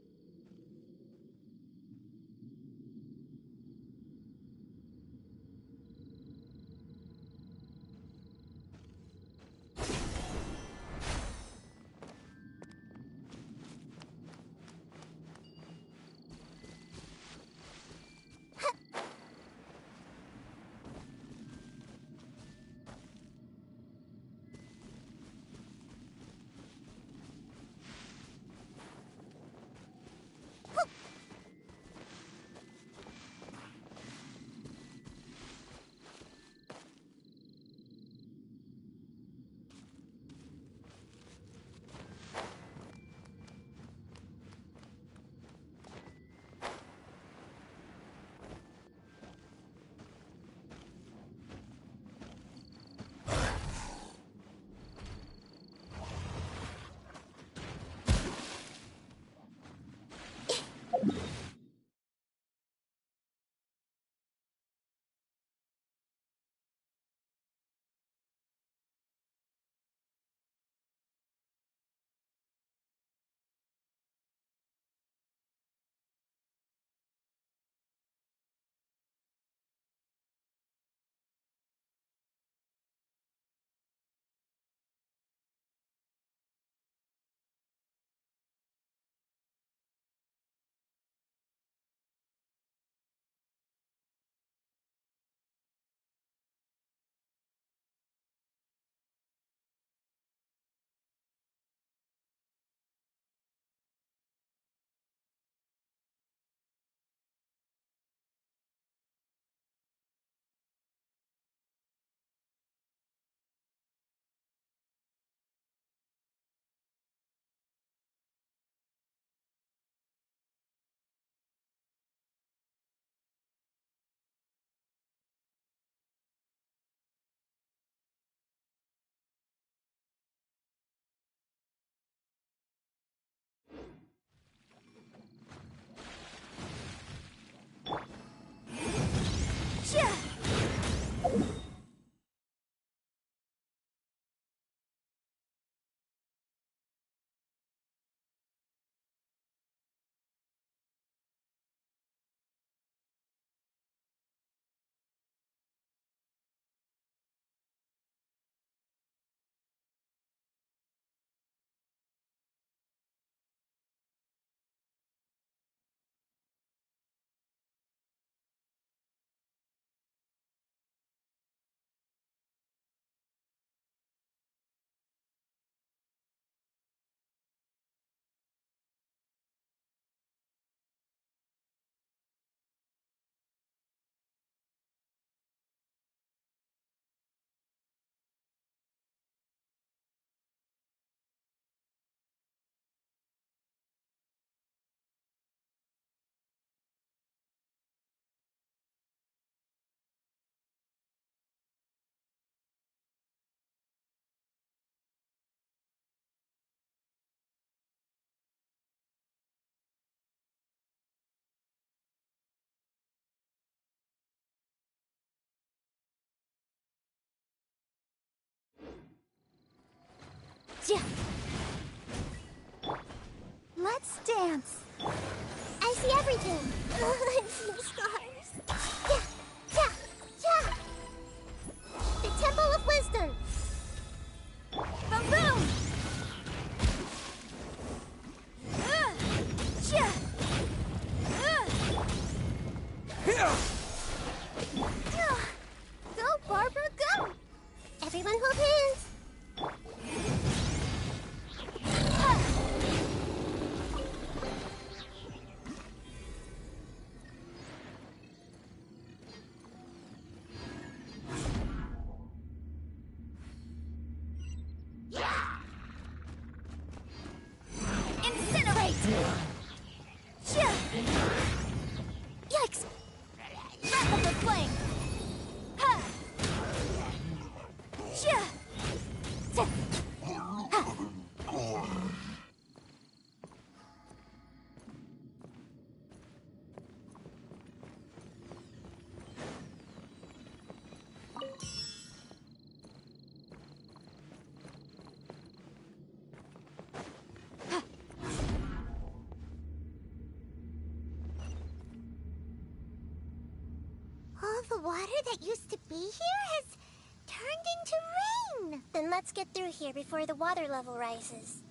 Let's dance. I see everything. I see stars. Yeah, yeah, yeah. The Temple of Wisdom. Boom, boom. Go, Barbara, go. Everyone hold hands. Yikes! Wrap up the flame! Ha! Shia! The water that used to be here has turned into rain. Then let's get through here before the water level rises.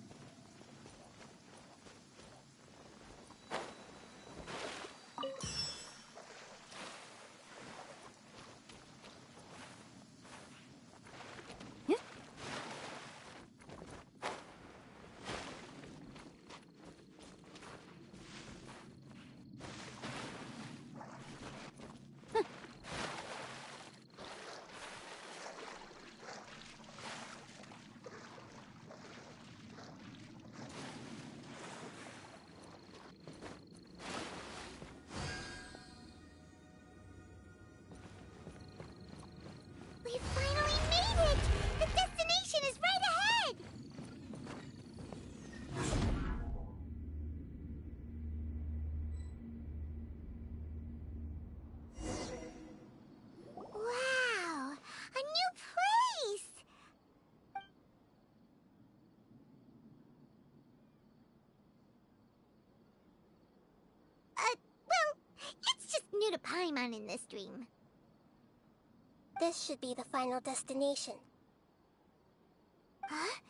We finally made it! The destination is right ahead! Wow! A new place! Well, it's just new to Paimon in this dream. This should be the final destination. Huh?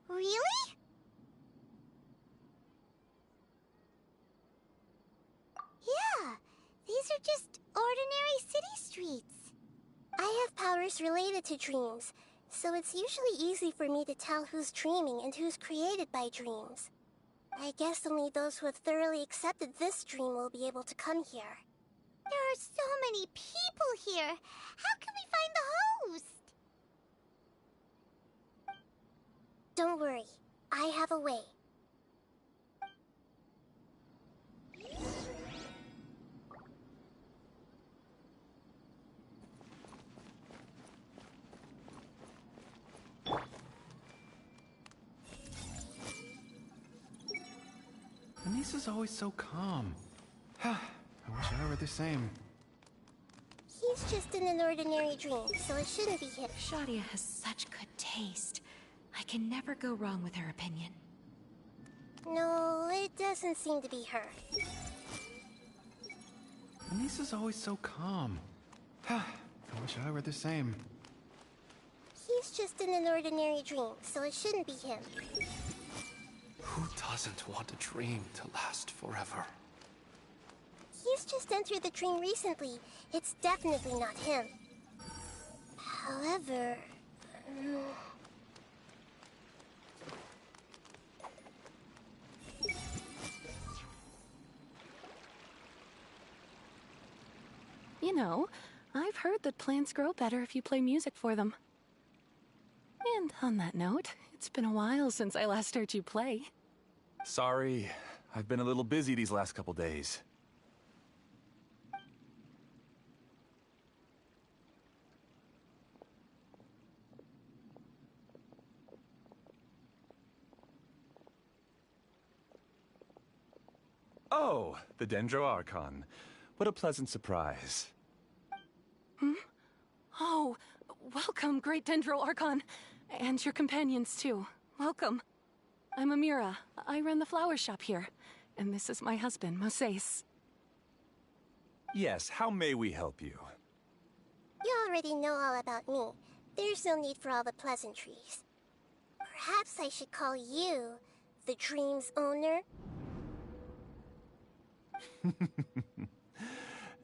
Really? Yeah, these are just ordinary city streets. I have powers related to dreams, so it's usually easy for me to tell who's dreaming and who's created by dreams. I guess only those who have thoroughly accepted this dream will be able to come here. There are so many people here. How can we find the host? Don't worry, I have a way. Anissa's always so calm. I wish I were the same. He's just in an ordinary dream, so it shouldn't be him. Shadia has such good taste. I can never go wrong with her opinion. No, it doesn't seem to be her. Anissa's always so calm. I wish I were the same. He's just in an ordinary dream, so it shouldn't be him. Who doesn't want a dream to last forever? He's just entered the dream recently. It's definitely not him. However... You know, I've heard that plants grow better if you play music for them. And on that note, it's been a while since I last heard you play. Sorry, I've been a little busy these last couple days. Oh, the Dendro Archon. What a pleasant surprise. Hmm? Oh, welcome, Great Dendro Archon. And your companions, too. Welcome. I'm Amira. I run the flower shop here. And this is my husband, Moses. Yes, how may we help you? You already know all about me. There's no need for all the pleasantries. Perhaps I should call you the dream's owner?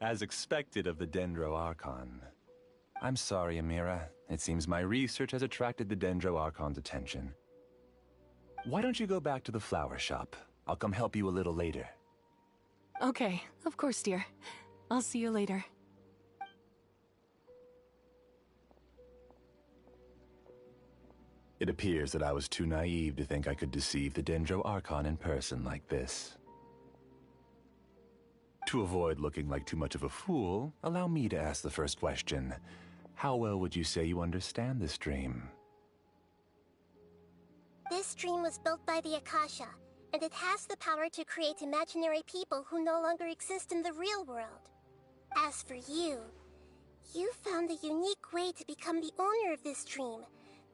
As expected of the Dendro Archon. I'm sorry, Amira. It seems my research has attracted the Dendro Archon's attention. Why don't you go back to the flower shop? I'll come help you a little later. Okay, of course, dear. I'll see you later. It appears that I was too naive to think I could deceive the Dendro Archon in person like this. To avoid looking like too much of a fool, allow me to ask the first question. How well would you say you understand this dream? This dream was built by the Akasha, and it has the power to create imaginary people who no longer exist in the real world. As for you, you found a unique way to become the owner of this dream,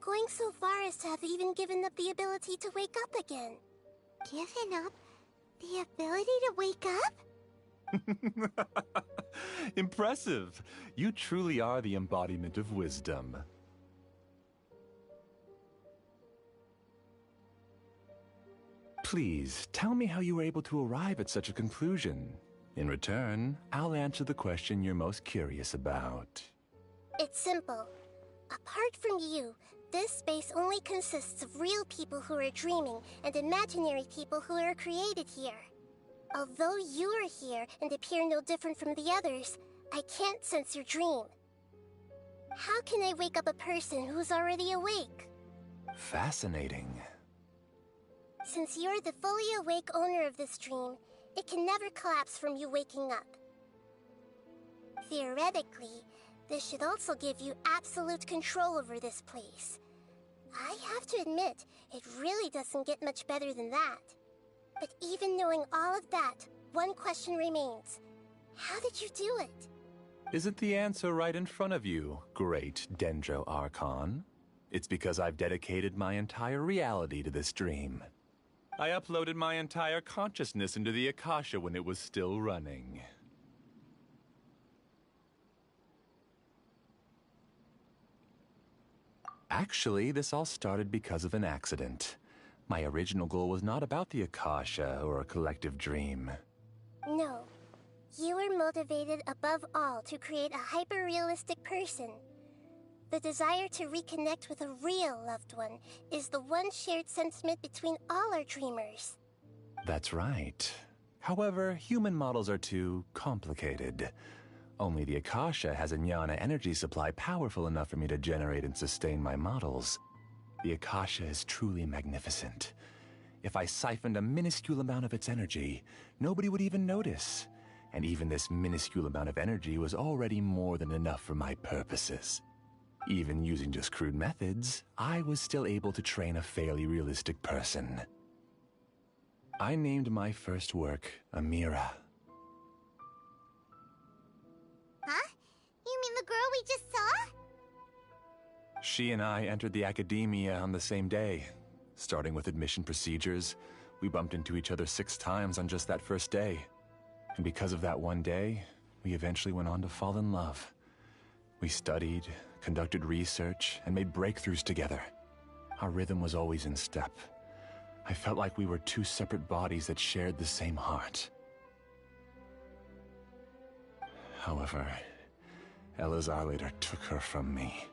going so far as to have even given up the ability to wake up again. Given up the ability to wake up? Impressive. You truly are the embodiment of wisdom. Please, tell me how you were able to arrive at such a conclusion. In return, I'll answer the question you're most curious about. It's simple. Apart from you, this space only consists of real people who are dreaming and imaginary people who are created here. Although you are here and appear no different from the others, I can't sense your dream. How can I wake up a person who's already awake? Fascinating. Since you're the fully awake owner of this dream, it can never collapse from you waking up. Theoretically, this should also give you absolute control over this place. I have to admit, it really doesn't get much better than that. But even knowing all of that, one question remains. How did you do it? Isn't the answer right in front of you, great Dendro Archon? It's because I've dedicated my entire reality to this dream. I uploaded my entire consciousness into the Akasha when it was still running. Actually, this all started because of an accident. My original goal was not about the Akasha or a collective dream. No. You were motivated above all to create a hyper-realistic person. The desire to reconnect with a real loved one is the one shared sentiment between all our dreamers. That's right. However, human models are too complicated. Only the Akasha has a jnana energy supply powerful enough for me to generate and sustain my models. The Akasha is truly magnificent. If I siphoned a minuscule amount of its energy, nobody would even notice. And even this minuscule amount of energy was already more than enough for my purposes. Even using just crude methods, I was still able to train a fairly realistic person. I named my first work Amira. Huh? You mean the girl we just saw? She and I entered the academia on the same day. Starting with admission procedures, we bumped into each other 6 times on just that first day. And because of that one day, we eventually went on to fall in love. We studied, conducted research, and made breakthroughs together. Our rhythm was always in step. I felt like we were 2 separate bodies that shared the same heart. However, Elazar later took her from me.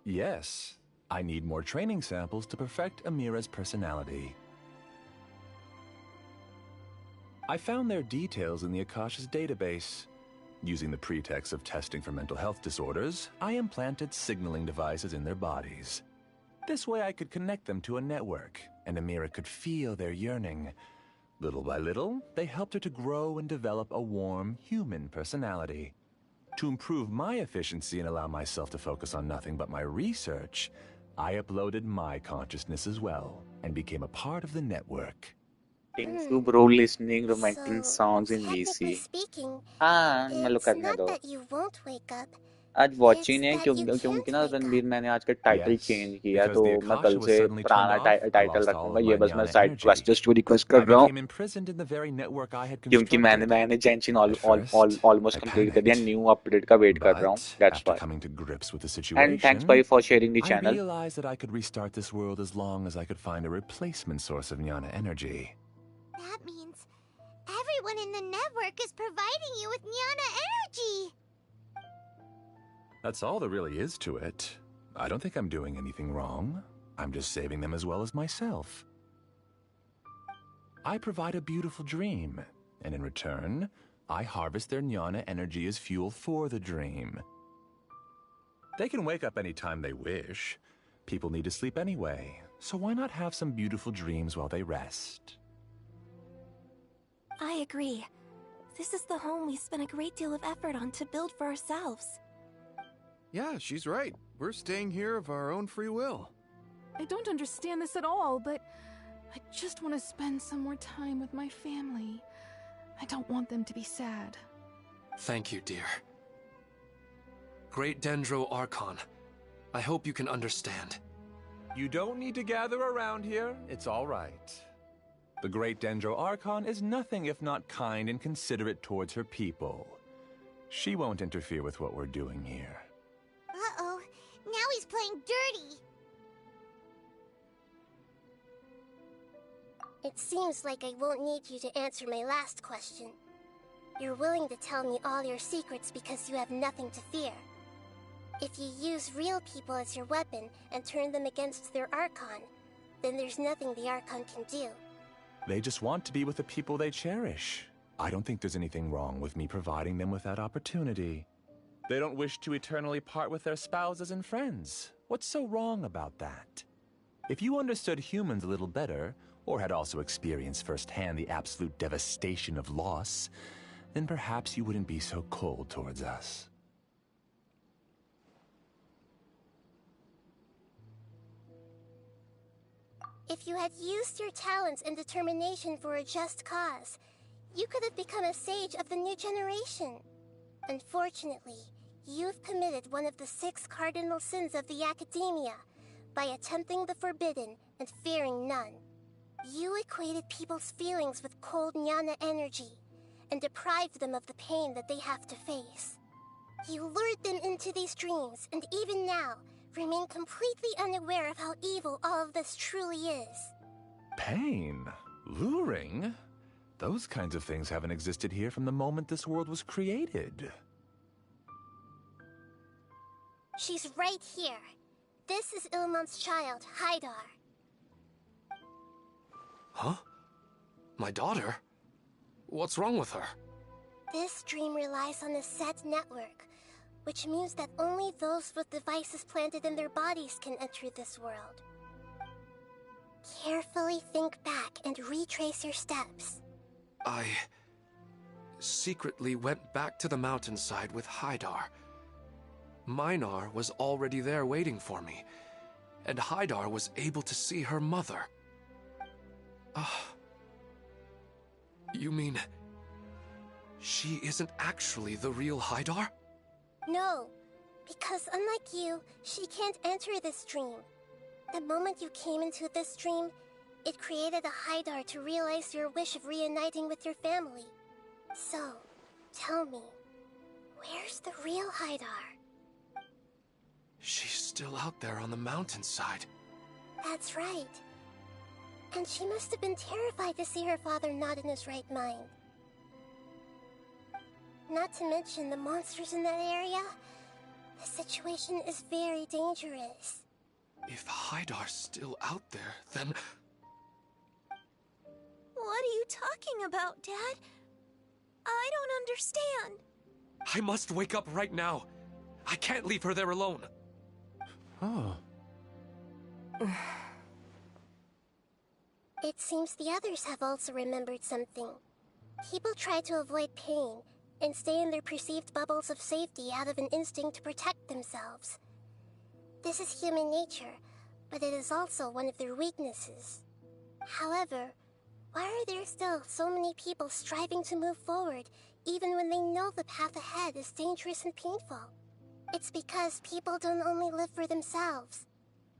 Yes, I need more training samples to perfect Amira's personality. I found their details in the Akasha's database. Using the pretext of testing for mental health disorders, I implanted signaling devices in their bodies. This way I could connect them to a network, and Amira could feel their yearning. Little by little, they helped her to grow and develop a warm, human personality. To improve my efficiency and allow myself to focus on nothing but my research, I uploaded my consciousness as well, and became a part of the network. Thank you, bro, listening romantic So, songs in technically VC. speaking, हाँ मैं लोग it's करने not दो that you won't wake up. आज watching It's है that you क्योंकि can't ना wake Ranbir मैंने आज का टाइटल Yes, चेंज किया because तो the मैं कल Akasha was से suddenly पुराना turned off, I title lost all रखूंगा of ये my बस मैं jnana side energy. Quest story quest I कर रहा हूँ became imprisoned in the very network I had क्योंकि constructed. मैंने जेंशिन At first, almost I complete कर दिया panicked. न्यू अपडेट का वेट कर रहा हूँ But that's after why coming to grips with the and thanks situation, भाई for sharing the I channel realized that I could restart this world as long as I could find a replacement source of jnana energy. That means everyone in the network is providing you with jnana energy. That's all there really is to it. I don't think I'm doing anything wrong. I'm just saving them as well as myself. I provide a beautiful dream, and in return, I harvest their jnana energy as fuel for the dream. They can wake up any time they wish. People need to sleep anyway, so why not have some beautiful dreams while they rest? I agree. This is the home we spent a great deal of effort on to build for ourselves. Yeah, she's right. We're staying here of our own free will. I don't understand this at all, but I just want to spend some more time with my family. I don't want them to be sad. Thank you, dear. Great Dendro Archon, I hope you can understand. You don't need to gather around here. It's all right. The Great Dendro Archon is nothing if not kind and considerate towards her people. She won't interfere with what we're doing here. Uh-oh. Now he's playing dirty. It seems like I won't need you to answer my last question. You're willing to tell me all your secrets because you have nothing to fear. If you use real people as your weapon and turn them against their Archon, then there's nothing the Archon can do. They just want to be with the people they cherish. I don't think there's anything wrong with me providing them with that opportunity. They don't wish to eternally part with their spouses and friends. What's so wrong about that? If you understood humans a little better, or had also experienced firsthand the absolute devastation of loss, then perhaps you wouldn't be so cold towards us. If you had used your talents and determination for a just cause, you could have become a sage of the new generation. Unfortunately, you've committed one of the 6 cardinal sins of the Academia by attempting the forbidden and fearing none. You equated people's feelings with cold jnana energy and deprived them of the pain that they have to face. You lured them into these dreams, and even now, remain completely unaware of how evil all of this truly is. Pain? Luring? Those kinds of things haven't existed here from the moment this world was created. She's right here. This is Ilmon's child, Haidar. Huh? My daughter? What's wrong with her? This dream relies on a set network, which means that only those with devices planted in their bodies can enter this world. Carefully think back and retrace your steps. I secretly went back to the mountainside with Haidar. Minar was already there waiting for me, and Haidar was able to see her mother. You mean she isn't actually the real Haidar? No, because unlike you, she can't enter this dream. The moment you came into this dream, it created a Haidar to realize your wish of reuniting with your family. So, tell me, where's the real Haidar? She's still out there on the mountainside. That's right. And she must have been terrified to see her father not in his right mind. Not to mention the monsters in that area. The situation is very dangerous. If Haidar's still out there, then... What are you talking about, Dad? I don't understand. I must wake up right now. I can't leave her there alone. Oh. It seems the others have also remembered something. People try to avoid pain and stay in their perceived bubbles of safety out of an instinct to protect themselves. This is human nature, but it is also one of their weaknesses. However, why are there still so many people striving to move forward even when they know the path ahead is dangerous and painful? It's because people don't only live for themselves.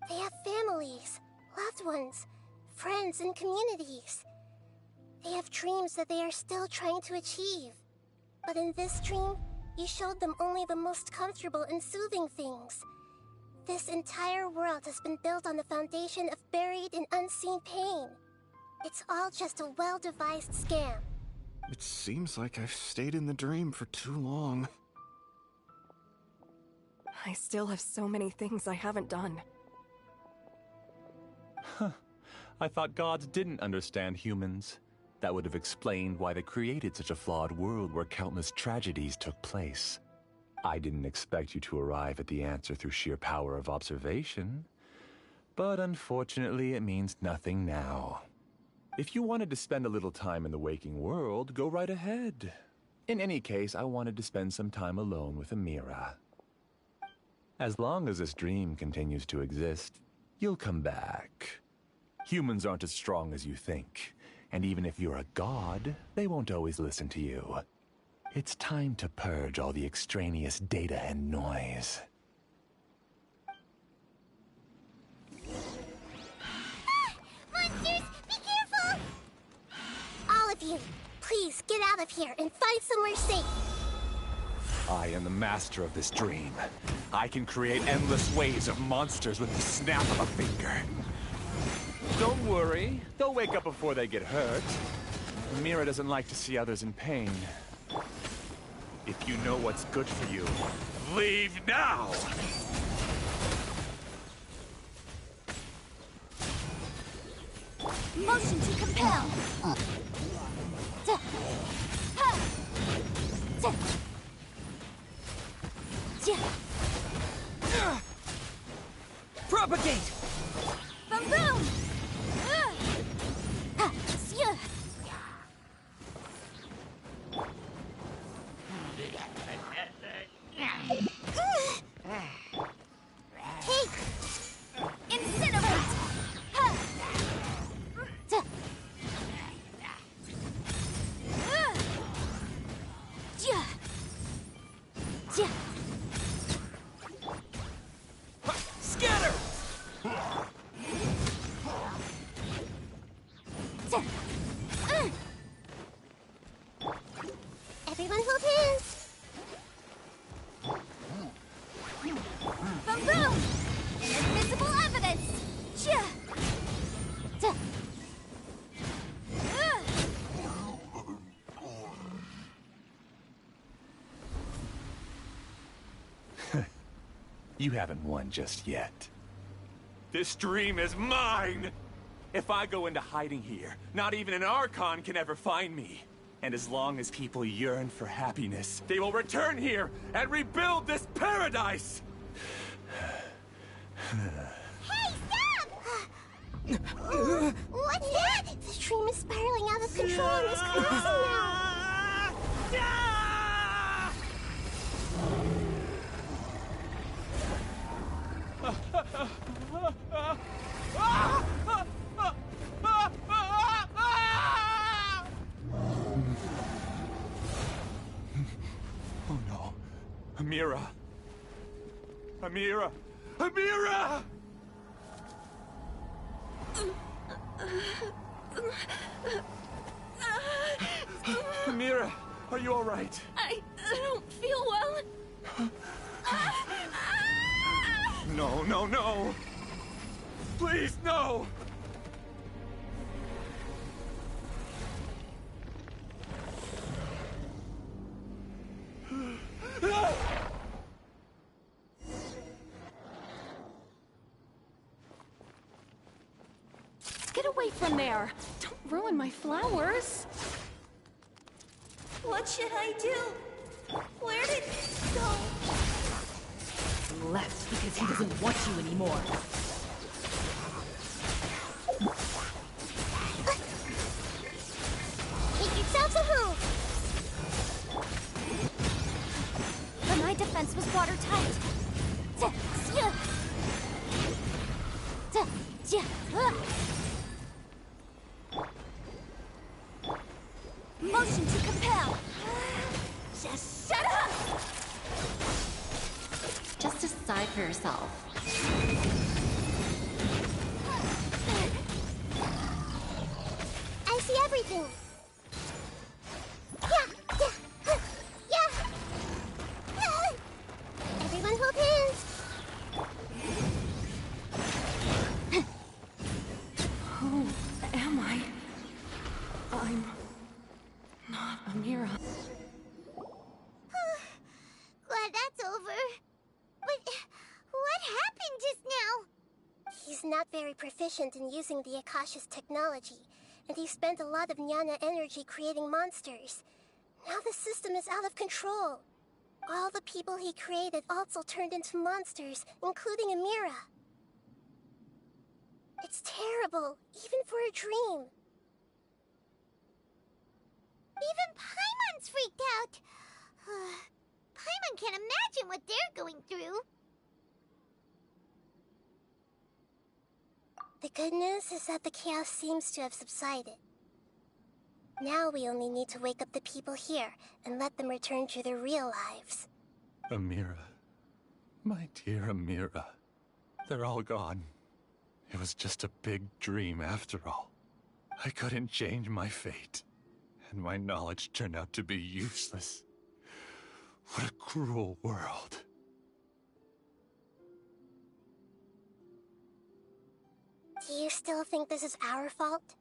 They have families, loved ones, friends, and communities. They have dreams that they are still trying to achieve. But in this dream, you showed them only the most comfortable and soothing things. This entire world has been built on the foundation of buried and unseen pain. It's all just a well-devised scam. It seems like I've stayed in the dream for too long. I still have so many things I haven't done. Huh. I thought gods didn't understand humans. That would have explained why they created such a flawed world where countless tragedies took place. I didn't expect you to arrive at the answer through sheer power of observation. But unfortunately, it means nothing now. If you wanted to spend a little time in the waking world, go right ahead. In any case, I wanted to spend some time alone with Amira. As long as this dream continues to exist, you'll come back. Humans aren't as strong as you think. And even if you're a god, they won't always listen to you. It's time to purge all the extraneous data and noise. Monsters, be careful! All of you, please get out of here and find somewhere safe. I am the master of this dream. I can create endless waves of monsters with the snap of a finger. Don't worry, they'll wake up before they get hurt. Mira doesn't like to see others in pain. If you know what's good for you, leave now! Motion to compel! Propagate! Boom boom! Incinerate! Scatter! Everyone hold hands. Boom boom! Inadmissible evidence! You haven't won just yet. This dream is mine! If I go into hiding here, not even an Archon can ever find me. And as long as people yearn for happiness, they will return here and rebuild this paradise! Hey, stop! What's that? The dream is spiraling out of control and is collapsing now. Oh no. Amira. Amira! Amira! Amira, are you all right? I don't feel well. No, no, no! Please, no! Get away from there! Don't ruin my flowers! What should I do? Where did it go? Left because he doesn't want you anymore. Make yourselves a home! But my defense was watertight. Motion to compel! Just shut up! Just decide for yourself. I see everything. Everyone hold hands. Who am I? I'm not Amira. Glad that's over. But what happened just now? He's not very proficient in using the Akasha's technology, and he spent a lot of Jnana energy creating monsters. Now the system is out of control. All the people he created also turned into monsters, including Amira. It's terrible, even for a dream. Even Paimon's freaked out. Paimon can't imagine what they're going through. The good news is that the chaos seems to have subsided. Now we only need to wake up the people here and let them return to their real lives. Amira. My dear Amira. They're all gone. It was just a big dream after all. I couldn't change my fate, and my knowledge turned out to be useless. What a cruel world. Do you still think this is our fault?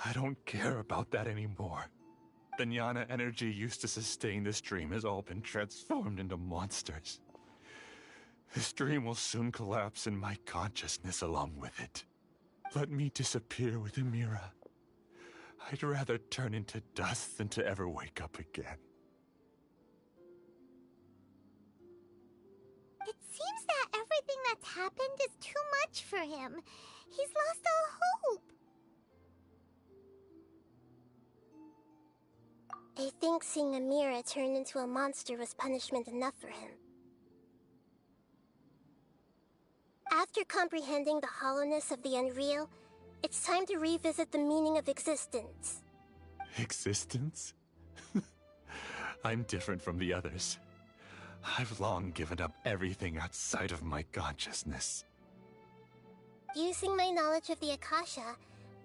I don't care about that anymore. The jnana energy used to sustain this dream has all been transformed into monsters. This dream will soon collapse and my consciousness along with it. Let me disappear with Amira. I'd rather turn into dust than to ever wake up again. It seems that everything that's happened is too much for him. He's lost all hope. I think seeing Amira turn into a monster was punishment enough for him. After comprehending the hollowness of the unreal, it's time to revisit the meaning of existence. Existence? I'm different from the others. I've long given up everything outside of my consciousness. Using my knowledge of the Akasha,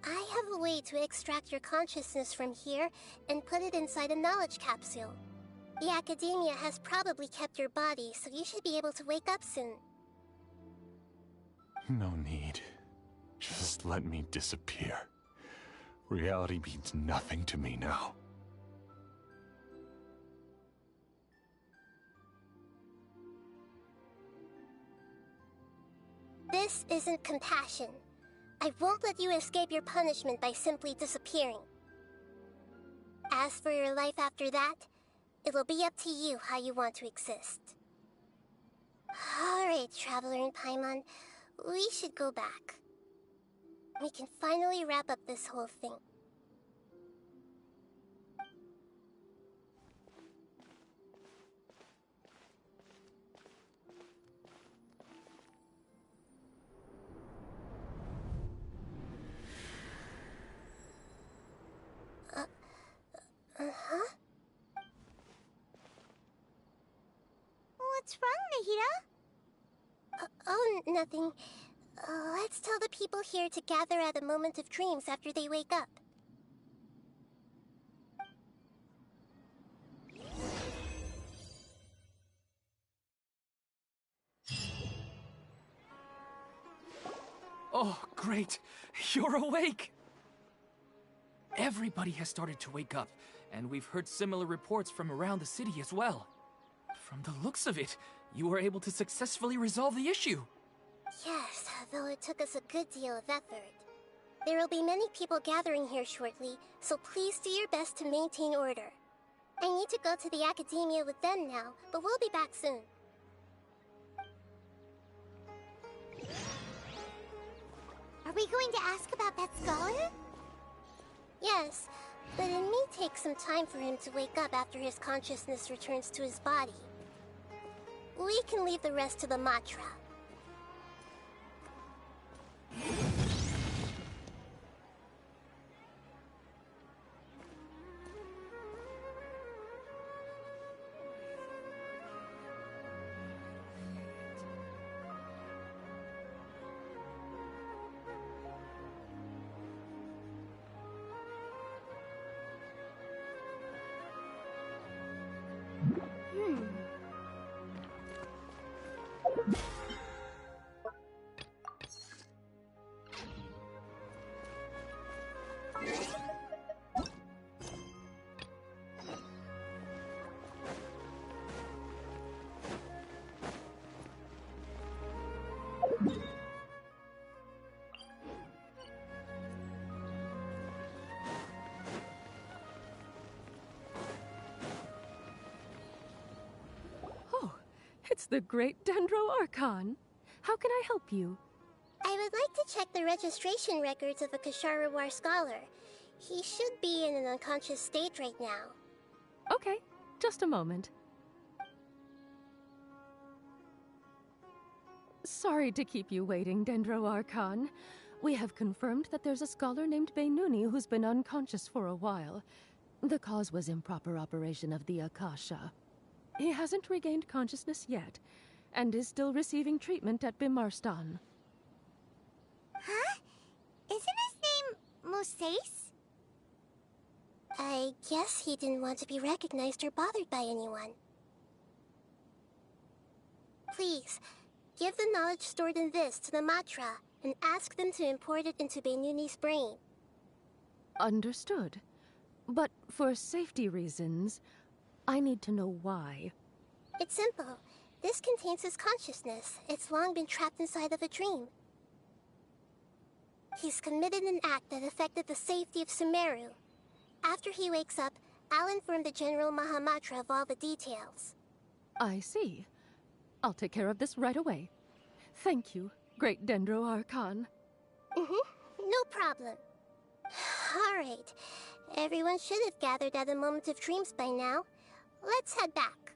I have a way to extract your consciousness from here and put it inside a knowledge capsule. The Academia has probably kept your body, so you should be able to wake up soon. No need. Just let me disappear. Reality means nothing to me now. This isn't compassion. I won't let you escape your punishment by simply disappearing. As for your life after that, it'll be up to you how you want to exist. Alright, Traveler in Paimon, we should go back. We can finally wrap up this whole thing. Uh-huh? What's wrong, Nahida? Oh, nothing. Let's tell the people here to gather at a moment of dreams after they wake up. Oh, great! You're awake! Everybody has started to wake up, and we've heard similar reports from around the city as well. From the looks of it, you were able to successfully resolve the issue. Yes, though it took us a good deal of effort. There will be many people gathering here shortly, so please do your best to maintain order. I need to go to the Academia with them now, but we'll be back soon. Are we going to ask about that scholar? Yes, but it may take some time for him to wake up after his consciousness returns to his body. We can leave the rest to the Matra. It's the great Dendro Archon. How can I help you? I would like to check the registration records of a Kasharawar scholar. He should be in an unconscious state right now. Okay, just a moment. Sorry to keep you waiting, Dendro Archon. We have confirmed that there's a scholar named Beinuni who's been unconscious for a while. The cause was improper operation of the Akasha. He hasn't regained consciousness yet, and is still receiving treatment at Bimarstan. Huh? Isn't his name Moses? I guess he didn't want to be recognized or bothered by anyone. Please, give the knowledge stored in this to the Matra, and ask them to import it into Beinuni's brain. Understood. But for safety reasons, I need to know why. It's simple. This contains his consciousness. It's long been trapped inside of a dream. He's committed an act that affected the safety of Sumeru. After he wakes up, I'll inform the General Mahamatra of all the details. I see. I'll take care of this right away. Thank you, Great Dendro Archon. No problem. Alright. Everyone should have gathered at a Moment of Dreams by now. Let's head back.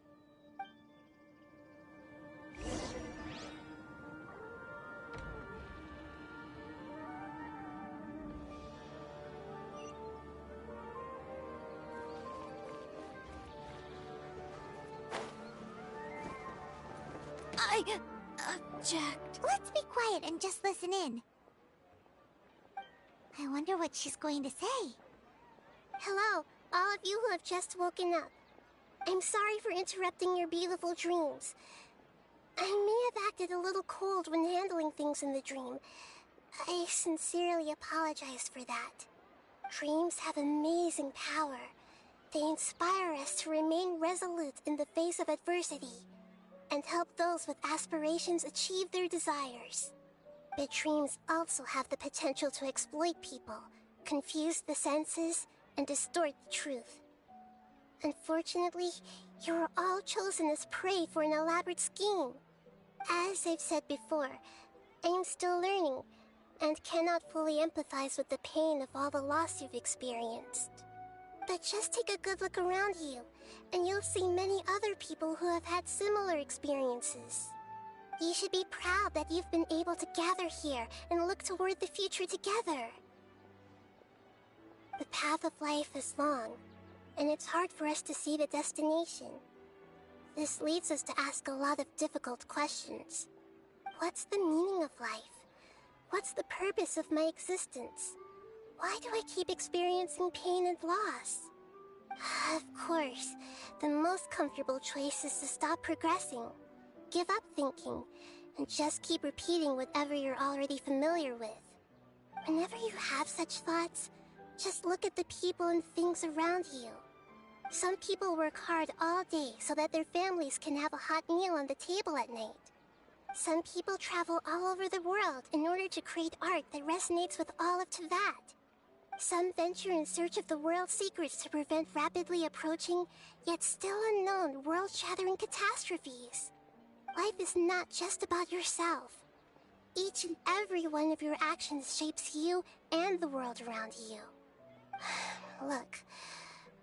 I object. Let's be quiet and just listen in. I wonder what she's going to say. Hello, all of you who have just woken up. I'm sorry for interrupting your beautiful dreams. I may have acted a little cold when handling things in the dream. I sincerely apologize for that. Dreams have amazing power. They inspire us to remain resolute in the face of adversity, and help those with aspirations achieve their desires. But dreams also have the potential to exploit people, confuse the senses, and distort the truth. Unfortunately, you are all chosen as prey for an elaborate scheme. As I've said before, I am still learning, and cannot fully empathize with the pain of all the loss you've experienced. But just take a good look around you, and you'll see many other people who have had similar experiences. You should be proud that you've been able to gather here and look toward the future together. The path of life is long, and it's hard for us to see the destination. This leads us to ask a lot of difficult questions. What's the meaning of life? What's the purpose of my existence? Why do I keep experiencing pain and loss? Of course, the most comfortable choice is to stop progressing, give up thinking, and just keep repeating whatever you're already familiar with. Whenever you have such thoughts, just look at the people and things around you. Some people work hard all day so that their families can have a hot meal on the table at night. Some people travel all over the world in order to create art that resonates with all of Teyvat. Some venture in search of the world's secrets to prevent rapidly approaching, yet still unknown, world-shattering catastrophes. Life is not just about yourself. Each and every one of your actions shapes you and the world around you. Look,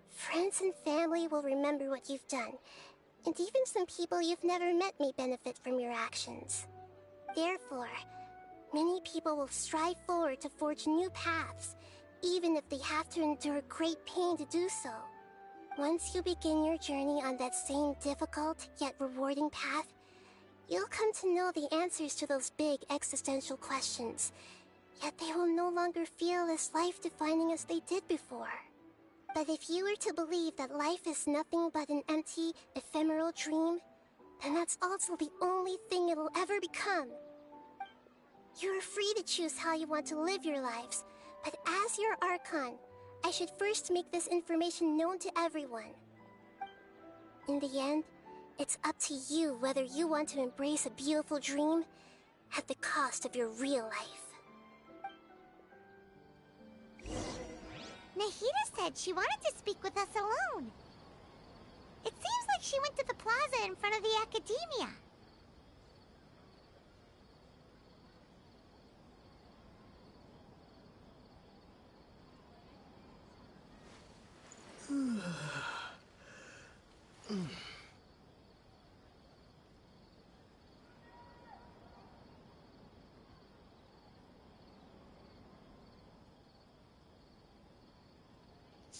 friends and family will remember what you've done, and even some people you've never met may benefit from your actions. Therefore, many people will strive forward to forge new paths, even if they have to endure great pain to do so. Once you begin your journey on that same difficult yet rewarding path, you'll come to know the answers to those big existential questions, yet they will no longer feel as life-defining as they did before. But if you were to believe that life is nothing but an empty, ephemeral dream, then that's also the only thing it'll ever become. You're free to choose how you want to live your lives, but as your Archon, I should first make this information known to everyone. In the end, it's up to you whether you want to embrace a beautiful dream at the cost of your real life. Nahida said she wanted to speak with us alone. It seems like she went to the plaza in front of the academia.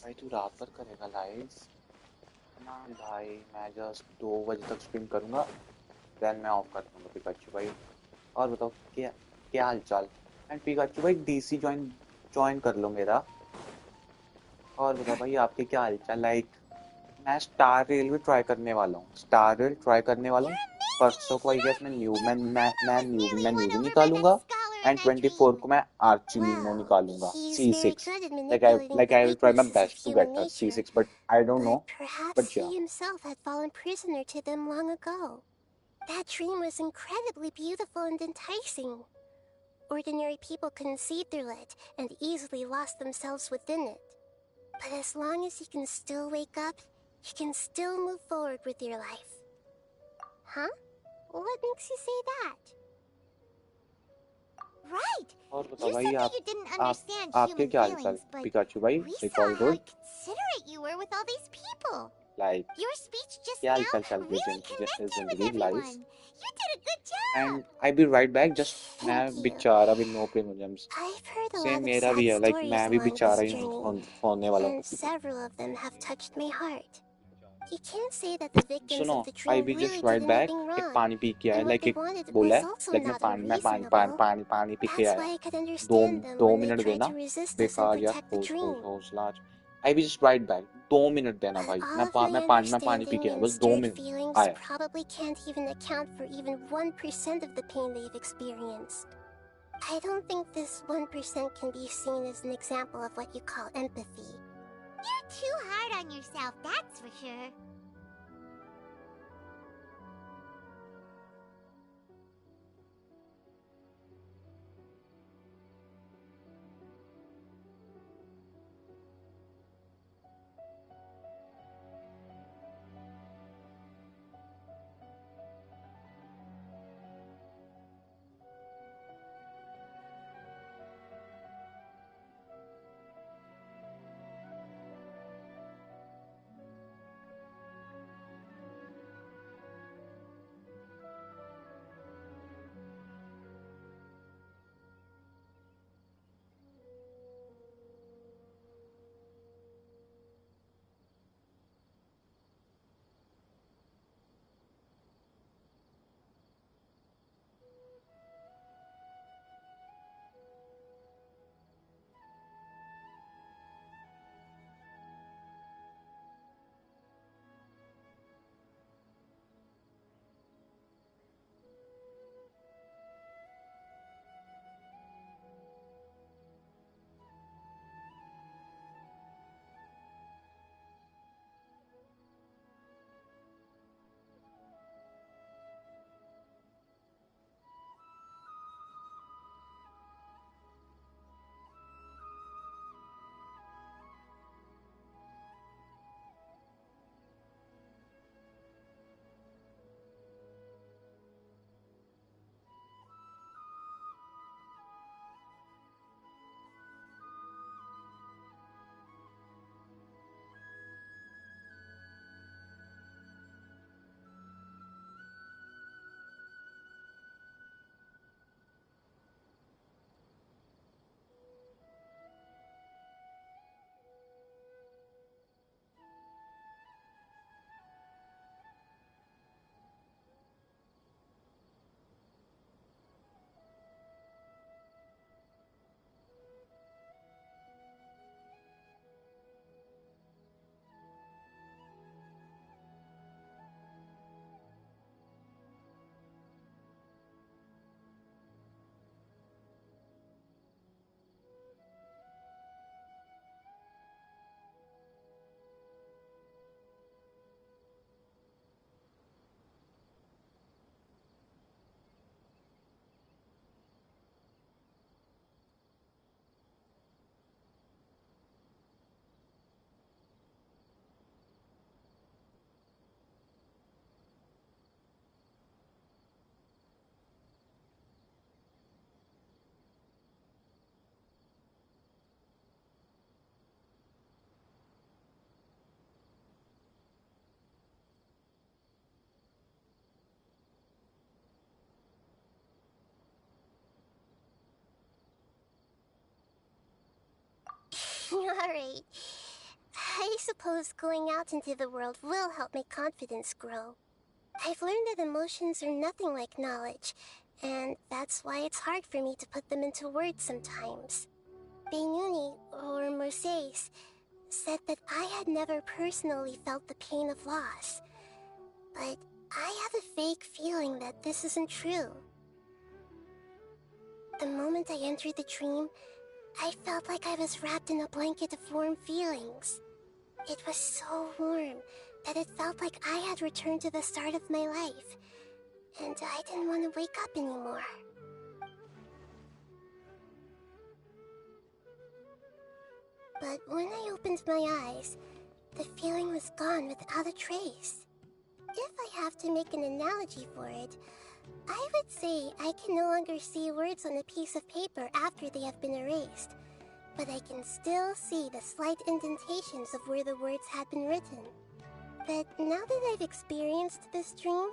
भाई तू रात भर करेगा live ना भाई? मैं just 2 बजे तक स्ट्रीम करूंगा, देन मैं ऑफ कर दूंगा पिकाचू भाई। और बताओ क्या क्या हाल चाल? एंड पिकाचू भाई डीसी ज्वाइन कर लो मेरा। और बताओ भाई आपके क्या हाल चाल? लाइक मैं स्टार रेल भी ट्राई करने वाला हूँ, स्टार रेल ट्राई करने वाला हूँ। परसों को आई गेस मैं न्यू निकालूंगा एंड 24 को मैं आर्चिलीनो निकालूंगा C6। like I will try my best to get a C6 but I don't know, Perhaps but he yeah. himself had fallen prisoner to them long ago. That dream was incredibly beautiful and enticing. Ordinary people couldn't see through it and easily lost themselves within it. But as long as you can still wake up, you can still move forward with your life. Huh? What makes you say that? Right! और बताओ You भाई said that you didn't understand आपके human क्या हाल चाल feelings, but Pikachu भाई? we Like saw all how good? considerate you were with all these people. Like Your speech just क्या हाल now चाल चल रही really है connected with जिंदगी life? everyone. You did a good job. And I be right back. Just मैं Thank you. बेचारा भी no play no gems. I've heard a same lot of मेरा sad भी है, लाइक stories मैं भी along बेचारा this ही journey, होने वाला हूँ। and several of them have touched my heart. You can't say that the victims सुनो of the I dream be really just did right back, anything एक wrong, पानी पी के आया, and what लाइक they एक wanted बोला was है, also like not unreasonable. पानी पी के That's आया। why I could दो understand them दो when they मिनट tried देना to resist us and बेकार यार। protect the dream. हौसला I be just right back, 2 minute देना But भाई। all of my मैं पानी पी understanding के आया, and बस stirred 2 मिनट feelings आया। probably can't even account for even 1% of the pain they've experienced. I don't think this 1% can be seen as an example of what you call empathy. You're too hard on yourself, that's for sure. Alright. I suppose going out into the world will help my confidence grow. I've learned that emotions are nothing like knowledge, and that's why it's hard for me to put them into words sometimes. Benuni, or Mercedes, said that I had never personally felt the pain of loss, but I have a vague feeling that this isn't true. The moment I entered the dream, I felt like I was wrapped in a blanket of warm feelings. It was so warm that it felt like I had returned to the start of my life, and I didn't want to wake up anymore. But when I opened my eyes, the feeling was gone without a trace. If I have to make an analogy for it, I would say I can no longer see words on a piece of paper after they have been erased, but I can still see the slight indentations of where the words had been written. But now that I've experienced this dream,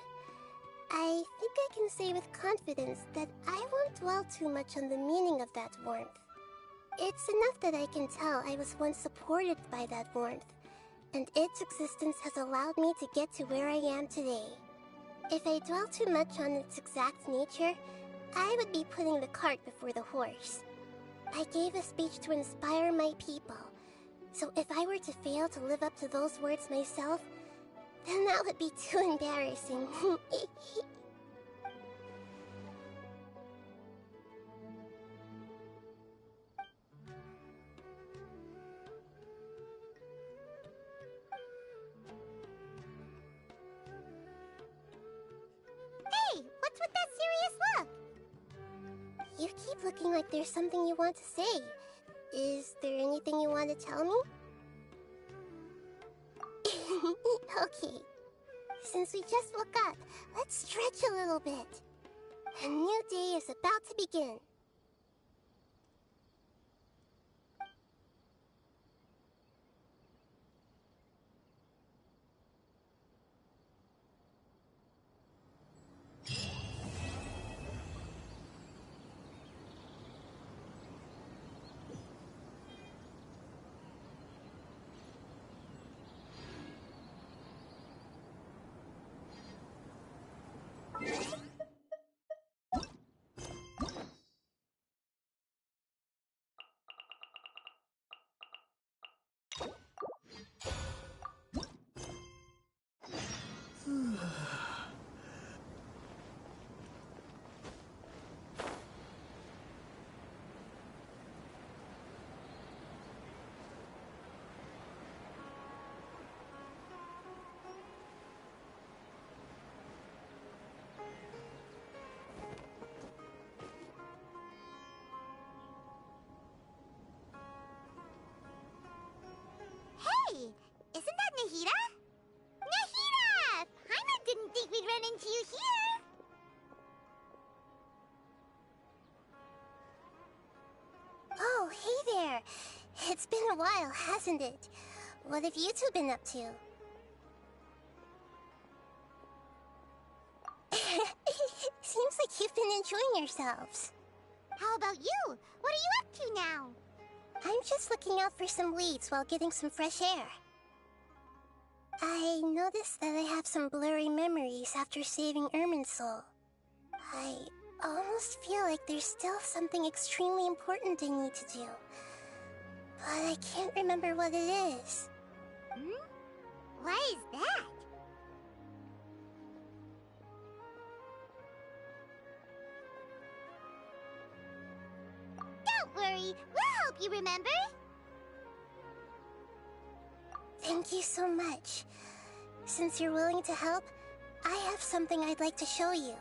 I think I can say with confidence that I won't dwell too much on the meaning of that warmth. It's enough that I can tell I was once supported by that warmth, and its existence has allowed me to get to where I am today. If I dwell too much on its exact nature, I would be putting the cart before the horse. I gave a speech to inspire my people, so if I were to fail to live up to those words myself, then that would be too embarrassing. Hey, what's with that serious look? You keep looking like there's something you want to say. Is there anything you want to tell me? Okay. Since we just woke up, let's stretch a little bit. A new day is about to begin. Hey, isn't that Nahida? Nahida! Paimon didn't think we'd run into you here. Oh, hey there. It's been a while, hasn't it? What have you two been up to? Seems like you've been enjoying yourselves. How about you? What are you up to now? I'm just looking out for some leads while getting some fresh air. I noticed that I have some blurry memories after saving Irminsul. I almost feel like there's still something extremely important I need to do. But I can't remember what it is. What is that? Don't worry, we'll help you remember. Thank you so much. Since you're willing to help, I have something I'd like to show you.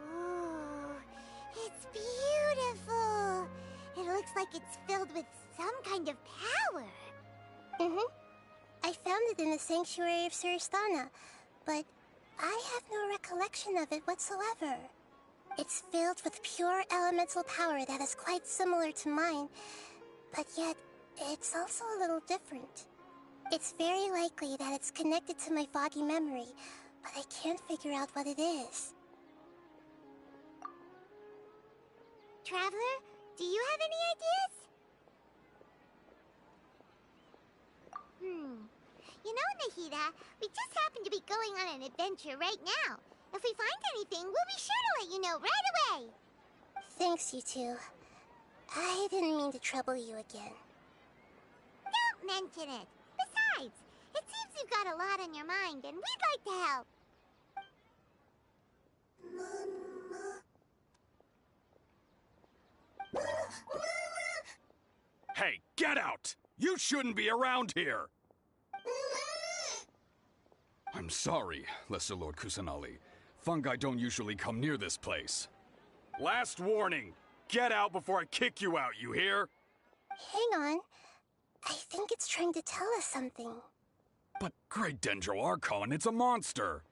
Oh, it's beautiful. It looks like it's filled with some kind of power. I found it in the sanctuary of Suristana, but I have no recollection of it whatsoever. It's filled with pure elemental power that is quite similar to mine, but yet it's also a little different. It's very likely that it's connected to my foggy memory, but I can't figure out what it is. Traveler, do you have any ideas? You know, Nahida, we just happen to be going on an adventure right now. If we find anything, we'll be sure to let you know right away. Thanks, you two. I didn't mean to trouble you again. Don't mention it. Besides, it seems you've got a lot on your mind, and we'd like to help. Hey, get out! You shouldn't be around here! I'm sorry, Lesser Lord Kusanali. Fungi don't usually come near this place. Last warning! Get out before I kick you out, you hear? Hang on. I think it's trying to tell us something. But Great Dendro Archon, it's a monster!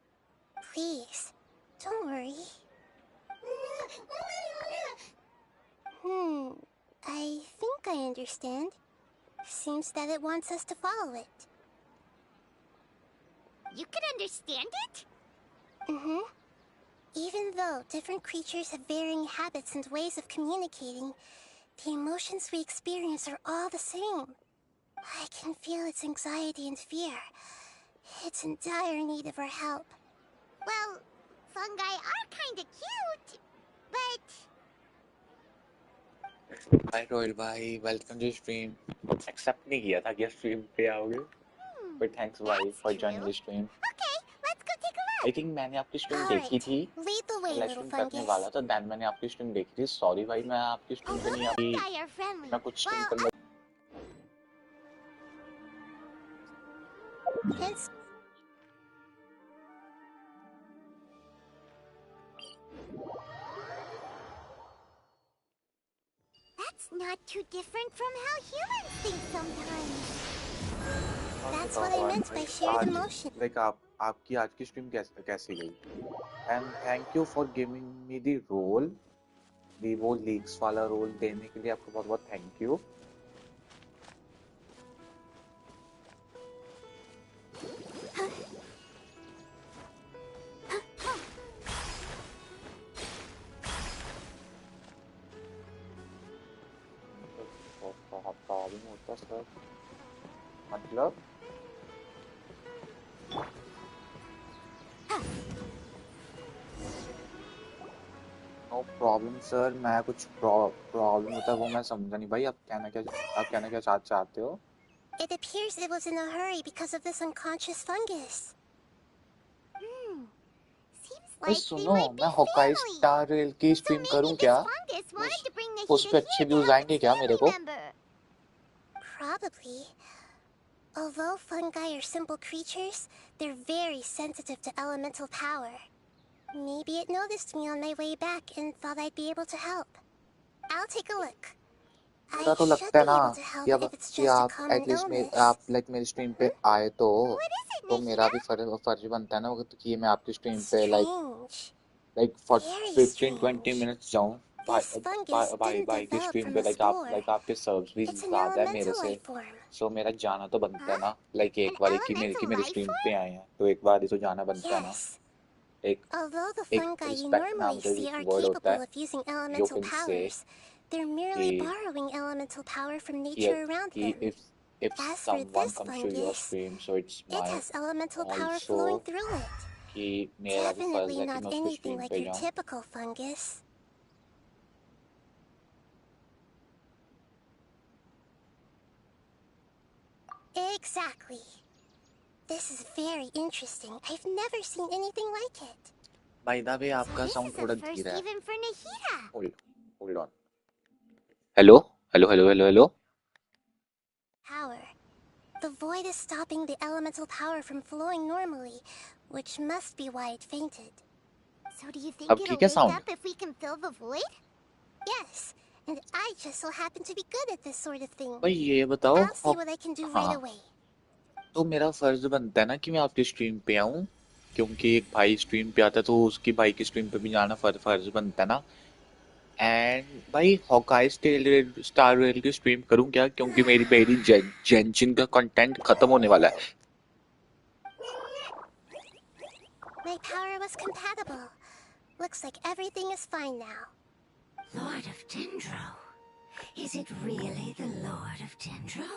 Please, don't worry. I think I understand. Seems that it wants us to follow it. You can understand it? Even though different creatures have varying habits and ways of communicating, the emotions we experience are all the same. I can feel its anxiety and fear. It's in dire need of our help. Well, fungi are kinda cute, but... Hi Royal भाई, welcome to stream. Accept नहीं किया था कि stream पे आओगे. But thanks भाई for joining the stream. Okay, let's go take a look. I think मैंने आपकी stream देखी थी. Lead the way, मैं little stream करने fungus. वाला था, then मैंने आपकी stream देखी थी. Sorry भाई, मैं आपकी stream पे नहीं आई. Fungi are friendly. मैं कुछ stream कर Hence, That's not too different from how humans think sometimes. that's what I meant by shared emotion. Like आपकी आज की stream कैसी गई? And thank you for giving me the role, वो leaks वाला role देने के लिए आपको बहुत-बहुत thank you. प्रॉब्लम होता सर मतलब नो प्रॉब्लम सर मैं कुछ प्रॉब्लम होता है वो मैं समझा नहीं भाई आप कहना क्या चाहते हो It appears it was in a hurry because of this unconscious fungus. Like सुनो मैं होकाई स्टार रेल की स्ट्रीम करूं क्या उस पे अच्छे व्यूज आएंगे क्या मेरे को Probably. Although fungi are simple creatures, they're very sensitive to elemental power. Maybe it noticed me on my way back and thought I'd be able to help. I'll take a look. I तो should लगता है be ना able to help if it's just a common illness. आप like मेरी stream पे आए तो मेरा भी फर्ज बनता है ना कि मैं आपकी स्ट्रीम पे लाइक फॉर 15-20 मिनट्स जाऊं भाई की स्ट्रीम पे लाइक आपके सर्व्स भी ज्यादा है मेरे से सो मेरा जाना तो बनता है ना लाइक एक बार की मेरी स्ट्रीम पे आए हैं तो एक बार ही तो जाना बनता है ना Although the fungi you normally see are capable of using elemental powers, they're merely borrowing elemental power from nature around them. If someone comes to your stream, so it's my it has elemental power flowing through it. Definitely not anything like your typical fungus. Exactly. This is very interesting. I've never seen anything like it. By the way, आपका sound थोड़ा धीरा है. Hold on. Hello. Power. The void is stopping the elemental power from flowing normally, which must be why it fainted. So do you think it'll wake up if we can fill the void? Yes, and I just so happen to be good at this sort of thing. भाई ये बताओ. I'll see what I can do right away. तो मेरा फर्ज बनता है ना कि मैं आपकी स्ट्रीम पे आऊं क्योंकि एक भाई स्ट्रीम पे आता है तो उसकी भाई की स्ट्रीम पे भी जाना फर्ज बनता है ना एंड भाई हॉकाई स्टार रेल की स्ट्रीम करूं क्या क्योंकि मेरी जेंशिन का कंटेंट खत्म होने वाला है My power was compatible. Looks like everything is fine now. Lord of Dendro? Is it really the Lord of Dendro?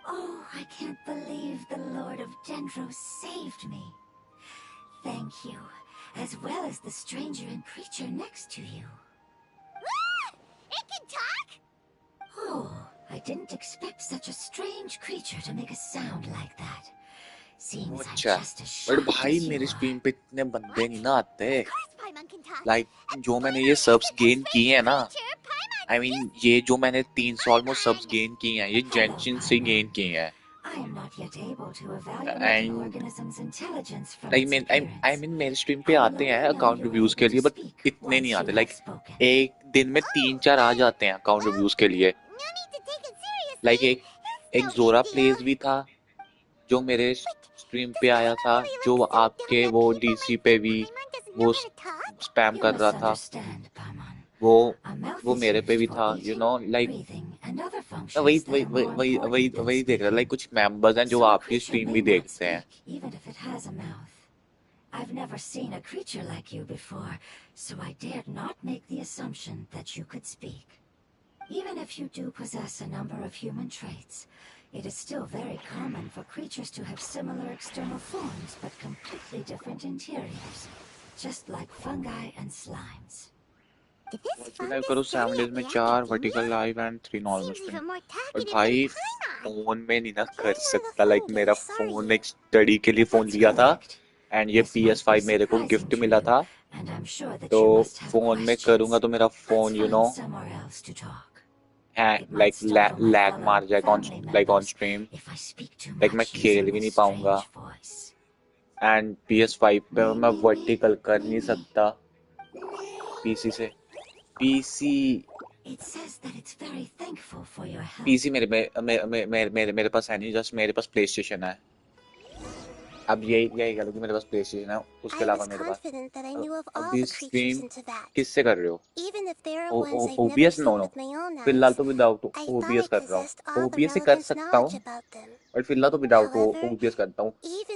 Oh, I can't believe the Lord of Dendro saved me. Thank you, as well as the stranger and creature next to you. It can talk? Oh, I didn't expect such a strange creature to make a sound like that. Seems I'm अच्छा just as but shocked भाई as you मेरे are. Stream पे इतने बंदे नहीं ना आते Paimon can talk. Like जो मैंने ये सब्स गेन किए हैं ना आई मीन ये जो मैंने 300 ऑलमोस्ट सब्स गेन किए हैं ये जेंशिन से गेन किए हैं I am not yet able to evaluate an and organism's intelligence from like its मैं appearance. आई मीन मेरे स्ट्रीम पे आते हैं अकाउंट रिव्यूज के लिए बट इतने नहीं आते लाइक एक दिन में 3-4 आ जाते हैं अकाउंट रिव्यूज के लिए लाइक एक जोरा प्लेस भी था जो मेरे स्ट्रीम पे आया था जो आपके वो डीसी पे भी वो स्पैम कर रहा था वो मेरे पे भी था यू नो लाइक वही वही वही वही वही वही देख रहा लाइक कुछ मेंबर्स हैं जो आपकी स्ट्रीम भी देखते हैं Even if it has a mouth. I've never seen a creature like you before, so I dared not make the assumption that you could speak. Even if you do possess a number of human traits, it is still very common for creatures to have similar external forms but completely different interiors, just like fungi and slimes. Live करो 7 days में 4 vertical live and 3 normal stream but भाई phone में नहीं ना कर सकता like मेरा phone एक स्टडी के लिए फोन लिया था एंड ये PS5 मेरे को गिफ्ट मिला था तो फोन में करूंगा तो मेरा phone you know like lag मार जाएगा ऑन स्ट्रीम लाइक मैं खेल भी नहीं पाऊंगा एंड PS5 पे मैं वर्टिकल कर नहीं सकता पीसी से पीसी पीसी मेरे पास है नहीं जस्ट मेरे पास प्ले स्टेशन है अब यही कह लो कि मेरे पास प्ले स्टेशन है उसके अलावा मेरे पास अभी स्ट्रीम किससे कर रहे हो ओबीएस नो फिलहाल तो विदाउट ओबीएस कर रहा हूँ ओबीएस से कर सकता हूँ और फिलहाल तो विदाउट ओबीएस करता हूँ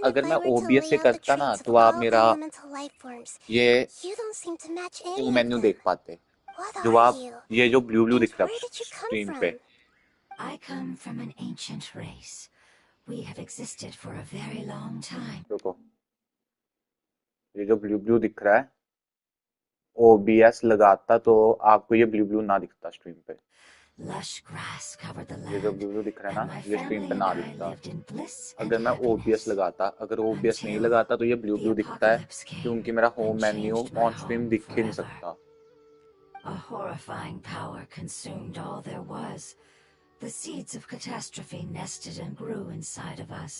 अगर मैं ओबीएस से करता ना तो आप मेरा ये मेन्यू देख पाते जो आप ये जो ब्लू दिख रहा है स्क्रीन पे I come from an ancient race. We have existed for a very long time. देखो ये जो ब्लू दिख रहा है ओबीएस लगाता तो आपको ये ब्लू ना दिखता स्क्रीन पे Lush grass covered the ये जो land, ब्लू दिख रहा है and ना my ये स्क्रीन पे family ना and I दिखता lived in bliss अगर and मैं happiness. ओबीएस लगाता अगर ओबीएस नहीं लगाता तो ये ब्लू दिखता है क्योंकि मेरा होम मेन्यू ऑन स्क्रीन दिख ही नहीं सकता A horrifying power consumed all there was. The seeds of catastrophe nested and grew inside of us,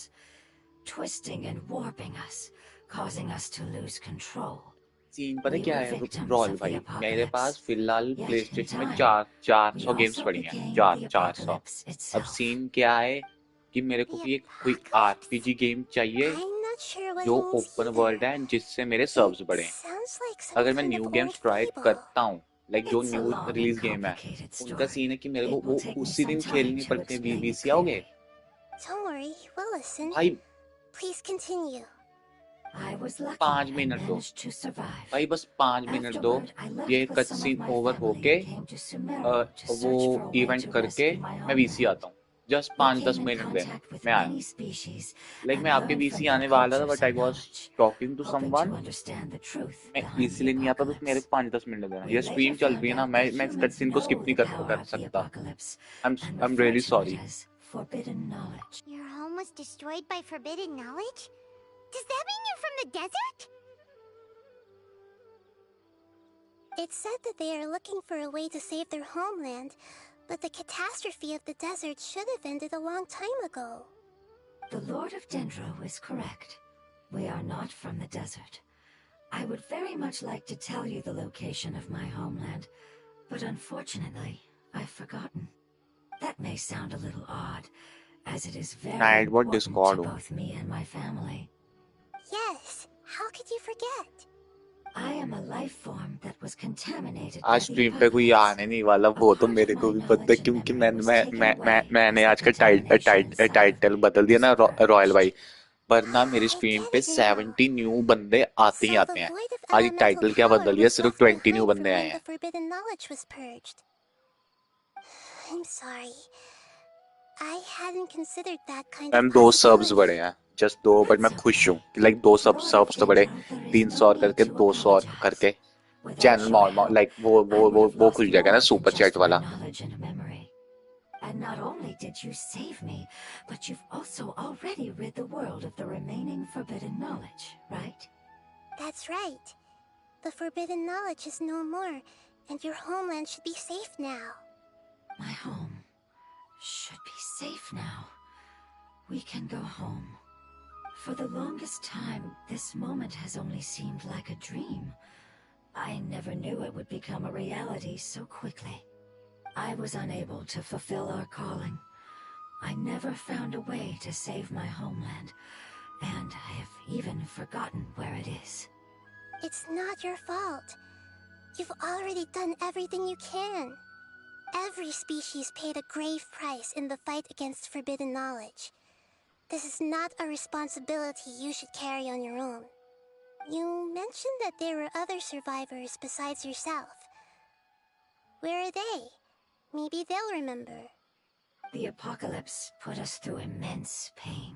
twisting and warping us, causing us to lose control. Scene पता क्या है royal भाई मेरे पास फिलहाल PlayStation में 400 गेम्स पड़ी हैं 400 अब सीन क्या है कि मेरे को कोई आरपीजी गेम चाहिए जो ओपन वर्ल्ड है जिससे मेरे सर्व्स बढ़े अगर मैं न्यू गेम्स ट्राई करता हूँ लाइक जो न्यू रिलीज गेम है उनका सीन है कि मेरे को वो उसी दिन खेलनी पड़ती है वीवीसी आओगे भाई Please continue. 5 मिनट दो भाई बस 5 मिनट दो ये कट सीन ओवर होके वो इवेंट करके मैं वीसी आता हूँ जस्ट 5-10 मिनट दे मैं आया लाइक मैं आपके वीसी आने वाला था but I was talking to someone मैं इसलिए नहीं आता बस मेरे 5-10 मिनट देना ये स्ट्रीम चल रही है ना मैं कट सीन को स्किप नहीं कर सकता I am really sorry Your home was destroyed by forbidden knowledge? Does that mean you're from the desert? It's said that they are looking for a way to save their homeland, but the catastrophe of the desert should have ended a long time ago. The Lord of Dendro is correct. We are not from the desert. I would very much like to tell you the location of my homeland, but unfortunately, I've forgotten. That may sound a little odd, as it is very important to both me and my family. Yes, how could you forget? I am a life form that was contaminated आज stream पे कोई आने नहीं वाला वो तो मेरे को भी पता है क्योंकि मैंने आज का टाइटल बदल दिया ना रॉयल भाई वरना मेरी स्ट्रीम पे 70 न्यू बंदे आते ही आते हैं. आज टाइटल क्या बदल दिया, सिर्फ 20 न्यू बंदे आए हैं. I'm sorry. I hadn't considered that kind of ma'am 2 subs possibility. बढ़े हैं, just 2, बट मैं खुश हूँ. लाइक 2 subs तो बढ़े, 300 करके 200 करके चैनल मॉड लाइक वो खुल जाएगा ना सुपर चैट वाला. And not only did you save me, but you've also already rid the world of the remaining forbidden knowledge, right? That's right. The forbidden knowledge is no more, and your homeland should be safe now. My home should be safe now. We can go home. For the longest time, this moment has only seemed like a dream. I never knew it would become a reality so quickly. I was unable to fulfill our calling. I never found a way to save my homeland, and I have even forgotten where it is. It's not your fault. You've already done everything you can. Every species paid a grave price in the fight against forbidden knowledge. This is not a responsibility you should carry on your own. You mentioned that there were other survivors besides yourself. Where are they? Maybe they'll remember. The apocalypse put us through immense pain.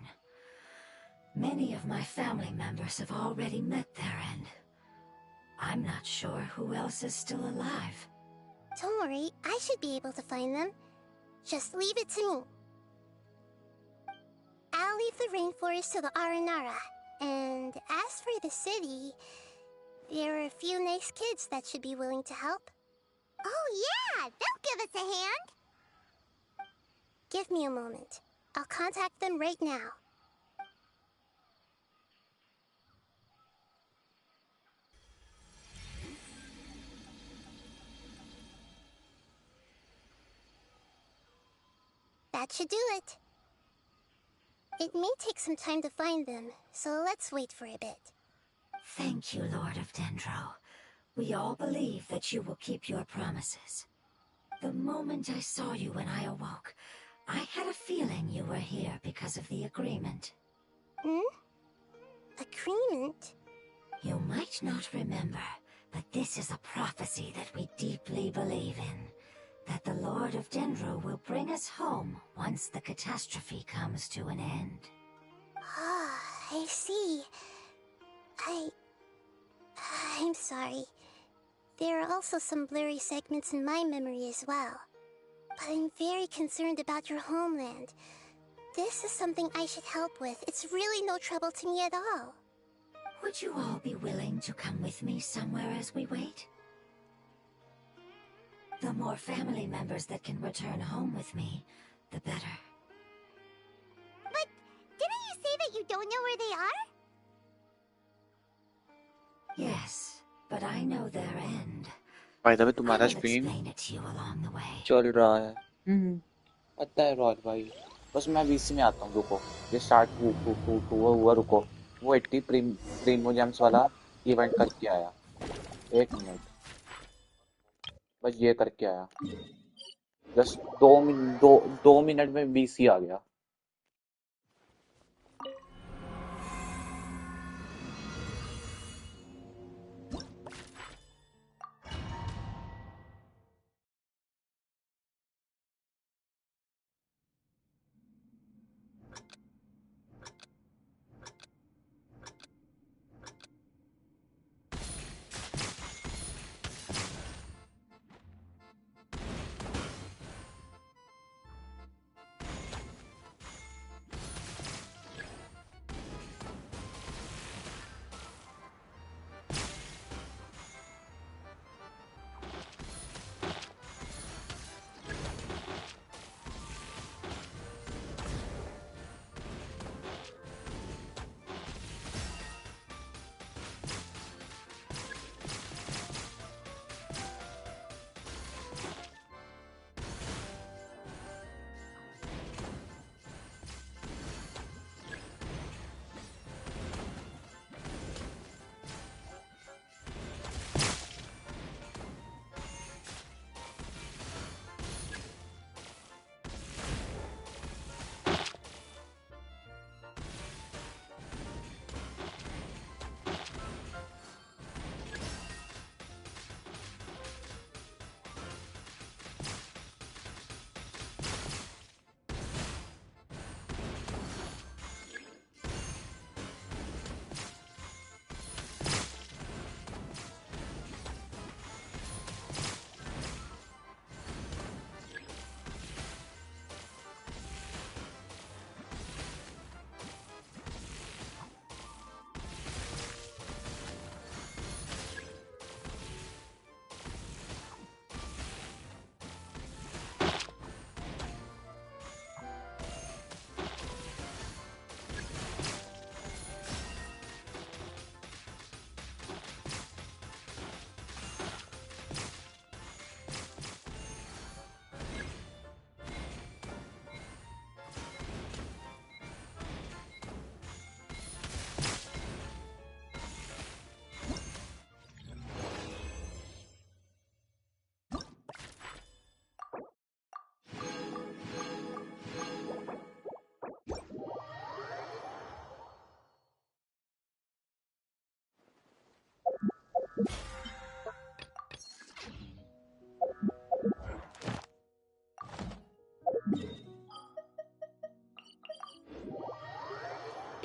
Many of my family members have already met their end. I'm not sure who else is still alive. Don't worry, I should be able to find them. Just leave it to me. I'll leave the rainforest to the Aranara. And as for the city, there are a few nice kids that should be willing to help. Oh yeah, they'll give us a hand. Give me a moment. I'll contact them right now. That should do it. It may take some time to find them, so let's wait for a bit. Thank you, Lord of Dendro. We all believe that you will keep your promises. The moment I saw you when I awoke, I had a feeling you were here because of the agreement. Agreement? You might not remember, but this is a prophecy that we deeply believe in. That the Lord of Dendro will bring us home once the catastrophe comes to an end. Ah, I see. I'm sorry. There are also some blurry segments in my memory as well. But I'm very concerned about your homeland. This is something I should help with. It's really no trouble to me at all. Would you all be willing to come with me somewhere as we wait? The more family members that can return home with me, the better. But didn't you say that you don't know where they are? Yes, but I know their end. By the way, I तुम्हारा will stream explain it to you along the way. चल रहा है. पता है राज भाई. बस मैं बीच में आता हूँ, रुको. ये स्टार्ट हुआ रुको. वो 80 प्रीमो जेम्स वाला इवेंट करके आया. 1 मिनट. बस ये करके आया. बस 2 मिनट में बीसी आ गया.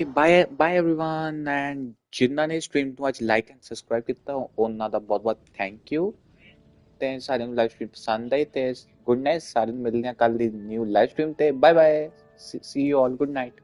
बाय एवरीवन एंड जिन्होंने स्ट्रीम ਨੂੰ ਅੱਜ ਲਾਈਕ ਐਂਡ ਸਬਸਕ੍ਰਾਈਬ ਕੀਤਾ ਉਹਨਾਂ ਦਾ ਬਹੁਤ ਬਹੁਤ ਥੈਂਕ ਯੂ ਤੇ ਸਾਰਿਆਂ ਨੂੰ ਲਾਈਵ ਸਟ੍ਰੀਮ ਪਸੰਦ ਆਈ ਤੇ ਗੁੱਡ ਨਾਈਟ ਸਾਰਿਆਂ ਨੂੰ ਮਿਲਦੇ ਹਾਂ ਕੱਲ ਦੀ ਨਿਊ ਲਾਈਵ ਸਟ੍ਰੀਮ ਤੇ bye bye see you all good night